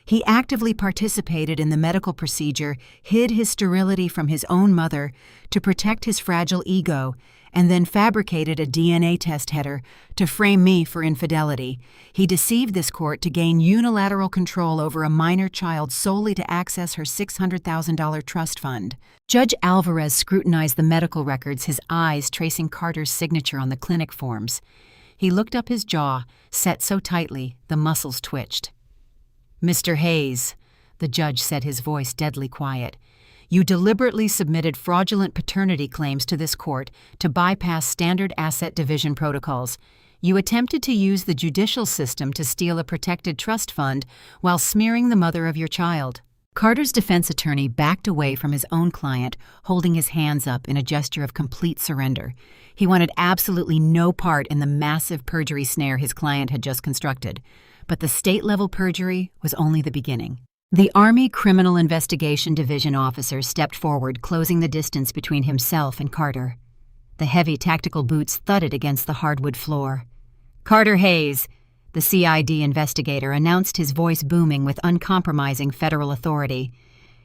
He actively participated in the medical procedure, hid his sterility from his own mother to protect his fragile ego, and then fabricated a DNA test header to frame me for infidelity. He deceived this court to gain unilateral control over a minor child solely to access her $600,000 trust fund." Judge Alvarez scrutinized the medical records, his eyes tracing Carter's signature on the clinic forms. He looked up, his jaw set so tightly the muscles twitched. "Mr. Hayes," the judge said, his voice deadly quiet, "you deliberately submitted fraudulent paternity claims to this court to bypass standard asset division protocols. You attempted to use the judicial system to steal a protected trust fund while smearing the mother of your child." Carter's defense attorney backed away from his own client, holding his hands up in a gesture of complete surrender. He wanted absolutely no part in the massive perjury snare his client had just constructed. But the state-level perjury was only the beginning. The Army Criminal Investigation Division officer stepped forward, closing the distance between himself and Carter. The heavy tactical boots thudded against the hardwood floor. "Carter Hayes," the CID investigator announced, his voice booming with uncompromising federal authority.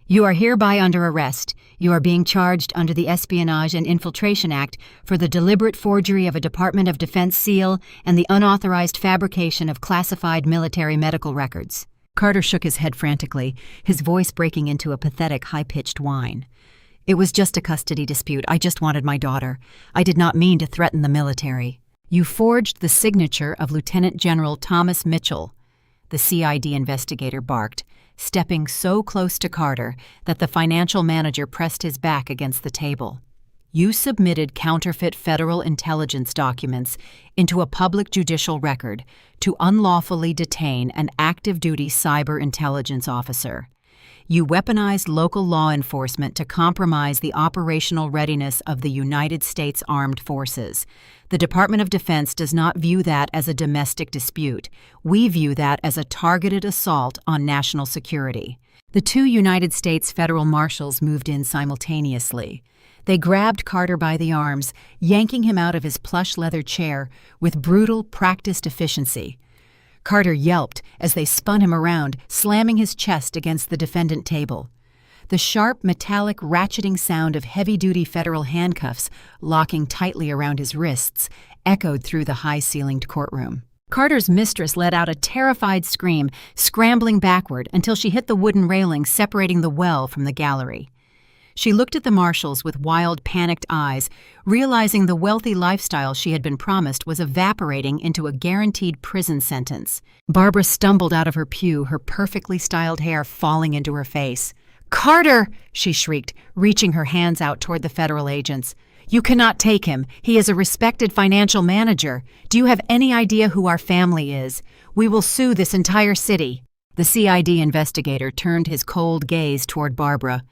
"You are hereby under arrest. You are being charged under the Espionage and Infiltration Act for the deliberate forgery of a Department of Defense seal and the unauthorized fabrication of classified military medical records." Carter shook his head frantically, his voice breaking into a pathetic, high-pitched whine. "It was just a custody dispute. I just wanted my daughter. I did not mean to threaten the military." "You forged the signature of Lieutenant General Thomas Mitchell," the CID investigator barked, stepping so close to Carter that the financial manager pressed his back against the table. "You submitted counterfeit federal intelligence documents into a public judicial record to unlawfully detain an active-duty cyber intelligence officer. You weaponized local law enforcement to compromise the operational readiness of the United States Armed Forces. The Department of Defense does not view that as a domestic dispute. We view that as a targeted assault on national security." The two United States federal marshals moved in simultaneously. They grabbed Carter by the arms, yanking him out of his plush leather chair with brutal, practiced efficiency. Carter yelped as they spun him around, slamming his chest against the defendant table. The sharp, metallic, ratcheting sound of heavy-duty federal handcuffs locking tightly around his wrists echoed through the high-ceilinged courtroom. Carter's mistress let out a terrified scream, scrambling backward until she hit the wooden railing separating the well from the gallery. She looked at the marshals with wild, panicked eyes, realizing the wealthy lifestyle she had been promised was evaporating into a guaranteed prison sentence. Barbara stumbled out of her pew, her perfectly styled hair falling into her face. "Carter!" she shrieked, reaching her hands out toward the federal agents. "You cannot take him. He is a respected financial manager. Do you have any idea who our family is? We will sue this entire city." The CID investigator turned his cold gaze toward Barbara.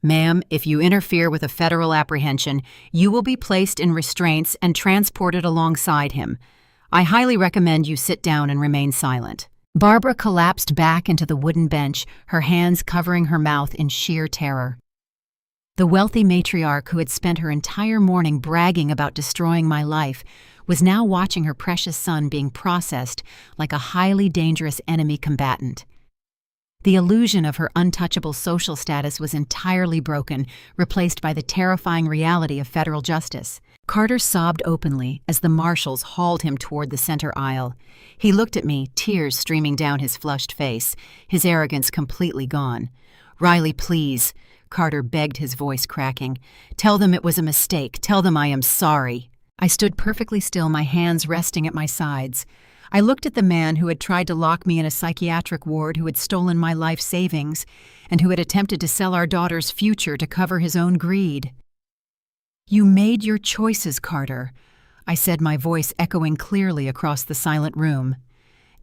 "Ma'am, if you interfere with a federal apprehension, you will be placed in restraints and transported alongside him. I highly recommend you sit down and remain silent." Barbara collapsed back into the wooden bench, her hands covering her mouth in sheer terror. The wealthy matriarch who had spent her entire morning bragging about destroying my life was now watching her precious son being processed like a highly dangerous enemy combatant. The illusion of her untouchable social status was entirely broken, replaced by the terrifying reality of federal justice. Carter sobbed openly as the marshals hauled him toward the center aisle. He looked at me, tears streaming down his flushed face, his arrogance completely gone. "Riley, please," Carter begged, his voice cracking. "Tell them it was a mistake. Tell them I am sorry." I stood perfectly still, my hands resting at my sides. I looked at the man who had tried to lock me in a psychiatric ward, who had stolen my life savings, and who had attempted to sell our daughter's future to cover his own greed. "You made your choices, Carter," I said, my voice echoing clearly across the silent room.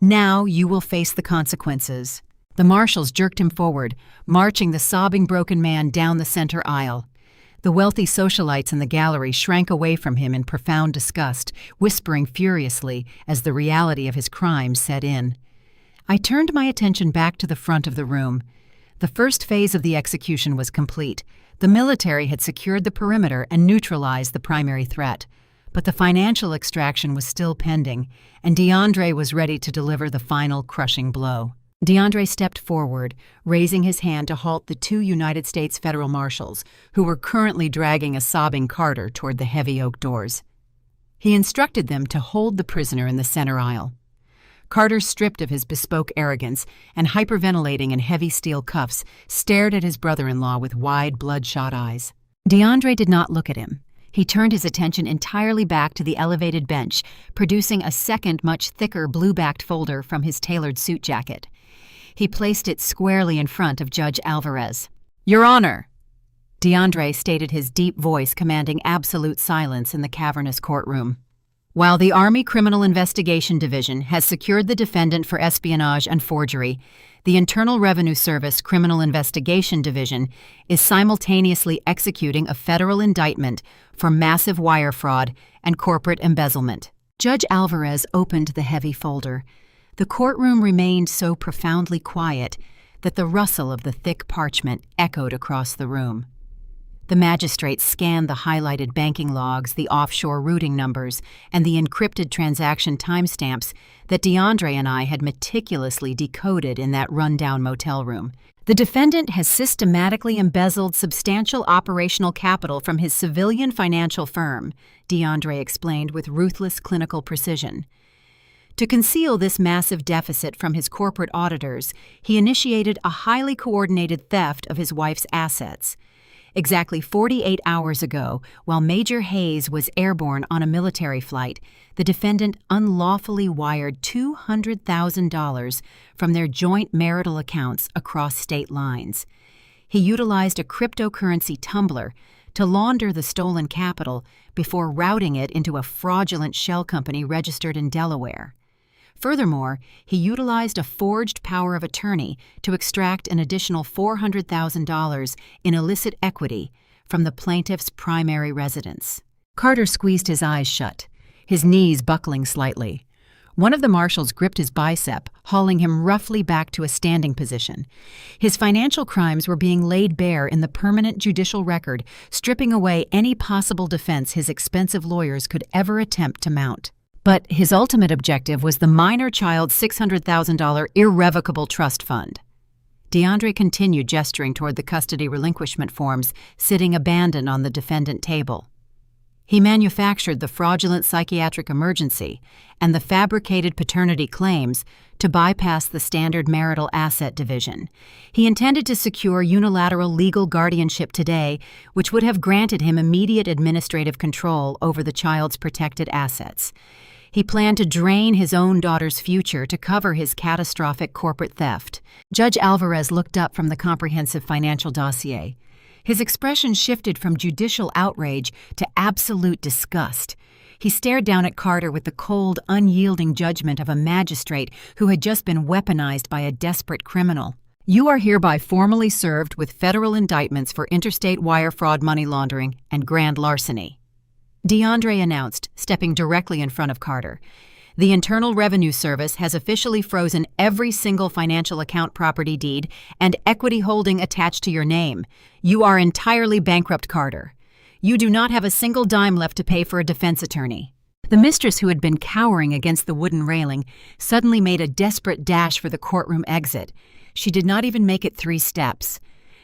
"Now you will face the consequences." The marshals jerked him forward, marching the sobbing, broken man down the center aisle. The wealthy socialites in the gallery shrank away from him in profound disgust, whispering furiously as the reality of his crime set in. I turned my attention back to the front of the room. The first phase of the execution was complete. The military had secured the perimeter and neutralized the primary threat. But the financial extraction was still pending, and DeAndre was ready to deliver the final crushing blow. DeAndre stepped forward, raising his hand to halt the two United States federal marshals, who were currently dragging a sobbing Carter toward the heavy oak doors. He instructed them to hold the prisoner in the center aisle. Carter, stripped of his bespoke arrogance and hyperventilating in heavy steel cuffs, stared at his brother-in-law with wide, bloodshot eyes. DeAndre did not look at him. He turned his attention entirely back to the elevated bench, producing a second, much thicker, blue-backed folder from his tailored suit jacket. He placed it squarely in front of Judge Alvarez. "Your Honor," DeAndre stated, his deep voice commanding absolute silence in the cavernous courtroom. "While the Army Criminal Investigation Division has secured the defendant for espionage and forgery, the Internal Revenue Service Criminal Investigation Division is simultaneously executing a federal indictment for massive wire fraud and corporate embezzlement." Judge Alvarez opened the heavy folder. The courtroom remained so profoundly quiet that the rustle of the thick parchment echoed across the room. The magistrate scanned the highlighted banking logs, the offshore routing numbers, and the encrypted transaction timestamps that DeAndre and I had meticulously decoded in that rundown motel room. The defendant has systematically embezzled substantial operational capital from his civilian financial firm, DeAndre explained with ruthless clinical precision. To conceal this massive deficit from his corporate auditors, he initiated a highly coordinated theft of his wife's assets. Exactly 48 hours ago, while Major Hayes was airborne on a military flight, the defendant unlawfully wired $200,000 from their joint marital accounts across state lines. He utilized a cryptocurrency tumbler to launder the stolen capital before routing it into a fraudulent shell company registered in Delaware. Furthermore, he utilized a forged power of attorney to extract an additional $400,000 in illicit equity from the plaintiff's primary residence. Carter squeezed his eyes shut, his knees buckling slightly. One of the marshals gripped his bicep, hauling him roughly back to a standing position. His financial crimes were being laid bare in the permanent judicial record, stripping away any possible defense his expensive lawyers could ever attempt to mount. But his ultimate objective was the minor child's $600,000 irrevocable trust fund. DeAndre continued gesturing toward the custody relinquishment forms sitting abandoned on the defendant table. He manufactured the fraudulent psychiatric emergency and the fabricated paternity claims to bypass the standard marital asset division. He intended to secure unilateral legal guardianship today, which would have granted him immediate administrative control over the child's protected assets. He planned to drain his own daughter's future to cover his catastrophic corporate theft. Judge Alvarez looked up from the comprehensive financial dossier. His expression shifted from judicial outrage to absolute disgust. He stared down at Carter with the cold, unyielding judgment of a magistrate who had just been weaponized by a desperate criminal. "You are hereby formally served with federal indictments for interstate wire fraud, money laundering, and grand larceny," DeAndre announced, stepping directly in front of Carter. "The Internal Revenue Service has officially frozen every single financial account, property deed, and equity holding attached to your name. You are entirely bankrupt, Carter. You do not have a single dime left to pay for a defense attorney." The mistress, who had been cowering against the wooden railing, suddenly made a desperate dash for the courtroom exit. She did not even make it 3 steps.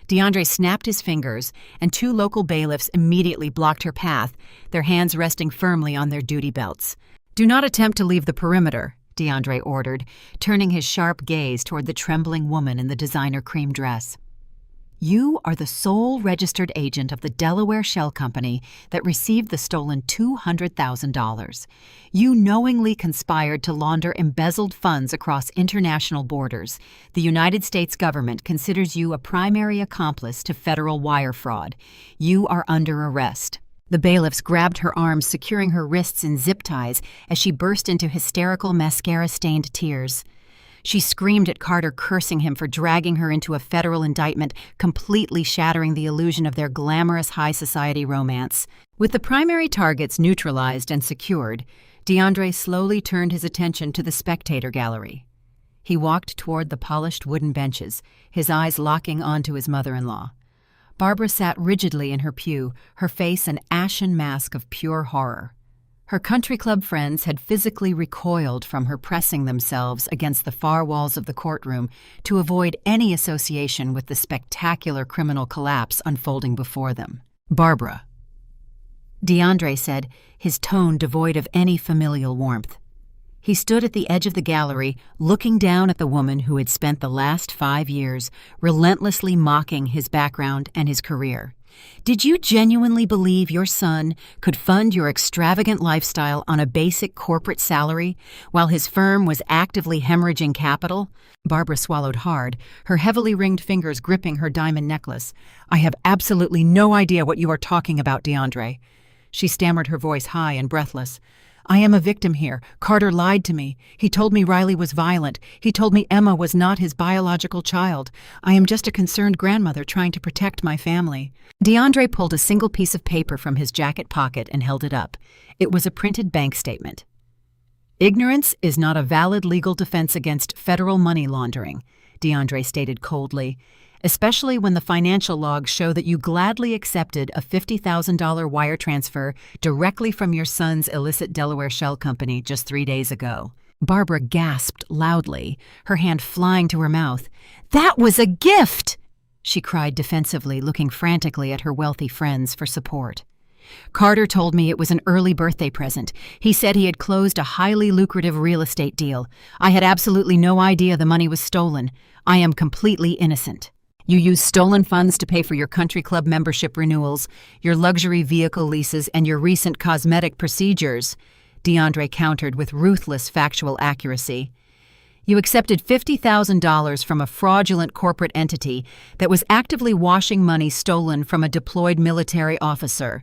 DeAndre snapped his fingers, and 2 local bailiffs immediately blocked her path, their hands resting firmly on their duty belts. "Do not attempt to leave the perimeter," DeAndre ordered, turning his sharp gaze toward the trembling woman in the designer cream dress. "You are the sole registered agent of the Delaware Shell Company that received the stolen $200,000. You knowingly conspired to launder embezzled funds across international borders. The United States government considers you a primary accomplice to federal wire fraud. You are under arrest." The bailiffs grabbed her arms, securing her wrists in zip ties as she burst into hysterical, mascara-stained tears. She screamed at Carter, cursing him for dragging her into a federal indictment, completely shattering the illusion of their glamorous high society romance. With the primary targets neutralized and secured, DeAndre slowly turned his attention to the spectator gallery. He walked toward the polished wooden benches, his eyes locking onto his mother-in-law. Barbara sat rigidly in her pew, her face an ashen mask of pure horror. Her country club friends had physically recoiled from her, pressing themselves against the far walls of the courtroom to avoid any association with the spectacular criminal collapse unfolding before them. "Barbara," DeAndre said, his tone devoid of any familial warmth. He stood at the edge of the gallery, looking down at the woman who had spent the last 5 years relentlessly mocking his background and his career. "Did you genuinely believe your son could fund your extravagant lifestyle on a basic corporate salary while his firm was actively hemorrhaging capital?" Barbara swallowed hard, her heavily ringed fingers gripping her diamond necklace. "I have absolutely no idea what you are talking about, DeAndre." She stammered, her voice high and breathless. "I am a victim here. Carter lied to me. He told me Riley was violent. He told me Emma was not his biological child. I am just a concerned grandmother trying to protect my family." DeAndre pulled a single piece of paper from his jacket pocket and held it up. It was a printed bank statement. Ignorance is not a valid legal defense against federal money laundering, DeAndre stated coldly, especially when the financial logs show that you gladly accepted a $50,000 wire transfer directly from your son's illicit Delaware shell company just 3 days ago. Barbara gasped loudly, her hand flying to her mouth. "That was a gift!" she cried defensively, looking frantically at her wealthy friends for support. "Carter told me it was an early birthday present. He said he had closed a highly lucrative real estate deal. I had absolutely no idea the money was stolen. I am completely innocent." "You used stolen funds to pay for your country club membership renewals, your luxury vehicle leases, and your recent cosmetic procedures," DeAndre countered with ruthless factual accuracy. "You accepted $50,000 from a fraudulent corporate entity that was actively washing money stolen from a deployed military officer.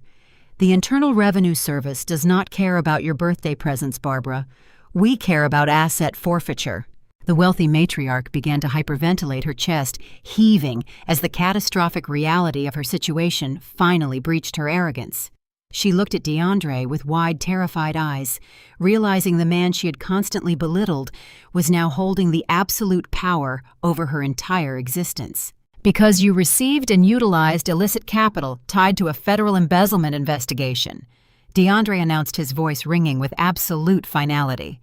The Internal Revenue Service does not care about your birthday presents, Barbara. We care about asset forfeiture." The wealthy matriarch began to hyperventilate, her chest heaving as the catastrophic reality of her situation finally breached her arrogance. She looked at DeAndre with wide, terrified eyes, realizing the man she had constantly belittled was now holding the absolute power over her entire existence. "Because you received and utilized illicit capital tied to a federal embezzlement investigation," DeAndre announced, his voice ringing with absolute finality.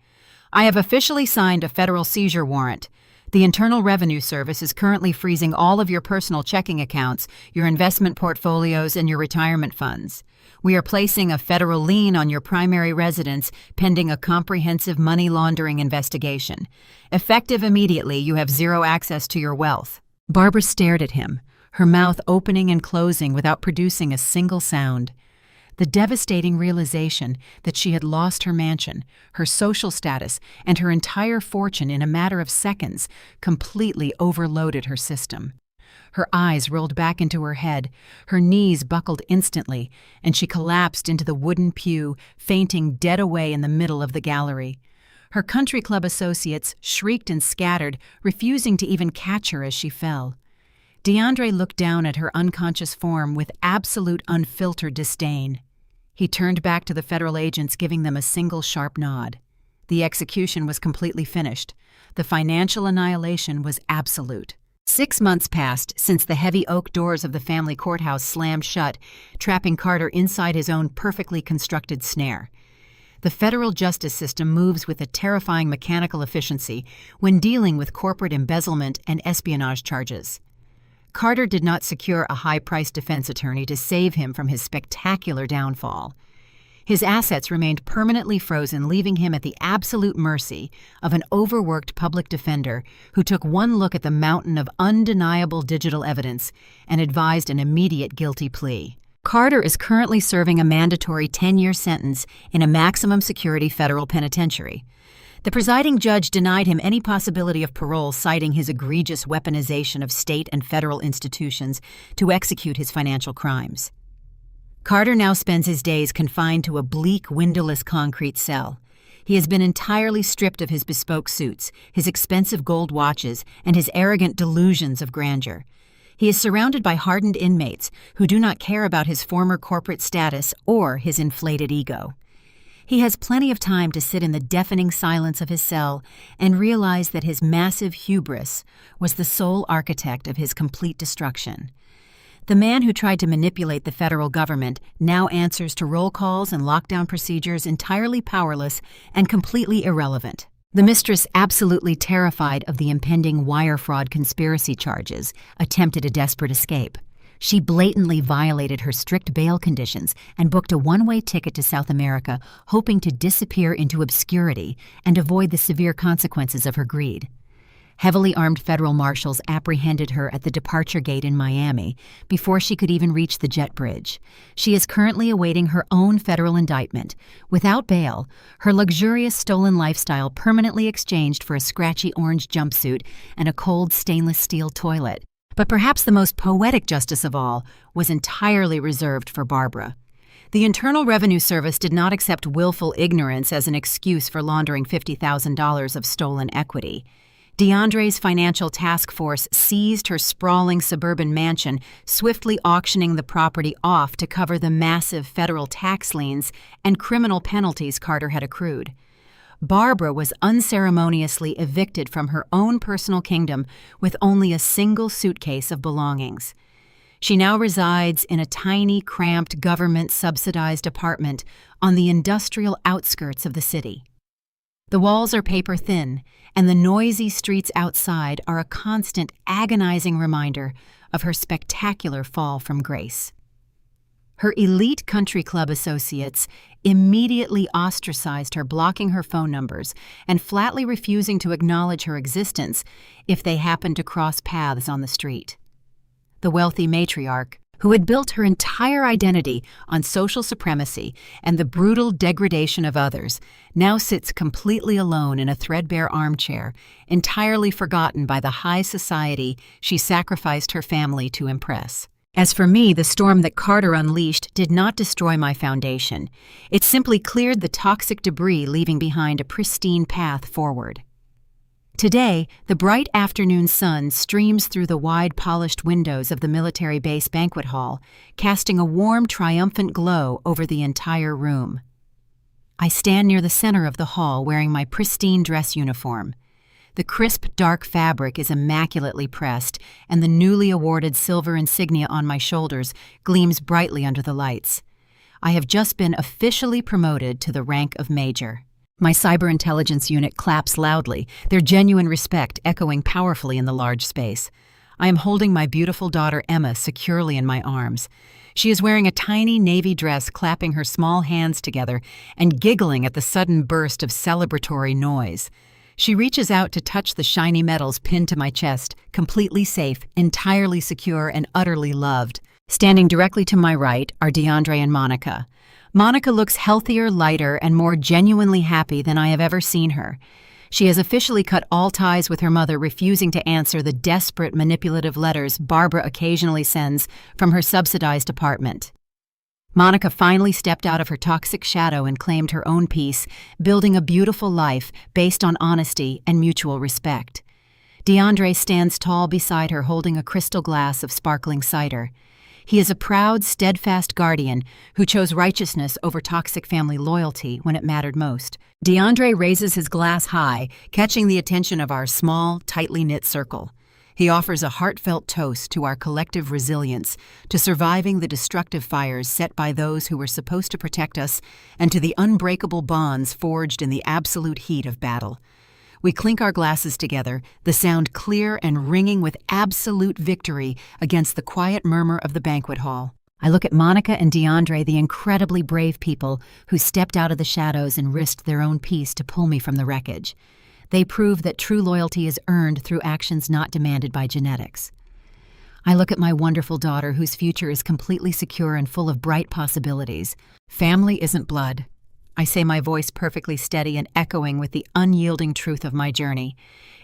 "I have officially signed a federal seizure warrant. The Internal Revenue Service is currently freezing all of your personal checking accounts, your investment portfolios, and your retirement funds. We are placing a federal lien on your primary residence pending a comprehensive money laundering investigation. Effective immediately, you have zero access to your wealth." Barbara stared at him, her mouth opening and closing without producing a single sound. The devastating realization that she had lost her mansion, her social status, and her entire fortune in a matter of seconds completely overloaded her system. Her eyes rolled back into her head, her knees buckled instantly, and she collapsed into the wooden pew, fainting dead away in the middle of the gallery. Her country club associates shrieked and scattered, refusing to even catch her as she fell. DeAndre looked down at her unconscious form with absolute unfiltered disdain. He turned back to the federal agents, giving them a single sharp nod. The execution was completely finished. The financial annihilation was absolute. 6 months passed since the heavy oak doors of the family courthouse slammed shut, trapping Carter inside his own perfectly constructed snare. The federal justice system moves with a terrifying mechanical efficiency when dealing with corporate embezzlement and espionage charges. Carter did not secure a high-priced defense attorney to save him from his spectacular downfall. His assets remained permanently frozen, leaving him at the absolute mercy of an overworked public defender who took one look at the mountain of undeniable digital evidence and advised an immediate guilty plea. Carter is currently serving a mandatory 10-year sentence in a maximum security federal penitentiary. The presiding judge denied him any possibility of parole, citing his egregious weaponization of state and federal institutions to execute his financial crimes. Carter now spends his days confined to a bleak, windowless concrete cell. He has been entirely stripped of his bespoke suits, his expensive gold watches, and his arrogant delusions of grandeur. He is surrounded by hardened inmates who do not care about his former corporate status or his inflated ego. He has plenty of time to sit in the deafening silence of his cell and realize that his massive hubris was the sole architect of his complete destruction. The man who tried to manipulate the federal government now answers to roll calls and lockdown procedures entirely powerless and completely irrelevant. The mistress, absolutely terrified of the impending wire fraud conspiracy charges, attempted a desperate escape. She blatantly violated her strict bail conditions and booked a one-way ticket to South America, hoping to disappear into obscurity and avoid the severe consequences of her greed. Heavily armed federal marshals apprehended her at the departure gate in Miami before she could even reach the jet bridge. She is currently awaiting her own federal indictment. Without bail, her luxurious stolen lifestyle permanently exchanged for a scratchy orange jumpsuit and a cold stainless steel toilet. But perhaps the most poetic justice of all was entirely reserved for Barbara. The Internal Revenue Service did not accept willful ignorance as an excuse for laundering $50,000 of stolen equity. DeAndre's financial task force seized her sprawling suburban mansion, swiftly auctioning the property off to cover the massive federal tax liens and criminal penalties Carter had accrued. Barbara was unceremoniously evicted from her own personal kingdom with only a single suitcase of belongings. She now resides in a tiny, cramped, government-subsidized apartment on the industrial outskirts of the city. The walls are paper-thin, and the noisy streets outside are a constant, agonizing reminder of her spectacular fall from grace. Her elite country club associates immediately ostracized her, blocking her phone numbers and flatly refusing to acknowledge her existence if they happened to cross paths on the street. The wealthy matriarch, who had built her entire identity on social supremacy and the brutal degradation of others, now sits completely alone in a threadbare armchair, entirely forgotten by the high society she sacrificed her family to impress. As for me, the storm that Carter unleashed did not destroy my foundation. It simply cleared the toxic debris, leaving behind a pristine path forward. Today, the bright afternoon sun streams through the wide, polished windows of the military base banquet hall, casting a warm, triumphant glow over the entire room. I stand near the center of the hall wearing my pristine dress uniform. The crisp, dark fabric is immaculately pressed, and the newly awarded silver insignia on my shoulders gleams brightly under the lights. I have just been officially promoted to the rank of major. My cyber intelligence unit claps loudly, their genuine respect echoing powerfully in the large space. I am holding my beautiful daughter Emma securely in my arms. She is wearing a tiny navy dress, clapping her small hands together and giggling at the sudden burst of celebratory noise. She reaches out to touch the shiny metals pinned to my chest, completely safe, entirely secure, and utterly loved. Standing directly to my right are DeAndre and Monica. Monica looks healthier, lighter, and more genuinely happy than I have ever seen her. She has officially cut all ties with her mother, refusing to answer the desperate, manipulative letters Barbara occasionally sends from her subsidized apartment. Monica finally stepped out of her toxic shadow and claimed her own peace, building a beautiful life based on honesty and mutual respect. DeAndre stands tall beside her, holding a crystal glass of sparkling cider. He is a proud, steadfast guardian who chose righteousness over toxic family loyalty when it mattered most. DeAndre raises his glass high, catching the attention of our small, tightly knit circle. He offers a heartfelt toast to our collective resilience, to surviving the destructive fires set by those who were supposed to protect us, and to the unbreakable bonds forged in the absolute heat of battle. We clink our glasses together, the sound clear and ringing with absolute victory against the quiet murmur of the banquet hall. I look at Monica and DeAndre, the incredibly brave people who stepped out of the shadows and risked their own peace to pull me from the wreckage. They prove that true loyalty is earned through actions not demanded by genetics. I look at my wonderful daughter, whose future is completely secure and full of bright possibilities. Family isn't blood. I say, my voice perfectly steady and echoing with the unyielding truth of my journey.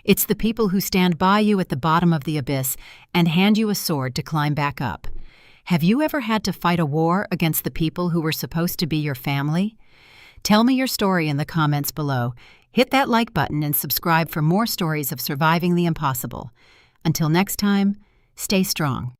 It's the people who stand by you at the bottom of the abyss and hand you a sword to climb back up. Have you ever had to fight a war against the people who were supposed to be your family? Tell me your story in the comments below. Hit that like button and subscribe for more stories of surviving the impossible. Until next time, stay strong.